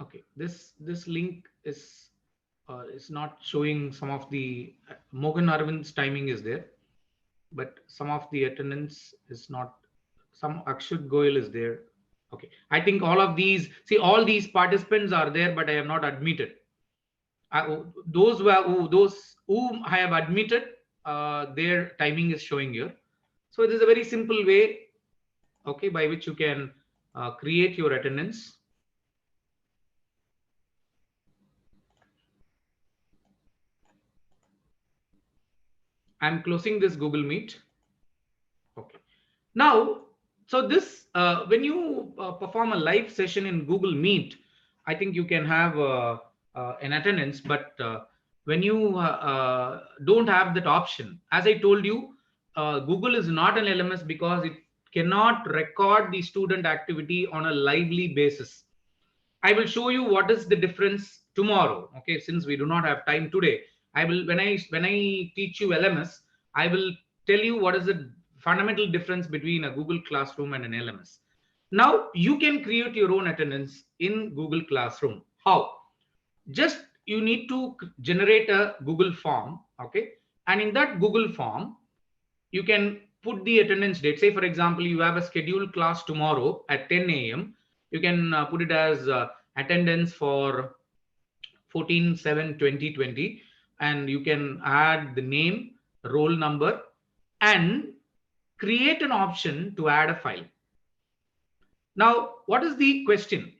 Okay. This link is not showing some of the Mohan Arvind's timing is there. but some of the attendance is not. Some Akshut Goyal is there. Okay, I think all of these, see, all these participants are there, but I have not admitted. Those whom I have admitted, their timing is showing here. So it is a very simple way, okay, by which you can create your attendance. I'm closing this Google Meet. Okay. Now, so this, when you perform a live session in Google Meet, I think you can have an attendance, but when you don't have that option, as I told you, Google is not an LMS because it cannot record the student activity on a lively basis. I will show you what is the difference tomorrow. Okay, since we do not have time today, I will, when I teach you LMS, I will tell you what is the fundamental difference between a Google Classroom and an LMS. Now you can create your own attendance in Google Classroom. How? Just you need to generate a Google form, okay, and in that Google form you can put the attendance date. Say for example, you have a scheduled class tomorrow at 10 a.m. You can put it as attendance for 14/7/2020, and you can add the name, roll number, and create an option to add a file. Now, what is the question?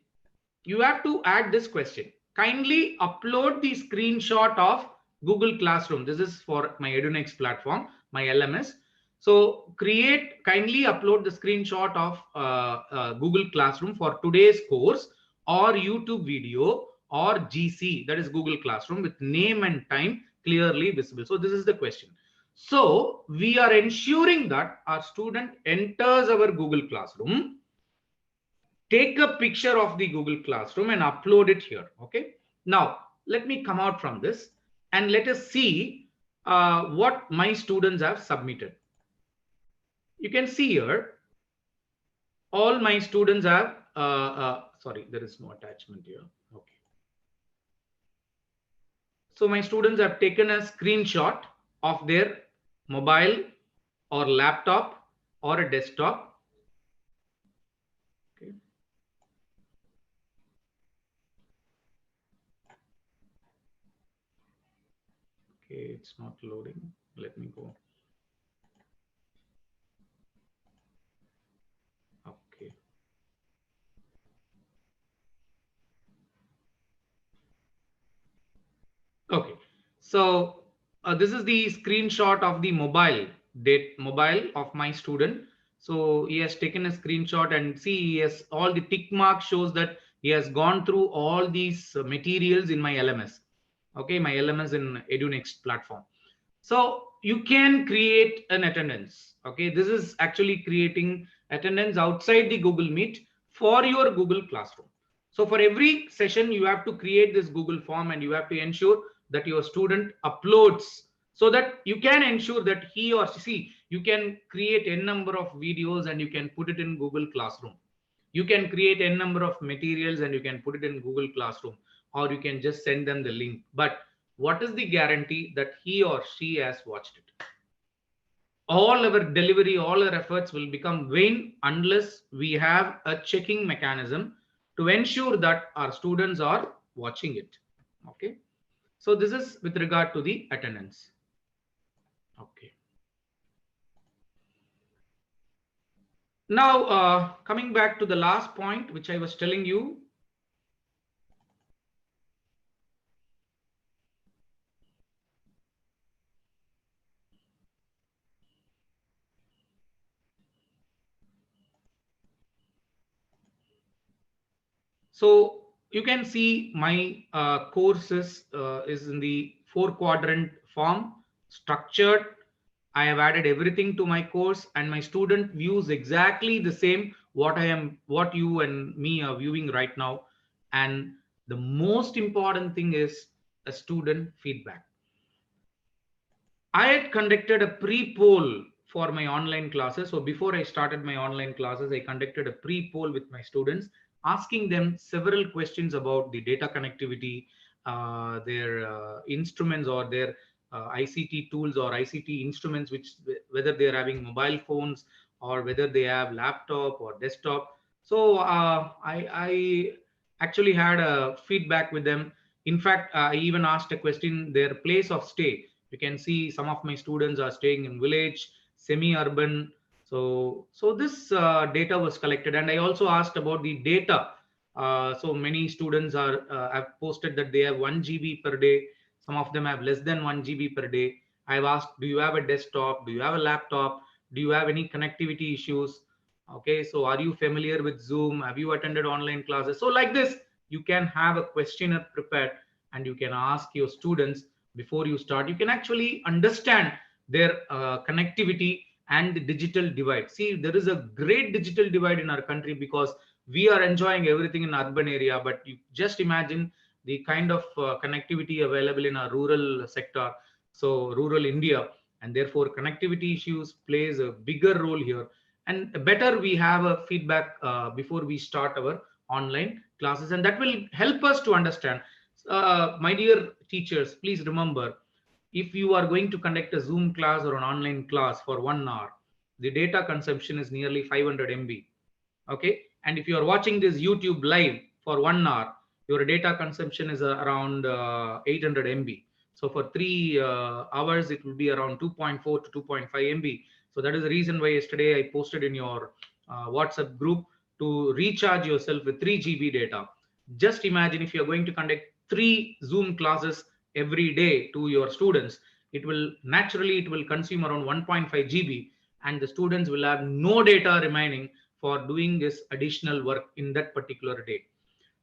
You have to add this question. Kindly upload the screenshot of Google Classroom. This is for my EduNext platform, my LMS. So kindly upload the screenshot of Google Classroom for today's course or YouTube video or GC, that is Google Classroom, with name and time clearly visible. So this is the question. So we are ensuring that our student enters our Google Classroom, take a picture of the Google Classroom and upload it here. Okay. Now let me come out from this and let us see what my students have submitted. You can see here, all my students have, sorry, there is no attachment here. Okay. So my students have taken a screenshot of their mobile or laptop or a desktop. Okay. Okay, it's not loading. Let me go. Okay. Okay. So this is the screenshot of the mobile of my student. So he has taken a screenshot and see, he has all the tick mark shows that he has gone through all these materials in my LMS. Okay, my LMS in EduNext platform. So you can create an attendance. Okay, this is actually creating attendance outside the Google Meet for your Google Classroom. So for every session, you have to create this Google form and you have to ensure that your student uploads, so that you can ensure that he or she, you can create n number of videos and you can put it in Google Classroom. You can create n number of materials and you can put it in Google Classroom, or you can just send them the link. But what is the guarantee that he or she has watched it? All our delivery, all our efforts will become vain unless we have a checking mechanism to ensure that our students are watching it. Okay. So this is with regard to the attendance. Okay. Now, coming back to the last point, which I was telling you. So you can see my courses is in the 4-quadrant form, structured. I have added everything to my course, and my student views exactly the same what you and me are viewing right now. And the most important thing is a student feedback. I had conducted a pre-poll for my online classes. So before I started my online classes, I conducted a pre-poll with my students, asking them several questions about the data connectivity, their instruments or their ICT tools or ICT instruments, which whether they are having mobile phones or whether they have laptop or desktop. So I actually had a feedback with them. In fact, I even asked a question, their place of stay. You can see some of my students are staying in village, semi-urban. So this data was collected, and I also asked about the data. So many students are have posted that they have 1 GB per day. Some of them have less than 1 GB per day. I've asked, do you have a desktop? Do you have a laptop? Do you have any connectivity issues? Okay, so are you familiar with Zoom? Have you attended online classes? So like this, you can have a questionnaire prepared and you can ask your students before you start. You can actually understand their connectivity and the digital divide. See, there is a great digital divide in our country because we are enjoying everything in urban area, but you just imagine the kind of connectivity available in our rural sector, so rural India, and therefore connectivity issues plays a bigger role here. And better we have a feedback before we start our online classes, and that will help us to understand. My dear teachers, please remember, if you are going to conduct a Zoom class or an online class for 1 hour, the data consumption is nearly 500 MB. Okay, and if you are watching this YouTube live for 1 hour, your data consumption is around 800 MB. So for 3 hours, it will be around 2.4 to 2.5 MB. So that is the reason why yesterday I posted in your WhatsApp group to recharge yourself with 3 GB data. Just imagine if you're going to conduct 3 Zoom classes every day to your students, it will naturally it will consume around 1.5 GB, and the students will have no data remaining for doing this additional work in that particular day.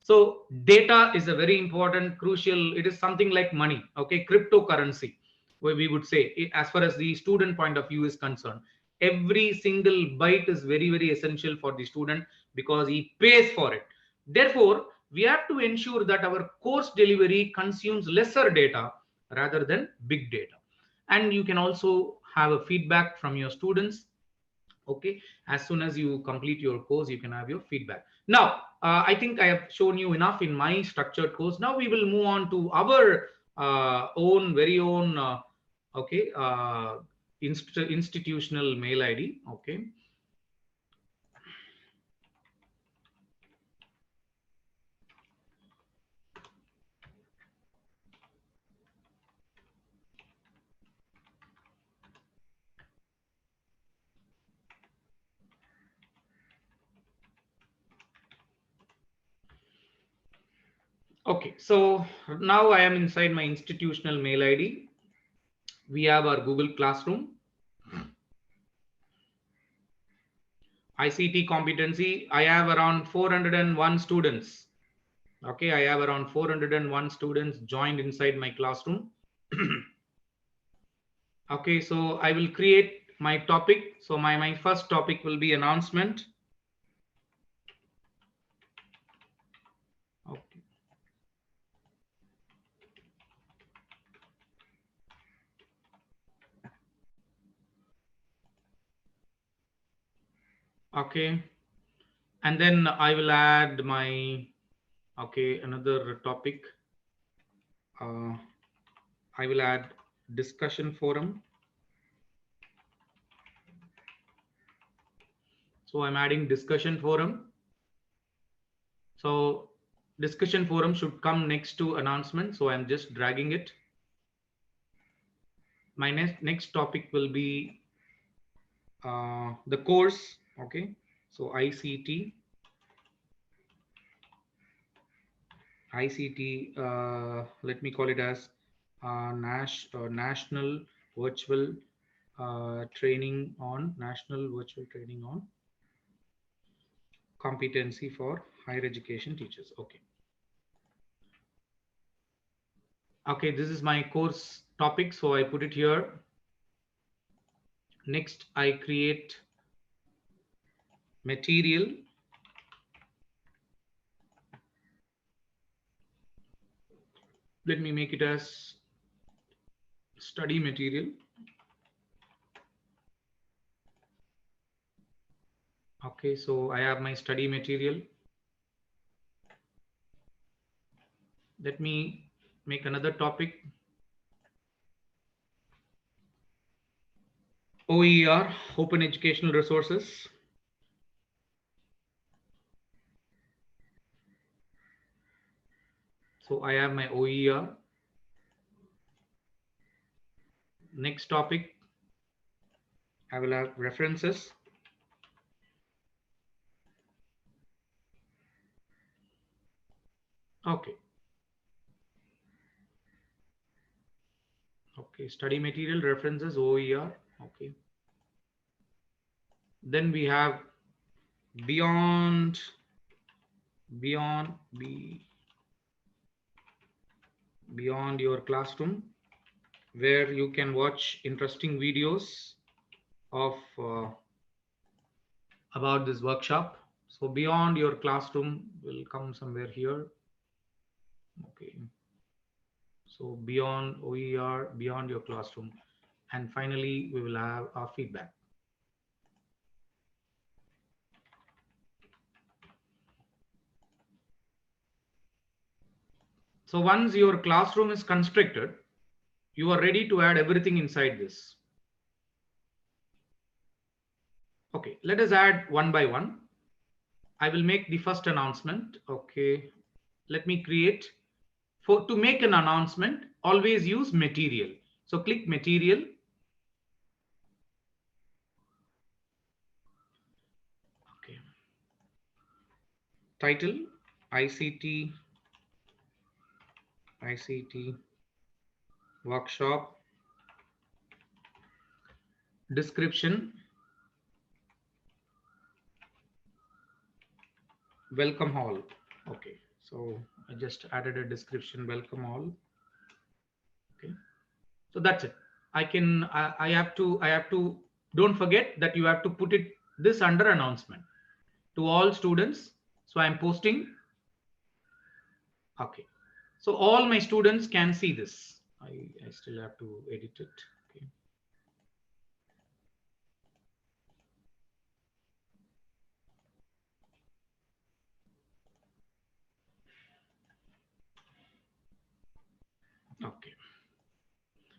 So data is a very important, crucial. It is something like money, okay, cryptocurrency, where we would say, as far as the student point of view is concerned, every single byte is very, very essential for the student because he pays for it. Therefore, we have to ensure that our course delivery consumes lesser data rather than big data. And you can also have a feedback from your students. Okay, as soon as you complete your course, you can have your feedback. Now I think I have shown you enough in my structured course. Now we will move on to our own very own okay institutional mail ID. Okay, okay, so now I am inside my institutional mail ID. We have our Google Classroom, ICT competency. I have around 401 students. Okay, I have around 401 students joined inside my classroom. Okay, so I will create my topic. So my first topic will be announcement. Okay. Okay, and then I will add my, okay, another topic. I will add discussion forum. So I'm adding discussion forum. So discussion forum should come next to announcement. So I'm just dragging it. My next topic will be the course. Okay, so ICT, let me call it as national virtual training on competency for higher education teachers. Okay. Okay, this is my course topic, so I put it here. Next, I create material. Let me make it as study material. Okay, so I have my study material. Let me make another topic. OER, Open Educational Resources. So I have my OER. Next topic, I will have references. Okay. Okay, study material, references, OER. Okay. Then we have beyond your classroom, where you can watch interesting videos of about this workshop. So beyond your classroom will come somewhere here. Okay. So beyond OER, beyond your classroom. And finally, we will have our feedback. So once your classroom is constructed, you are ready to add everything inside this. Okay, let us add one by one. I will make the first announcement. Okay, let me create. To make an announcement, always use material. So click material. Okay. Title, ICT workshop. Description, welcome all. Okay, so I just added a description, welcome all. Okay, so that's it. I have to, don't forget that you have to put it this under announcement to all students. So I'm posting. Okay, so all my students can see this. I still have to edit it. Okay. Okay.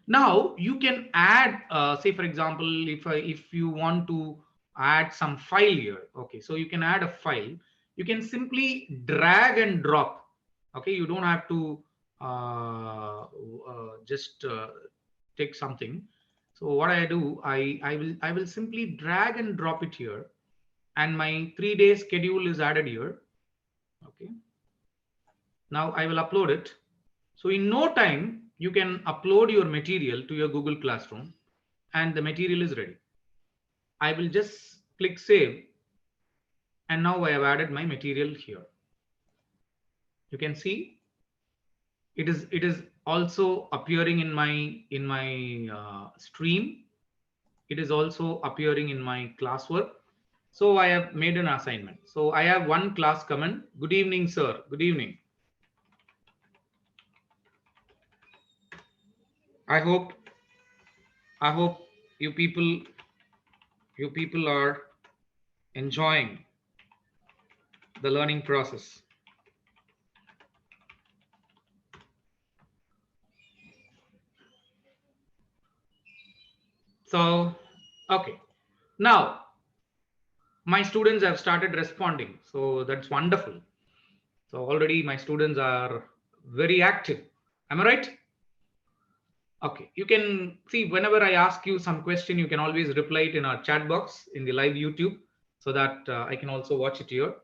Now you can add, say for example, if you want to add some file here. Okay, so you can add a file. You can simply drag and drop. Okay, you don't have to just take something. So what I do, I will simply drag and drop it here, and my 3-day schedule is added here. Okay. Now I will upload it. So in no time, you can upload your material to your Google Classroom and the material is ready. I will just click save. And now I have added my material here. You can see it is also appearing in my stream. It is also appearing in my classwork. So I have made an assignment. So I have one class comment. Good evening, sir. Good evening. I hope you people are enjoying the learning process. So, okay. Now, my students have started responding. So that's wonderful. So already my students are very active. Am I right? Okay. You can see whenever I ask you some question, you can always reply it in our chat box in the live YouTube so that I can also watch it here.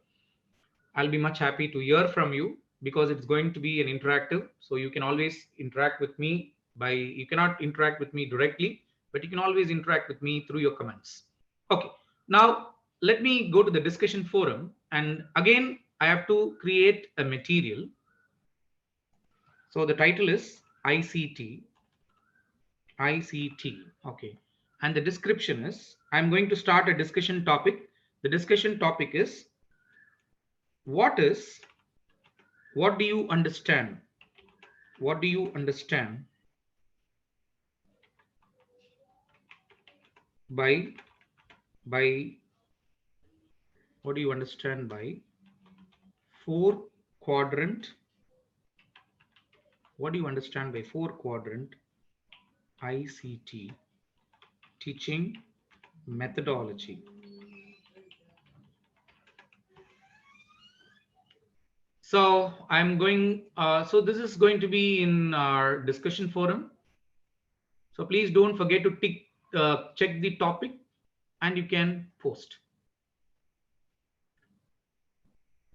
I'll be much happy to hear from you because it's going to be an interactive. So you can always interact with me you cannot interact with me directly, but you can always interact with me through your comments. Okay. Now let me go to the discussion forum. And again, I have to create a material. So the title is ICT. Okay. And the description is, I'm going to start a discussion topic. The discussion topic is, what do you understand? What do you understand by what do you understand by four quadrant? What do you understand by four quadrant ICT teaching methodology. So I'm going, so this is going to be in our discussion forum. So please don't forget to check the topic and you can post.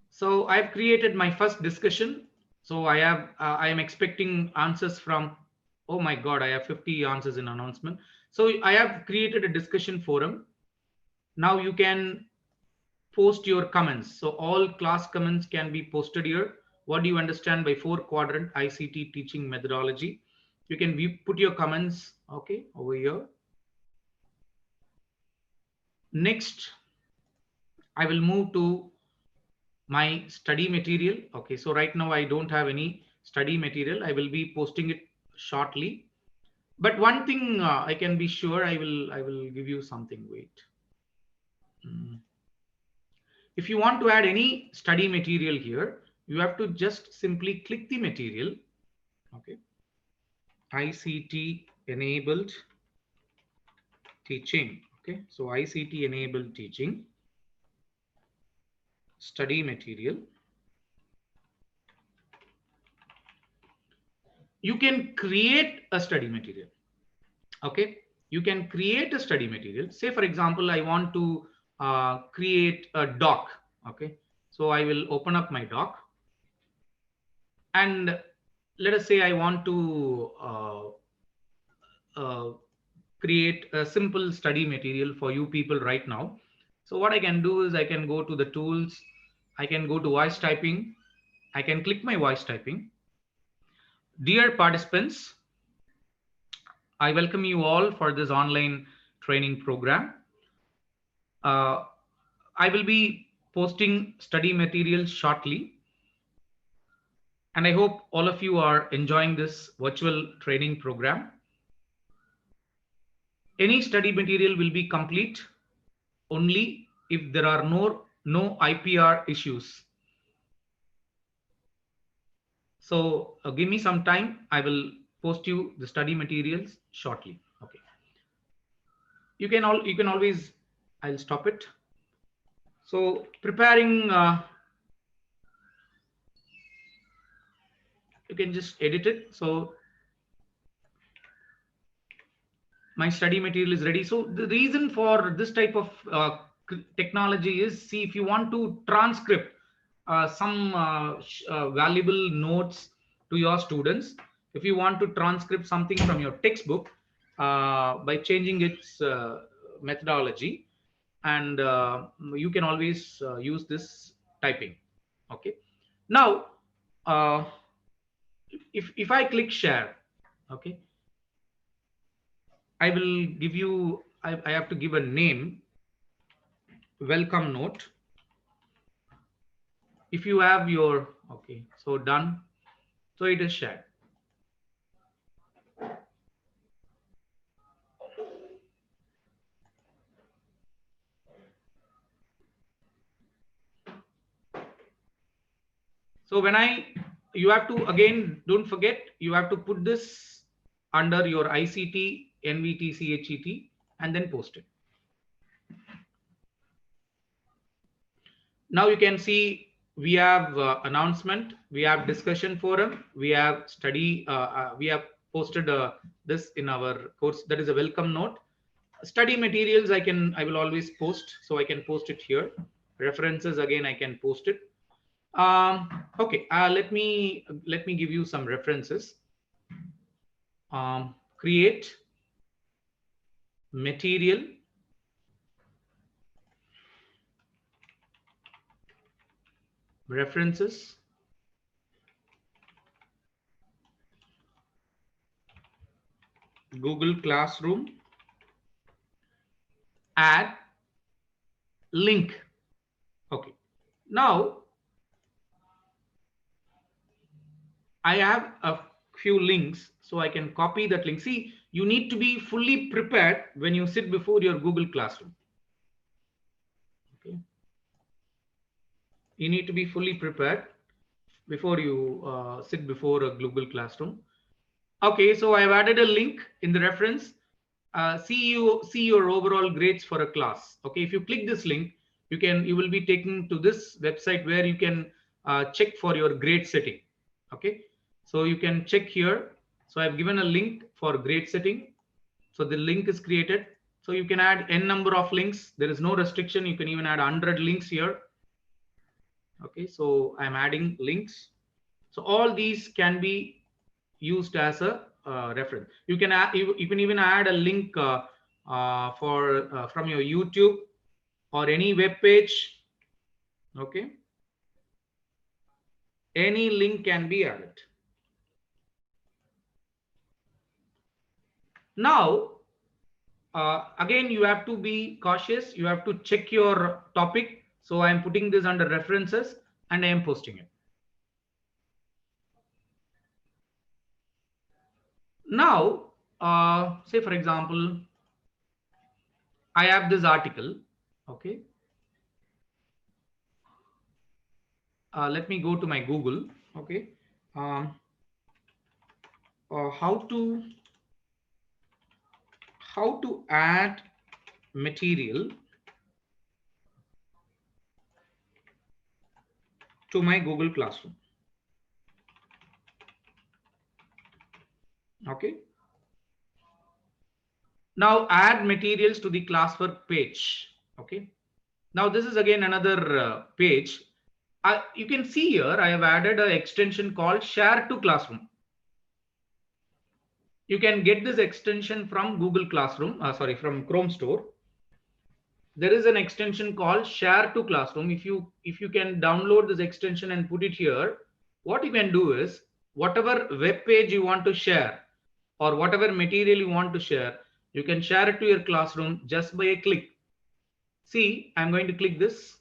So I've created my first discussion. So I am expecting answers from, oh my God, I have 50 answers in announcement. So I have created a discussion forum. Now you can post your comments. So all class comments can be posted here. What do you understand by 4-quadrant ICT teaching methodology? You can put your comments, okay, over here. Next, I will move to my study material. Okay, so right now I don't have any study material. I will be posting it shortly. But one thing I can be sure, I will give you something. Wait. If you want to add any study material here, you have to just simply click the material. Okay. ICT enabled teaching. Okay. So ICT enabled teaching, study material. You can create a study material. Okay. You can create a study material. Say, for example, I want to create a doc. Okay. So I will open up my doc. And let us say I want to create a simple study material for you people right now. So what I can do is I can go to the tools. I can go to voice typing. I can click my voice typing. Dear participants, I welcome you all for this online training program. I will be posting study materials shortly. And I hope all of you are enjoying this virtual training program. Any study material will be complete only if there are no IPR issues. So give me some time. I will post you the study materials shortly. Okay. You can always, I'll stop it. So preparing, you can just edit it. So my study material is ready. So the reason for this type of technology is, see, if you want to transcript some valuable notes to your students, if you want to transcript something from your textbook by changing its methodology, and you can always use this typing. Okay. Now, if I click share, okay, I will give you, I have to give a name, welcome note. If you have your, okay, so done. So it is shared. So when you have to, again, don't forget, you have to put this under your ICT, NVT, CHET, and then post it. Now you can see we have announcement, we have discussion forum, we have study, we have posted this in our course. That is a welcome note. Study materials, I will always post, so I can post it here. References, again, I can post it. Okay, let me give you some references. Create material, references, Google Classroom, add link. Okay, now I have a few links, so I can copy that link. See, you need to be fully prepared when you sit before your Google Classroom. Okay, you need to be fully prepared before you sit before a Google Classroom. Okay, so I've added a link in the reference. see your overall grades for a class. Okay, if you click this link, you will be taken to this website where you can check for your grade setting. Okay, so you can check here. So I've given a link for grade setting. So the link is created. So you can add n number of links. There is no restriction. You can even add 100 links here. Okay, so I'm adding links. So all these can be used as a reference. You can add, you can even add a link from your YouTube or any web page. Okay, any link can be added. Now again, you have to be cautious. You have to check your topic. So I am putting this under references and I am posting it. Now say for example, I have this article. Okay, let me go to my Google. Okay, how to add material to my Google Classroom. Okay, now add materials to the classwork page. Okay, now this is again another page. You can see here I have added an extension called share to classroom. You can get this extension from Google Classroom, from Chrome Store. There is an extension called share to classroom. If you can download this extension and put it here, what you can do is whatever web page you want to share or whatever material you want to share, you can share it to your classroom just by a click. See, I'm going to click this.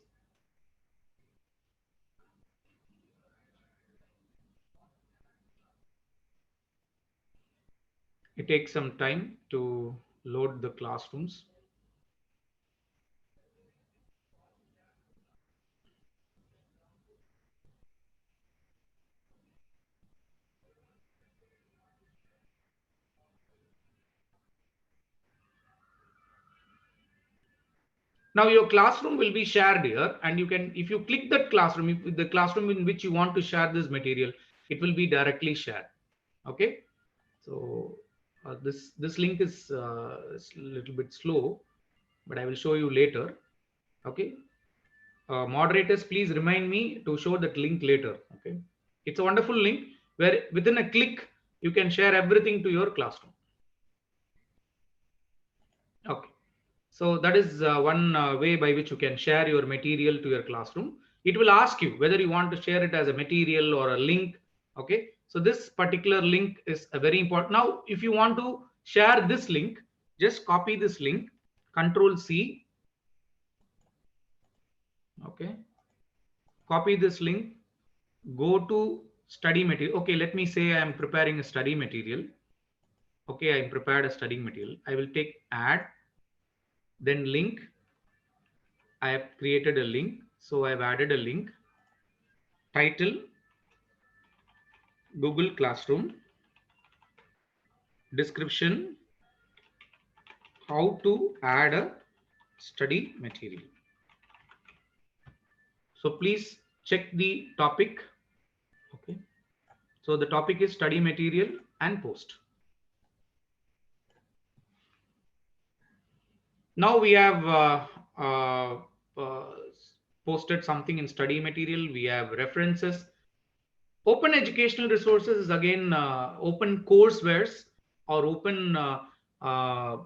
It takes some time to load the classrooms. Now your classroom will be shared here, and you can, if you click that classroom, if the classroom in which you want to share this material, it will be directly shared. Okay, so this link is a little bit slow, but I will show you later. Okay, moderators, please remind me to show that link later. Okay, it's a wonderful link where within a click you can share everything to your classroom. Okay. So that is one way by which you can share your material to your classroom. It will ask you whether you want to share it as a material or a link. Okay, so this particular link is a very important. Now, if you want to share this link, just copy this link, Control C. Okay, copy this link, go to study material. Okay, let me say I am preparing a study material. Okay, I prepared a study material. I will take add, then link. I have created a link. So I've added a link. Title, Google Classroom. Description, how to add a study material. So please check the topic. Okay. So the topic is study material and post. Now we have posted something in study material. We have references. Open educational resources is again open coursewares or open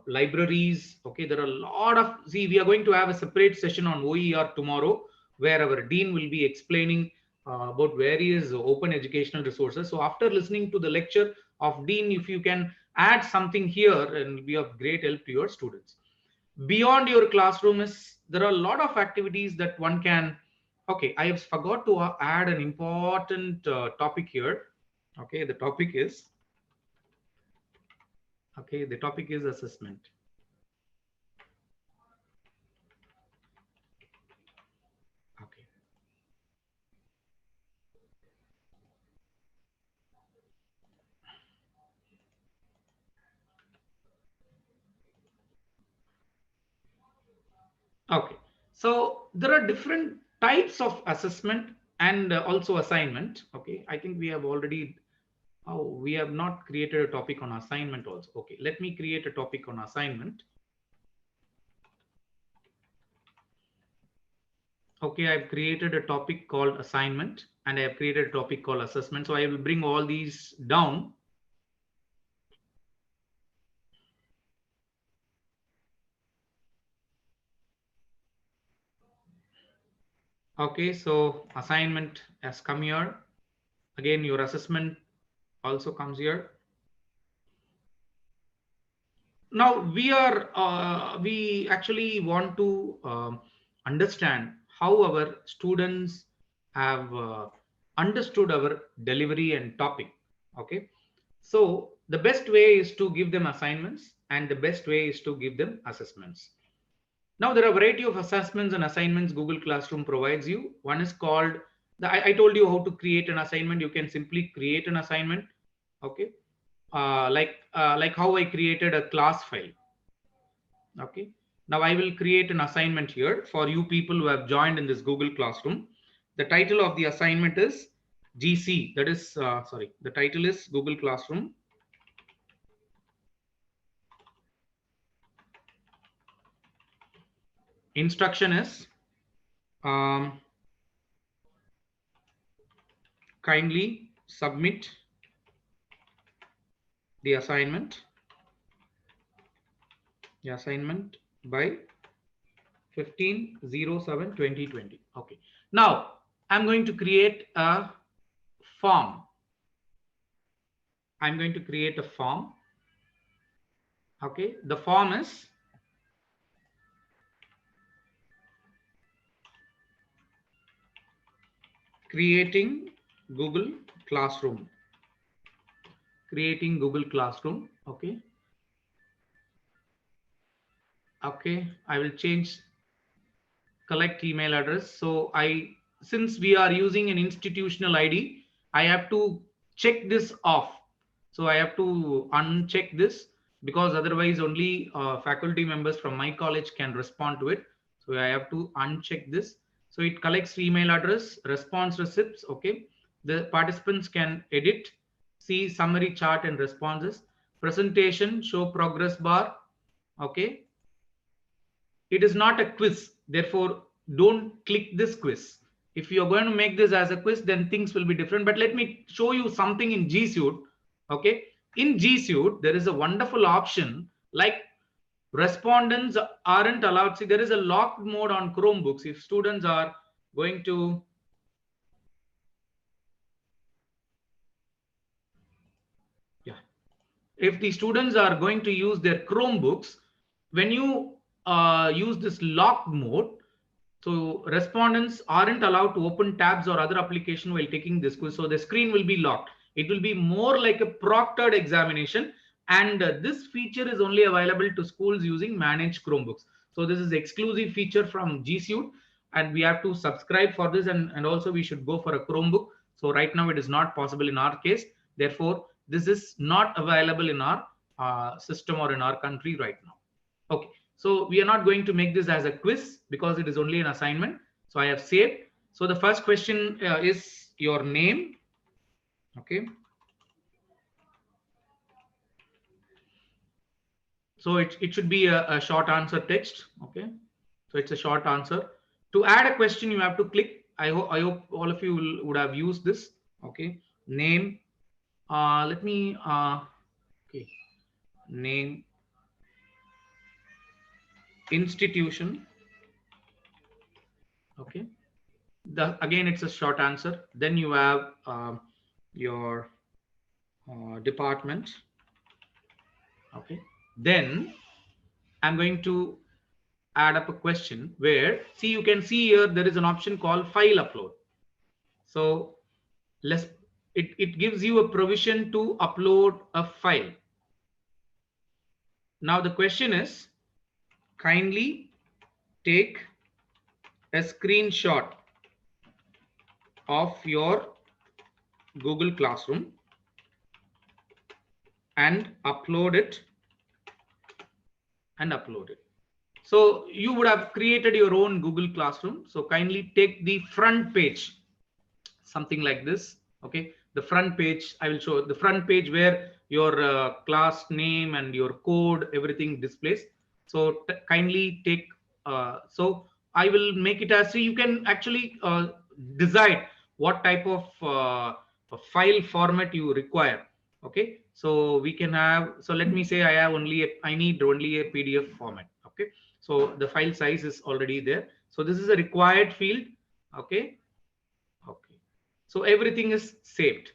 libraries. Okay, there are a lot of, see, we are going to have a separate session on OER tomorrow where our dean will be explaining about various open educational resources. So after listening to the lecture of dean, if you can add something here, and it will be of great help to your students. Beyond your classroom is, there are a lot of activities that one can. Okay, I have forgot to add an important topic here. Okay, the topic is assessment. Okay. Okay, so there are different types of assessment and also assignment. Okay, I think we have already, oh, we have not created a topic on assignment also. Okay, let me create a topic on assignment. Okay, I've created a topic called assignment and I have created a topic called assessment. So I will bring all these down. Okay, so assignment has come here. Again, your assessment also comes here. Now we actually want to understand how our students have understood our delivery and topic. Okay, so the best way is to give them assignments and the best way is to give them assessments. Now there are a variety of assessments and assignments Google Classroom provides you. One is called I told you how to create an assignment. You can simply create an assignment. Okay, like how I created a class file. Okay, now I will create an assignment here for you people who have joined in this Google Classroom. The title of the assignment is GC, that is sorry, the title is Google Classroom instruction is kindly submit the assignment by 15/07/2020. Okay, now I'm going to create a form. I'm going to create a form. Okay, the form is creating Google Classroom. Creating Google Classroom. Okay. Okay, I will change collect email address. So since we are using an institutional ID, I have to check this off. So I have to uncheck this because otherwise only faculty members from my college can respond to it. So I have to uncheck this. So it collects email address, response receipts. Okay, the participants can edit, see summary chart and responses, presentation, show progress bar. Okay, it is not a quiz, therefore don't click this quiz. If you are going to make this as a quiz, then things will be different. But let me show you something in G Suite. Okay, in G Suite there is a wonderful option like respondents aren't allowed. See, there is a locked mode on Chromebooks. If students are going to if the students are going to use their Chromebooks, when you use this locked mode, so respondents aren't allowed to open tabs or other application while taking this quiz. So the screen will be locked. It will be more like a proctored examination. And this feature is only available to schools using managed Chromebooks. So this is exclusive feature from G Suite and we have to subscribe for this and also we should go for a Chromebook. So right now it is not possible in our case. Therefore, this is not available in our system or in our country right now. Okay, so we are not going to make this as a quiz because it is only an assignment. So I have saved. So the first question is your name. Okay. So it should be a short answer text. Okay. So it's a short answer. To add a question, you have to click. I hope all of you would have used this. Okay. Name. Let me. Okay. Name. Institution. Okay. Again, it's a short answer. Then you have your department. Okay. Then I'm going to add up a question where, see, you can see here there is an option called file upload. So it gives you a provision to upload a file. Now the question is, kindly take a screenshot of your Google Classroom and upload it So you would have created your own Google Classroom. So kindly take the front page, something like this. Okay, the front page, I will show the front page where your class name and your code, everything displays. So kindly take, so I will make it as, so you can actually decide what type of file format you require. Okay, so we can have, so let me say I have only I need only a PDF format. Okay, so the file size is already there. So this is a required field. Okay. Okay, so everything is saved.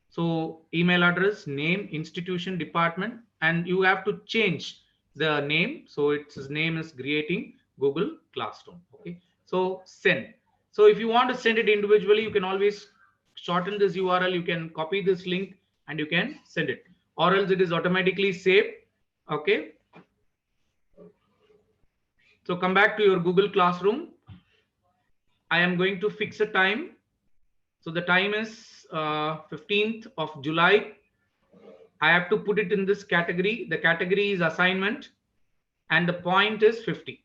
So email address, name, institution, department, and you have to change the name. So its name is creating Google Classroom. Okay, so send. So if you want to send it individually, you can always shorten this URL. You can copy this link and you can send it, or else it is automatically saved. Okay, so come back to your Google Classroom. I am going to fix a time. So the time is 15th of July. I have to put it in this category. The category is assignment and the point is 50.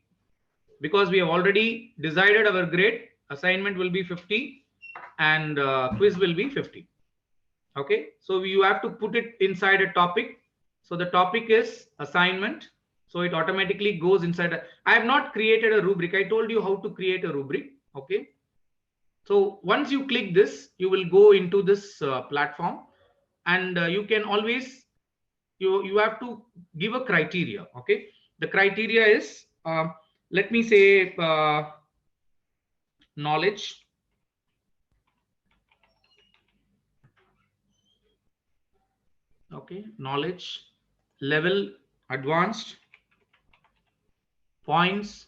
Because we have already decided our grade, assignment will be 50 and quiz will be 50. Okay, so you have to put it inside a topic. So the topic is assignment. So it automatically goes inside. I have not created a rubric. I told you how to create a rubric. Okay. So once you click this, you will go into this platform, and you can always, you have to give a criteria. Okay, the criteria is let me say knowledge, okay, knowledge level, advanced, points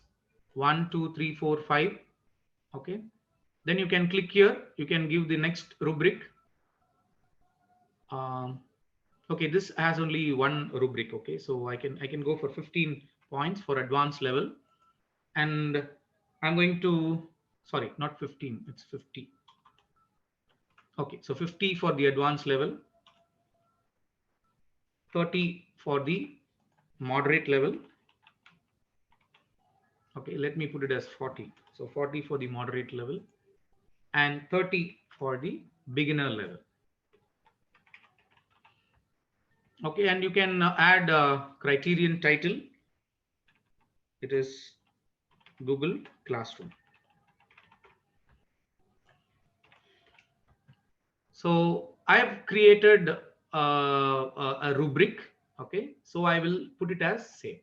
1 2 3 4 5. Okay, then you can click here, you can give the next rubric. Okay, this has only one rubric. Okay, so I can go for 15 points for advanced level, and I'm going to, sorry, not 15, it's 50. Okay, so 50 for the advanced level, 30 for the moderate level. Okay, let me put it as 40. So 40 for the moderate level and 30 for the beginner level. Okay, and you can add a criterion title. It is Google Classroom. So I have created a rubric. Okay, so I will put it as same.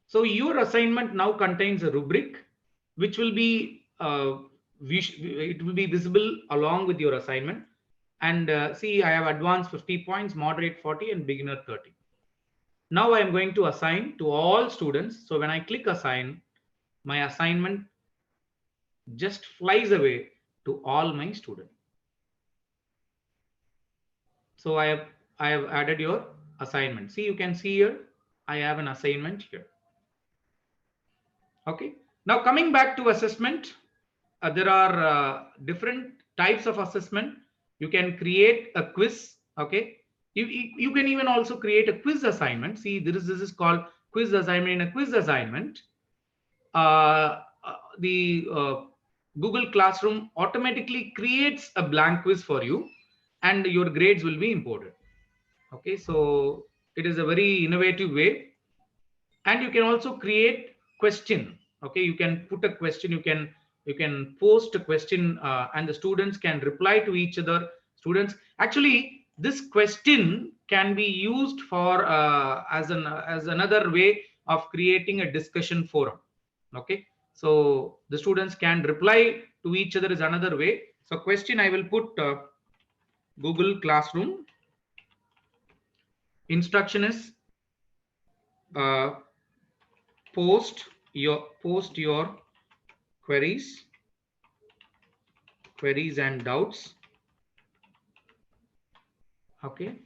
So your assignment now contains a rubric, which will be it will be visible along with your assignment. And see, I have advanced 50 points, moderate 40, and beginner 30. Now I am going to assign to all students. So when I click assign, my assignment just flies away to all my students. So I have added your assignment. See, you can see here, I have an assignment here. Okay. Now coming back to assessment, there are different types of assessment. You can create a quiz. Okay. You can even also create a quiz assignment. See, this is called quiz assignment. In a quiz assignment, the Google Classroom automatically creates a blank quiz for you, and your grades will be imported. Okay, so it is a very innovative way. And you can also create question. Okay, you can put a question, you can post a question, and the students can reply to each other. Students, actually this question can be used for as another way of creating a discussion forum. Okay, so the students can reply to each other is another way. So question, I will put Google Classroom. Instruction is post your queries and doubts. Okay,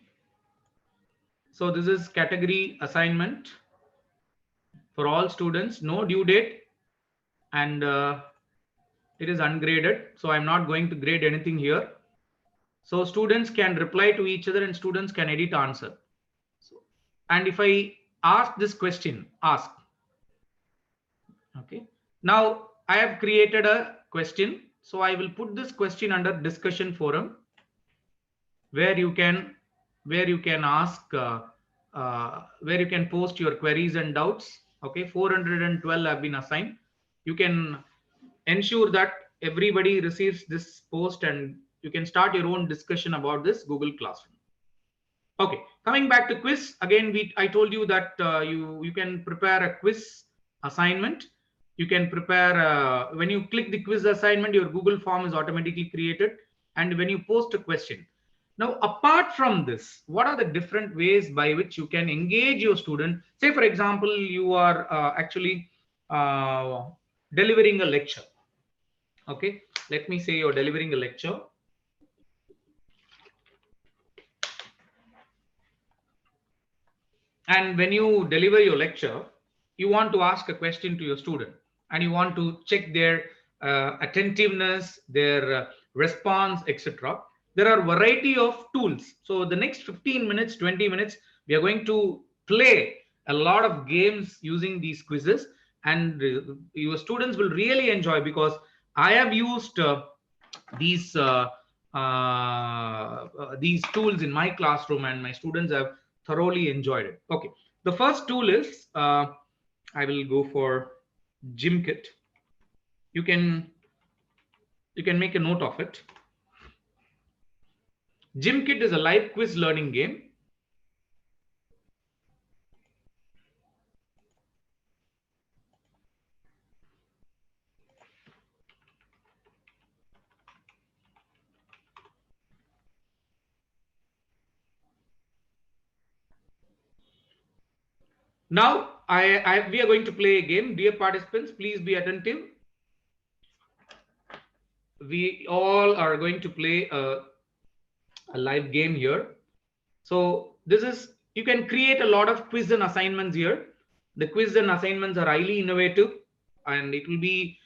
so this is category assignment for all students, no due date, and it is ungraded, so I'm not going to grade anything here. So students can reply to each other and students can edit answer. So, and if I ask this question, ask Okay. Now I have created a question. So I will put this question under discussion forum where you can ask where you can post your queries and doubts. Okay, 412 have been assigned. You can ensure that everybody receives this post and you can start your own discussion about this Google Classroom. Okay, coming back to quiz again, I told you that you can prepare a quiz assignment. You can prepare when you click the quiz assignment, your Google form is automatically created, and when you post a question. Now, apart from this, what are the different ways by which you can engage your student? Say, for example, you are actually delivering a lecture. Okay, let me say you're delivering a lecture. And when you deliver your lecture, you want to ask a question to your student and you want to check their attentiveness, their response, etc. There are variety of tools. So the next 15 minutes, 20 minutes, we are going to play a lot of games using these quizzes, and your students will really enjoy, because I have used these tools in my classroom and my students have thoroughly enjoyed it. Okay, the first tool is I will go for GymKit. You can make a note of it. GymKit is a live quiz learning game. Now we are going to play a game. Dear participants, please be attentive. We all are going to play a live game here. So this is, you can create a lot of quiz and assignments here. The quiz and assignments are highly innovative and it will be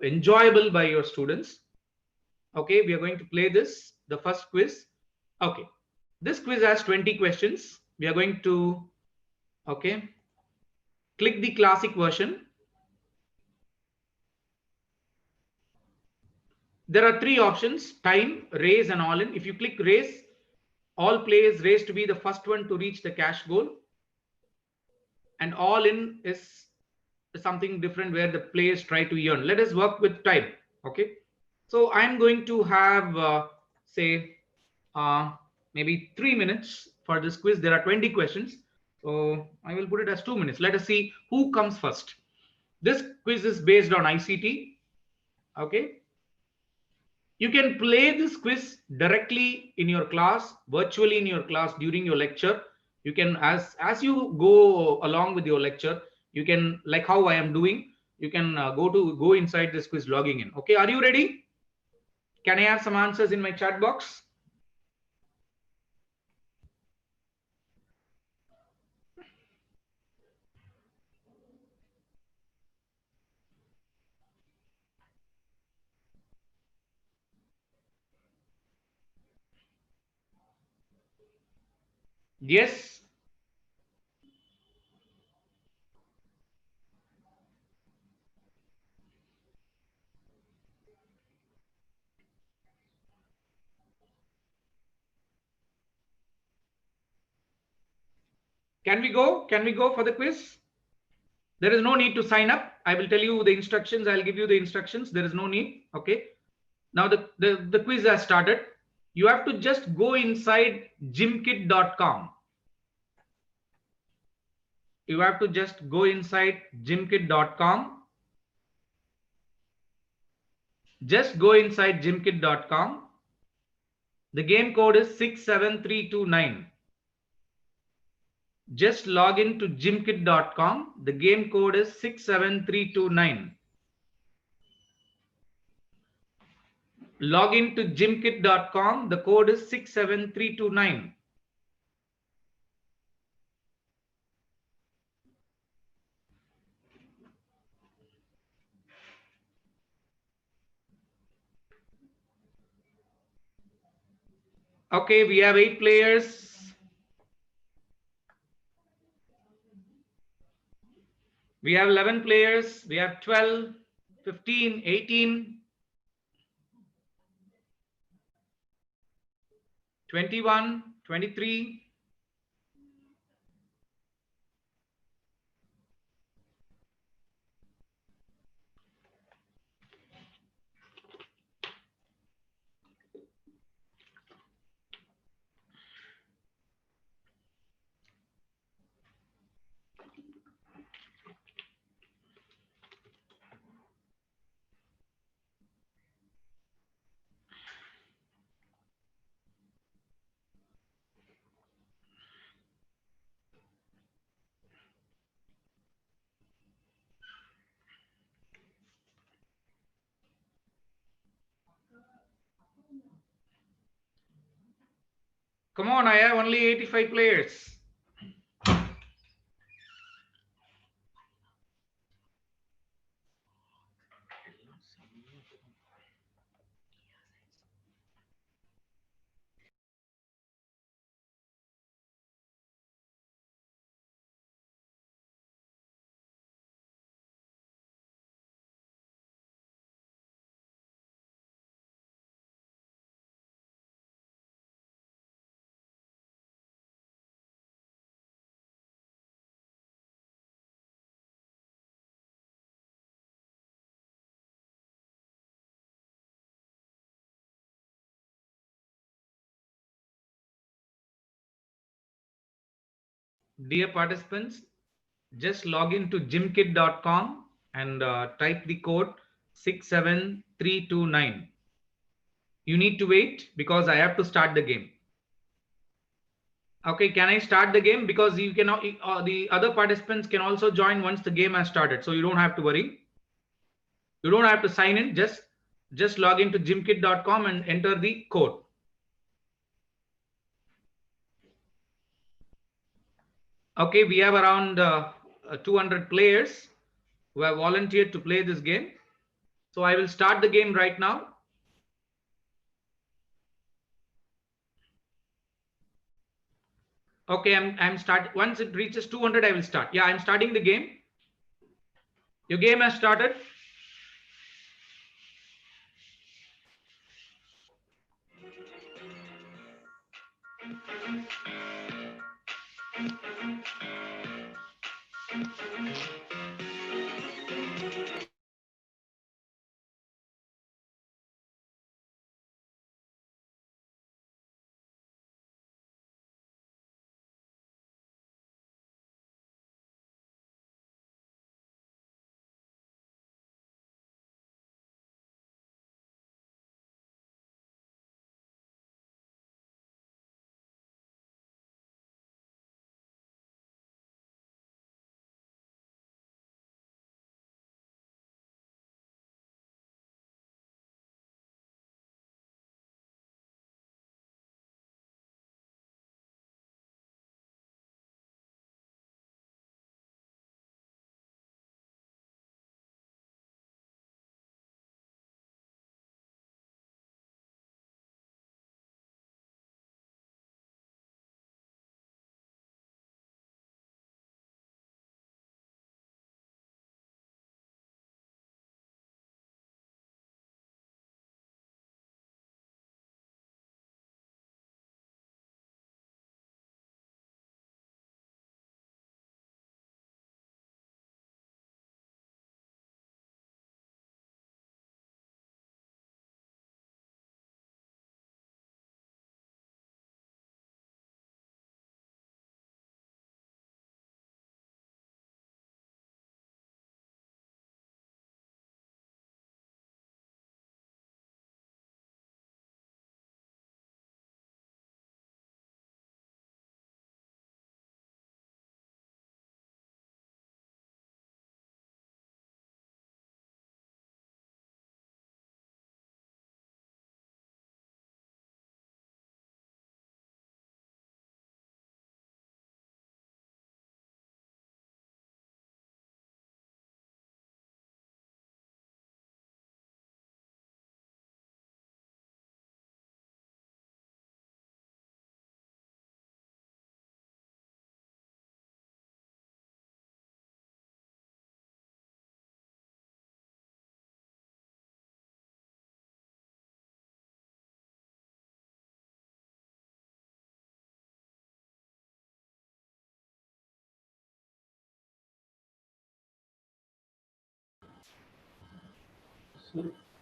enjoyable by your students. Okay, we are going to play this, the first quiz. Okay, this quiz has 20 questions. We are going to, okay, click the classic version. There are three options: time, race, and all in. If you click race, all players race to be the first one to reach the cash goal. And all in is something different where the players try to earn. Let us work with time. Okay, so I'm going to have say maybe 3 minutes for this quiz. There are 20 questions, so I will put it as 2 minutes. Let us see who comes first. This quiz is based on ICT. Okay, you can play this quiz directly in your class, virtually in your class during your lecture. You can, as you go along with your lecture, you can, like how I am doing, you can go inside this quiz logging in. Okay, are you ready? Can I have some answers in my chat box? Yes. Can we go? Can we go for the quiz? There is no need to sign up. I will tell you the instructions. I'll give you the instructions. There is no need. Okay. Now the quiz has started. You have to just go inside gymkit.com. You have to just go inside gymkit.com. Just go inside gymkit.com. The game code is 67329. Just log in to gymkit.com. The game code is 67329. Log in to gymkit.com. The code is 67329. Okay, we have 8 players. We have 11 players. We have 12, 15, 18, 21, 23. Come on, I have only 85 players. Dear participants, just log into gymkit.com and type the code 67329. You need to wait because I have to start the game. Okay, can I start the game? Because you cannot, the other participants can also join once the game has started. So you don't have to worry. You don't have to sign in. Just log into gymkit.com and enter the code. Okay, we have around 200 players who have volunteered to play this game. So I will start the game right now. Okay, I'm start. Once it reaches 200, I will start. Yeah, I'm starting the game. Your game has started.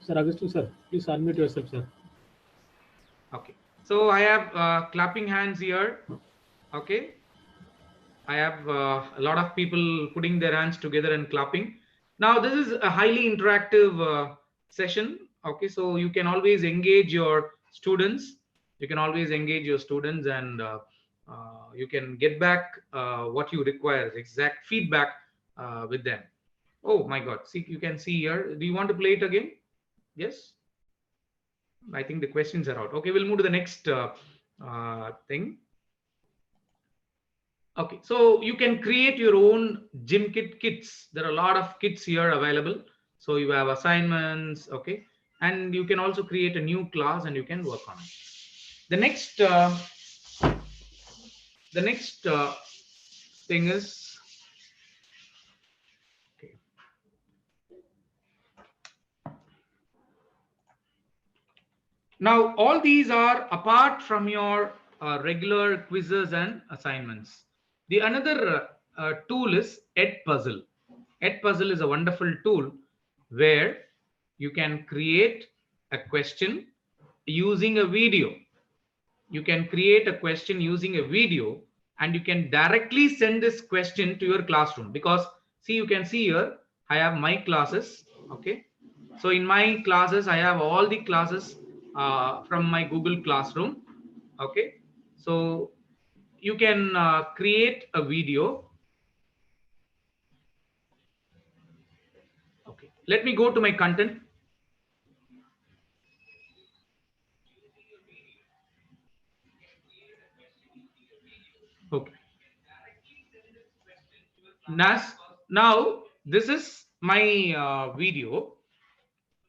Sir Augustine sir, please unmute yourself, sir. Okay. So I have clapping hands here. Okay. I have a lot of people putting their hands together and clapping. Now this is a highly interactive session. Okay, so you can always engage your students. You can always engage your students, and you can get back what you require, exact feedback with them. Oh my God! See, you can see here. Do you want to play it again? Yes. I think the questions are out. Okay, we'll move to the next thing. Okay, so you can create your own gym kits. There are a lot of kits here available. So you have assignments, okay, and you can also create a new class and you can work on it. The next thing is, okay. Now all these are apart from your regular quizzes and assignments. The another tool is Edpuzzle. Edpuzzle is a wonderful tool where you can create a question using a video. You can create a question using a video, and you can directly send this question to your classroom. Because see, you can see here, I have my classes. Okay. So in my classes, I have all the classes from my Google Classroom. Okay. So you can create a video. Okay. Let me go to my content. Okay. Now this is my video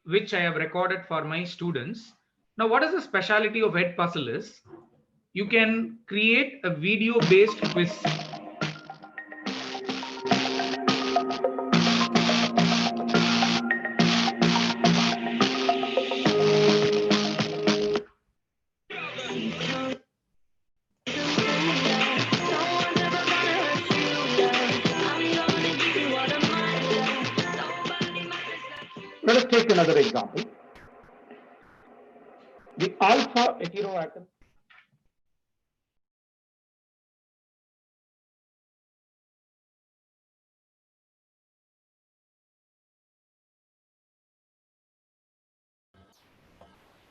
which I have recorded for my students. Now what is the speciality of Edpuzzle is you can create a video based quiz. Let us take another example. The alpha heteroatom.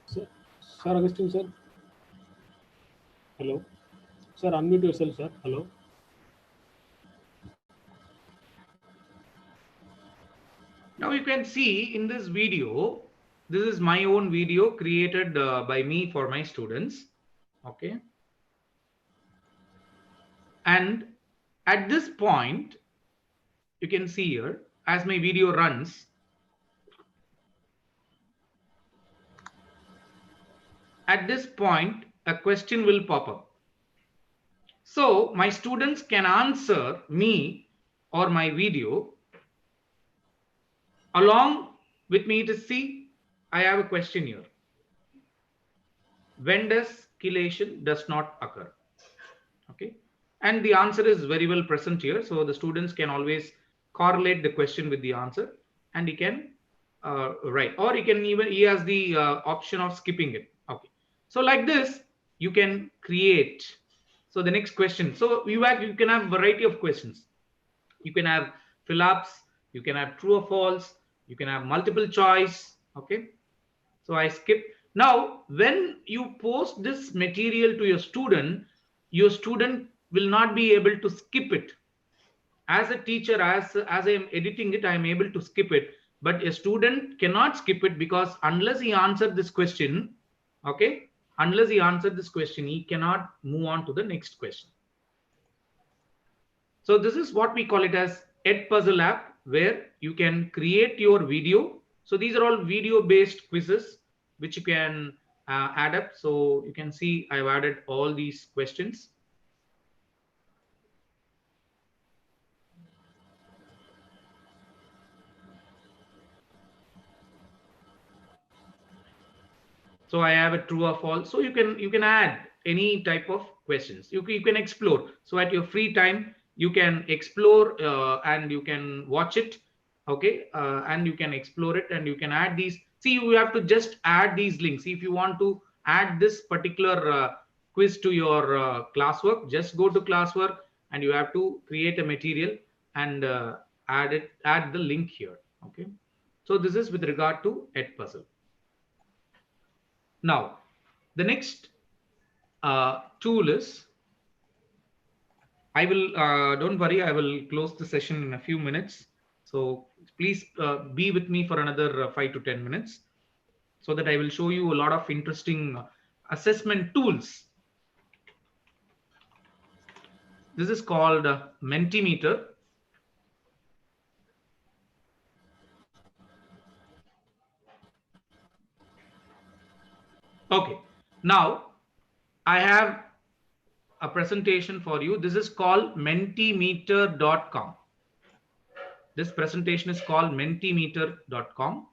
Sir Augustine sir. Hello. Sir, unmute yourself, sir. Hello. Now you can see in this video, this is my own video created by me for my students. Okay. And at this point, you can see here, as my video runs, at this point, a question will pop up. So my students can answer me or my video. Along with me to see, I have a question here. When does chelation does not occur? Okay. And the answer is very well present here. So the students can always correlate the question with the answer, and he can write, or he has the option of skipping it. Okay. So like this, you can create. So the next question. So you can have variety of questions. You can have fill-ups, you can have true or false, you can have multiple choice. Okay. So I skip. Now, when you post this material to your student will not be able to skip it. As a teacher, as I am editing it, I am able to skip it. But a student cannot skip it, because unless he answered this question, okay, unless he answered this question, he cannot move on to the next question. So this is what we call it as Edpuzzle app, where you can create your video. So these are all video based quizzes which you can add up. So you can see I've added all these questions. So I have a true or false. So you can add any type of questions. You can explore. So at your free time, you can explore and you can watch it, Okay, and you can explore it, and you can add these. See, you have to just add these links. If you want to add this particular quiz to your classwork, just go to classwork and you have to create a material and add the link here. Okay, so this is with regard to Edpuzzle. Now the next tool is, I will, don't worry, I will close the session in a few minutes. So please be with me for another 5 to 10 minutes so that I will show you a lot of interesting assessment tools. This is called Mentimeter. Okay, now I have a presentation for you. This is called mentimeter.com. This presentation is called mentimeter.com.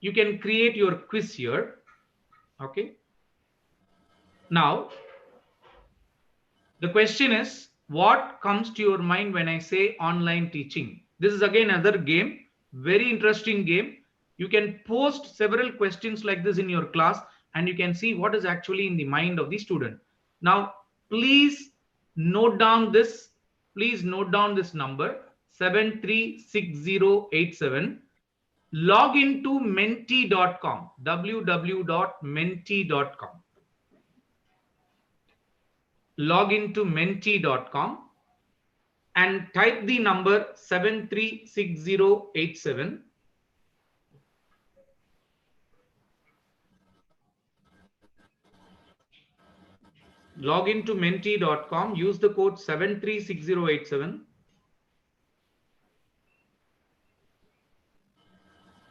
You can create your quiz here. Okay. Now, the question is, what comes to your mind when I say online teaching? This is again another game, very interesting game. You can post several questions like this in your class and you can see what is actually in the mind of the student. Now, please note down this. Please note down this number 736087. Log into menti.com, www.menti.com. Log into menti.com and type the number 736087. Log into menti.com, use the code 736087.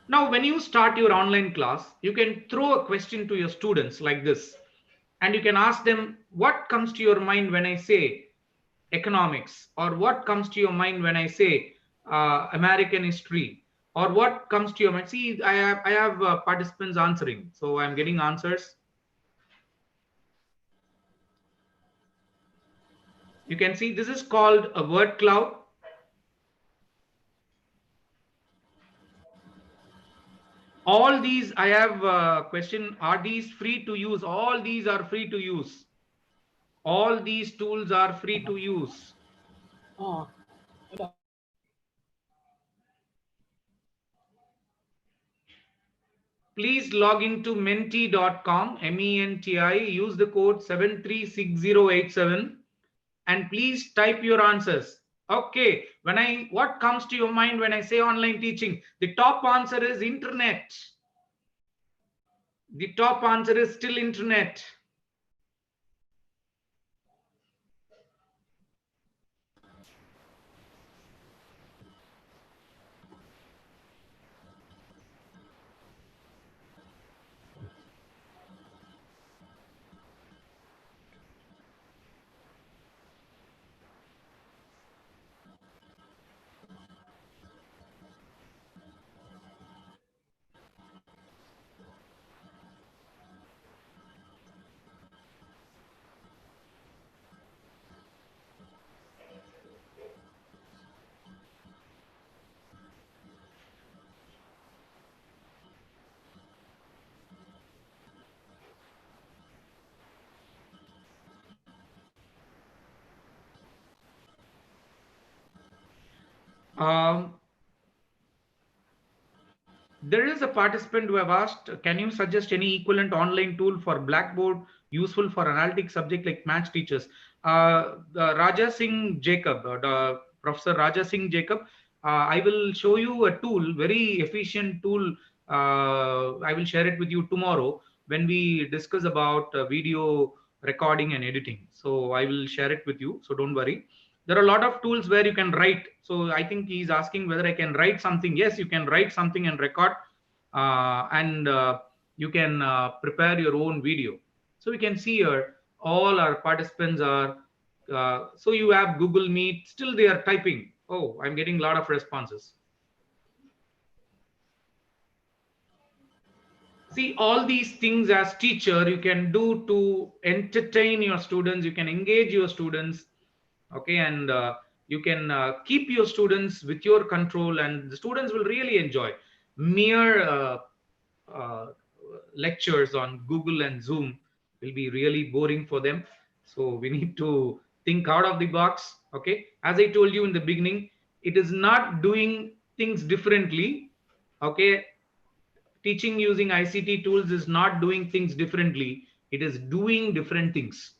Now, when you start your online class, you can throw a question to your students like this, and you can ask them, what comes to your mind when I say economics, or what comes to your mind when I say American history, or what comes to your mind? See, I have participants answering, so I'm getting answers. You can see this is called a word cloud. All these, I have a question, are these free to use? All these are free to use. All these tools are free to use. Please log into menti.com, MENTI, use the code 736087 and please type your answers. Okay, what comes to your mind when I say online teaching? The top answer is internet. The top answer is still internet. There is a participant who have asked, can you suggest any equivalent online tool for Blackboard useful for analytic subject like maths teachers? Raja Singh Jacob, Professor Raja Singh Jacob, I will show you a tool, very efficient tool. I will share it with you tomorrow when we discuss about video recording and editing. So I will share it with you. So don't worry. There are a lot of tools where you can write. So I think he's asking whether I can write something. Yes, you can write something and record, and you can prepare your own video. So we can see here all our participants are, so you have Google Meet, still they are typing. Oh, I'm getting a lot of responses. See, all these things as teacher you can do to entertain your students, you can engage your students. Okay, and You can keep your students with your control, and the students will really enjoy. Mere uh, lectures on Google and Zoom will be really boring for them. So we need to think out of the box. Okay, as I told you in the beginning, it is not doing things differently. Okay, teaching using ICT tools is not doing things differently. It is doing different things.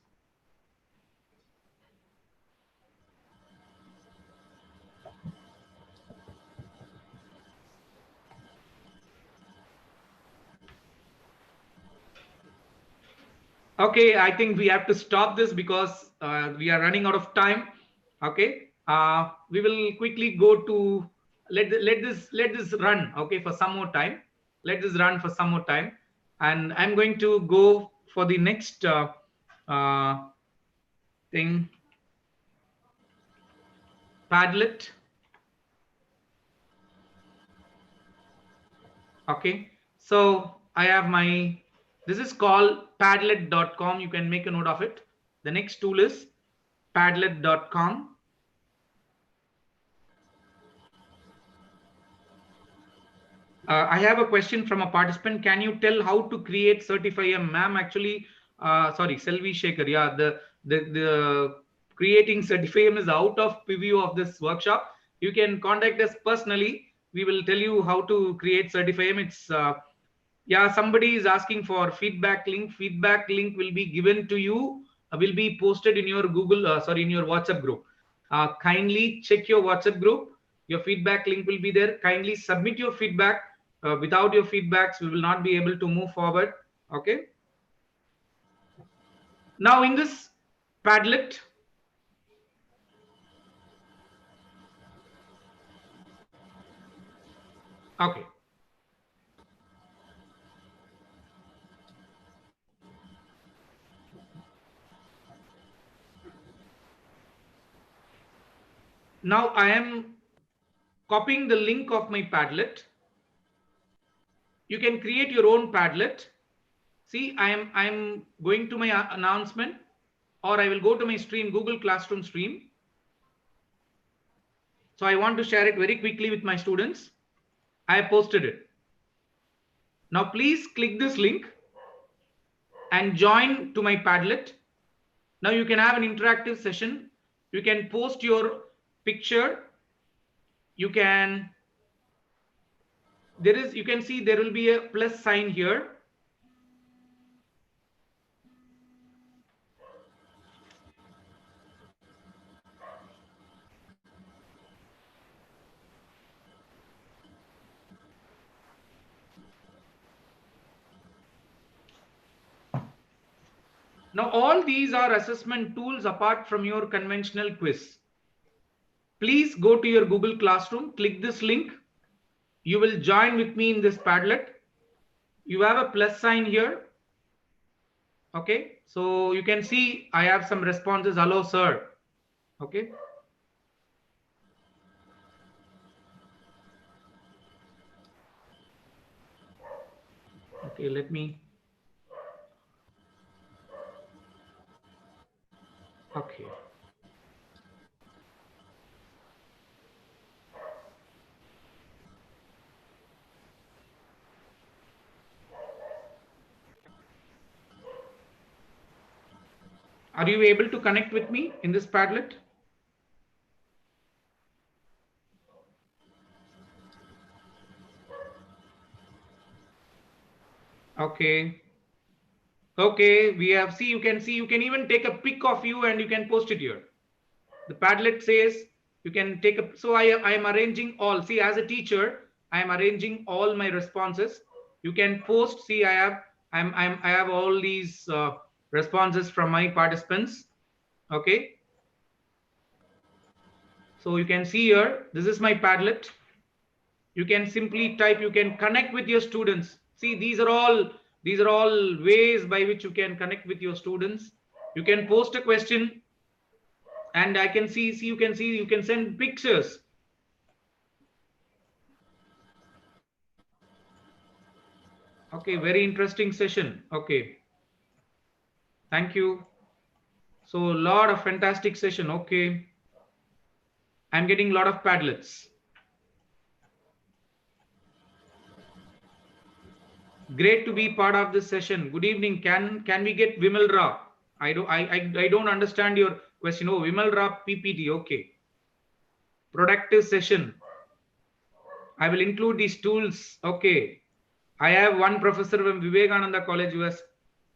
Okay, I think we have to stop this because we are running out of time. Okay, we will quickly go to let this run. Okay, for some more time. Let this run for some more time, and I'm going to go for the next thing. Padlet. Okay, so I have my, this is called padlet.com. You can make a note of it. The next tool is padlet.com. I have a question from a participant. Can you tell how to create Certify-M? Ma'am, actually, sorry, Selvi Shekhar. Yeah, the creating Certify-M is out of preview of this workshop. You can contact us personally. We will tell you how to create Certify-M. It's yeah, somebody is asking for feedback link. Feedback link will be given to you, will be posted in your Google, sorry, in your WhatsApp group. Kindly check your WhatsApp group. Your feedback link will be there. Kindly submit your feedback. Without your feedbacks, we will not be able to move forward. Okay. Now in this Padlet, okay. Now I am copying the link of my Padlet. You can create your own Padlet. See, I'm going to my announcement, or I will go to my stream, Google Classroom stream. So I want to share it very quickly with my students. I posted it. Now please click this link and join to my Padlet. Now you can have an interactive session. You can post your picture. You can, you can see there will be a plus sign here. Now all these are assessment tools apart from your conventional quiz. Please go to your Google Classroom, click this link. You will join with me in this Padlet. You have a plus sign here. Okay, so you can see I have some responses. Hello, sir. Okay. Okay, let me. Okay. Are you able to connect with me in this Padlet? Okay. Okay, we have, see, you can even take a pic of you and you can post it here. The Padlet says you can take a, so I am arranging all, see, as a teacher, I am arranging all my responses. You can post, see, I have all these responses from my participants. Okay. So you can see here, this is my Padlet. You can simply type, you can connect with your students. See, these are all ways by which you can connect with your students. You can post a question and I can see, you can send pictures. Okay, very interesting session. Okay. Thank you. So a lot of fantastic session. Okay. I'm getting a lot of Padlets. Great to be part of this session. Good evening. Can we get Vimal Ra? I don't understand your question. Oh, Vimal Ra PPT. Okay. Productive session. I will include these tools. Okay. I have one professor from Vivekananda College who has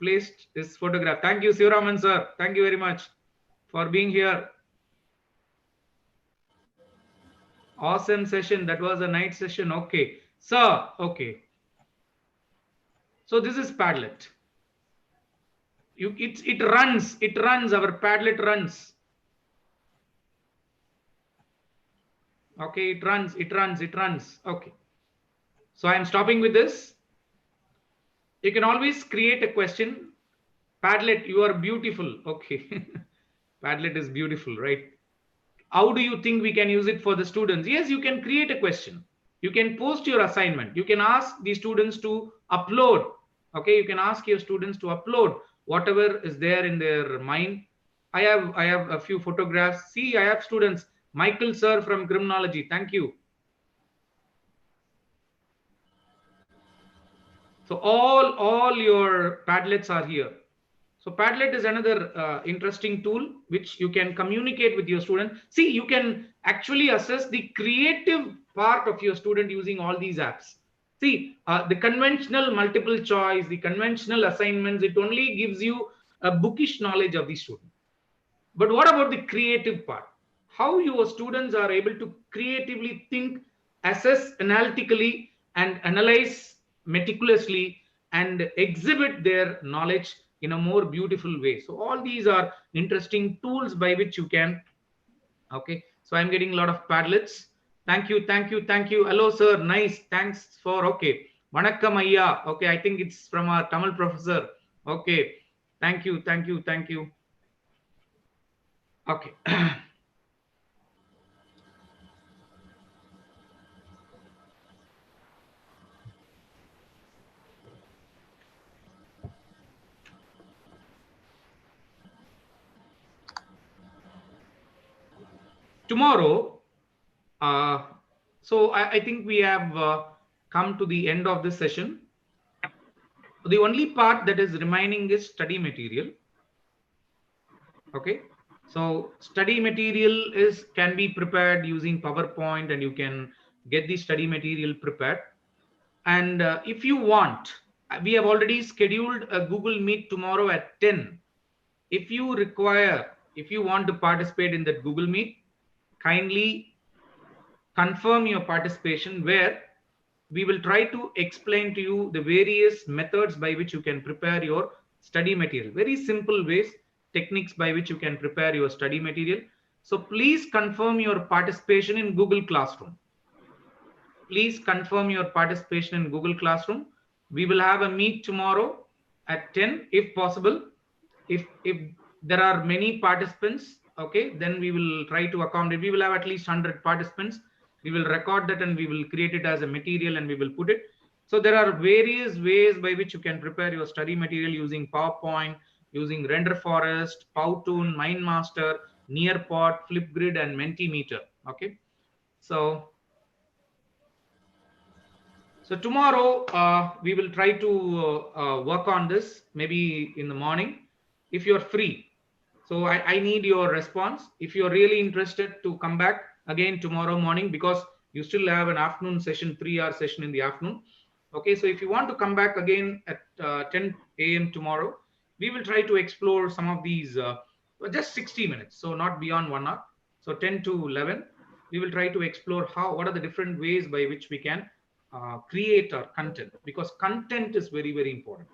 placed his photograph. Thank you, Sivaraman sir. Thank you very much for being here. Awesome session. That was a night session. Okay. Sir, okay. So this is Padlet. It runs, our Padlet runs. Okay, it runs. Okay. So I'm stopping with this. You can always create a question. Padlet, you are beautiful. Okay. Padlet is beautiful, right? How do you think we can use it for the students? Yes, you can create a question. You can post your assignment. You can ask the students to upload. Okay, you can ask your students to upload whatever is there in their mind. I have a few photographs. See, I have students. Michael sir from criminology. Thank you. So all your Padlets are here. So Padlet is another interesting tool which you can communicate with your student. See, you can actually assess the creative part of your student using all these apps. See, the conventional multiple choice, the conventional assignments, it only gives you a bookish knowledge of the student. But what about the creative part? How your students are able to creatively think, assess analytically, and analyze meticulously and exhibit their knowledge in a more beautiful way. So all these are interesting tools by which you can. Okay, so I'm getting a lot of Padlets. Thank you. Hello sir, nice, thanks for. Okay, vanakkam ayya. Okay, I think it's from our Tamil professor. Okay, thank you. Okay. Tomorrow, so I think we have come to the end of this session. The only part that is remaining is study material. Okay, so study material can be prepared using PowerPoint, and you can get the study material prepared. And if you want, we have already scheduled a Google Meet tomorrow at 10. If you want to participate in that Google Meet, kindly confirm your participation, where we will try to explain to you the various methods by which you can prepare your study material. Very simple ways, techniques by which you can prepare your study material. So please confirm your participation in Google Classroom. Please confirm your participation in Google Classroom. We will have a meet tomorrow at 10 if possible. If there are many participants, okay, then we will try to accommodate. We will have at least 100 participants. We will record that and we will create it as a material and we will put it. So there are various ways by which you can prepare your study material using PowerPoint, using Render Forest, Powtoon, MindMaster, Nearpod, Flipgrid, and Mentimeter. Okay, so tomorrow we will try to work on this, maybe in the morning, if you're free. So I need your response. If you're really interested to come back again tomorrow morning, because you still have an afternoon session, 3-hour session in the afternoon. Okay, so if you want to come back again at 10 a.m. tomorrow, we will try to explore some of these, just 60 minutes, so not beyond 1 hour. So 10 to 11, we will try to explore what are the different ways by which we can create our content, because content is very, very important.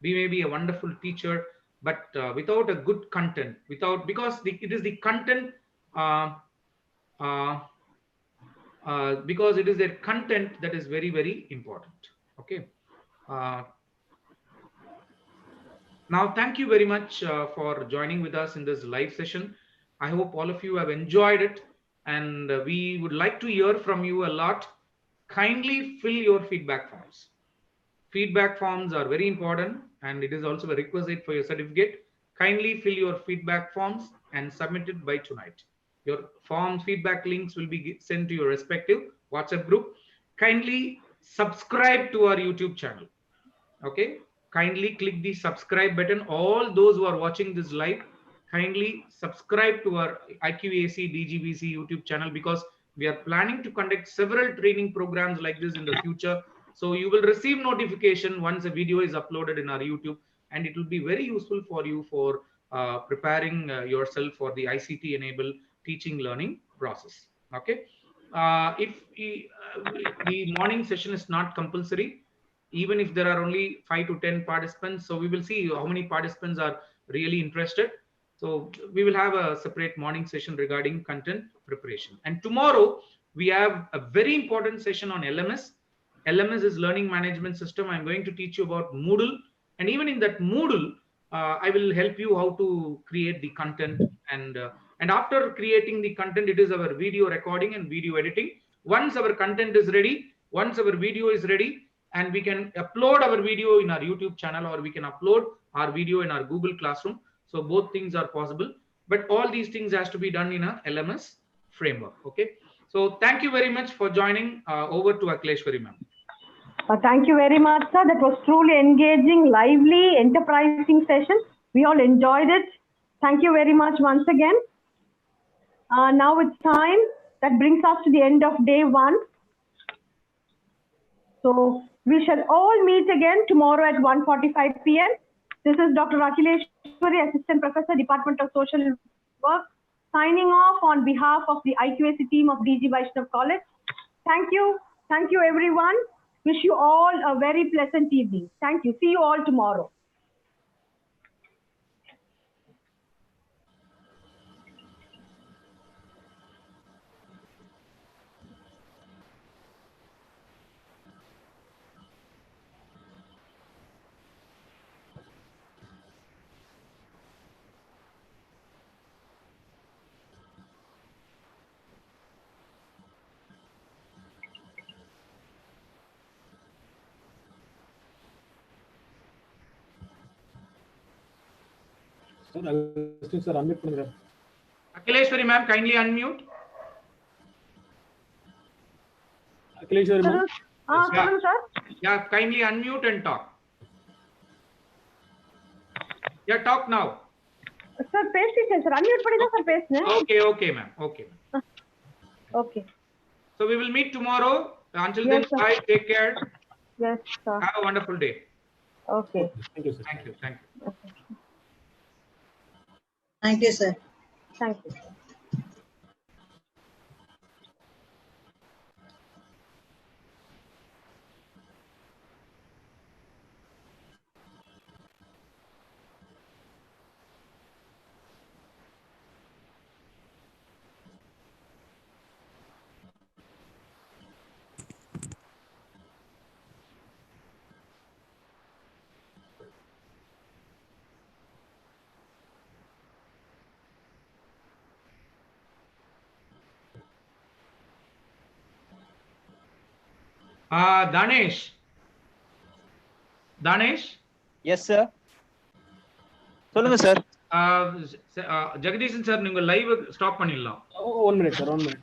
We may be a wonderful teacher, but without a good content, it is the content, because it is their content that is very, very important. Okay. Now, thank you very much for joining with us in this live session. I hope all of you have enjoyed it, and we would like to hear from you a lot. Kindly fill your feedback forms. Feedback forms are very important, and it is also a requisite for your certificate. Kindly fill your feedback forms and submit it by tonight. Your forms, feedback links will be sent to your respective WhatsApp group. Kindly subscribe to our YouTube channel. Okay, kindly click the subscribe button. All those who are watching this live, kindly subscribe to our IQAC DGBC YouTube channel, because we are planning to conduct several training programs like this in the future. So you will receive notification once a video is uploaded in our YouTube, and it will be very useful for you for preparing yourself for the ICT enabled teaching learning process. Okay, if the morning session is not compulsory, even if there are only 5 to 10 participants, so we will see how many participants are really interested. So we will have a separate morning session regarding content preparation. And tomorrow we have a very important session on LMS. LMS is learning management system. I'm going to teach you about Moodle, and even in that Moodle, I will help you how to create the content, and after creating the content, it is our video recording and video editing. Once our content is ready, once our video is ready, and we can upload our video in our YouTube channel, or we can upload our video in our Google Classroom. So both things are possible, but all these things has to be done in a LMS framework. Okay, so thank you very much for joining. Over to Akleshwari ma'am. Thank you very much, sir. That was truly engaging, lively, enterprising session. We all enjoyed it. Thank you very much once again. Now it's time. That brings us to the end of day 1. So we shall all meet again tomorrow at 1:45 p.m. This is Dr. Akhileshwari, Assistant Professor, Department of Social Work, signing off on behalf of the IQAC team of DG Vaishnav College. Thank you. Thank you, everyone. Wish you all a very pleasant evening. Thank you. See you all tomorrow. Sir, unmute பண்ணுங்க. Akhileshwari ma'am, kindly unmute. Akhileshwari ma'am. Sir. Yeah, kindly unmute and talk. Yeah, talk now. Sir, பேசிட்டேன் sir. Unmute பண்ணி தான் sir பேசுனேன். Okay ma'am. Okay. So we will meet tomorrow. Until then, bye. Take care. Yes, sir. Have a wonderful day. Okay. Thank you, sir. Thank you. Okay. Thank you, sir. Thank you. Danesh. Yes, sir. சொல்லுங்க sir. Jagadeeshan sir, நீங்க live stop பண்ணிடலாம். 1 minute sir, 1 minute.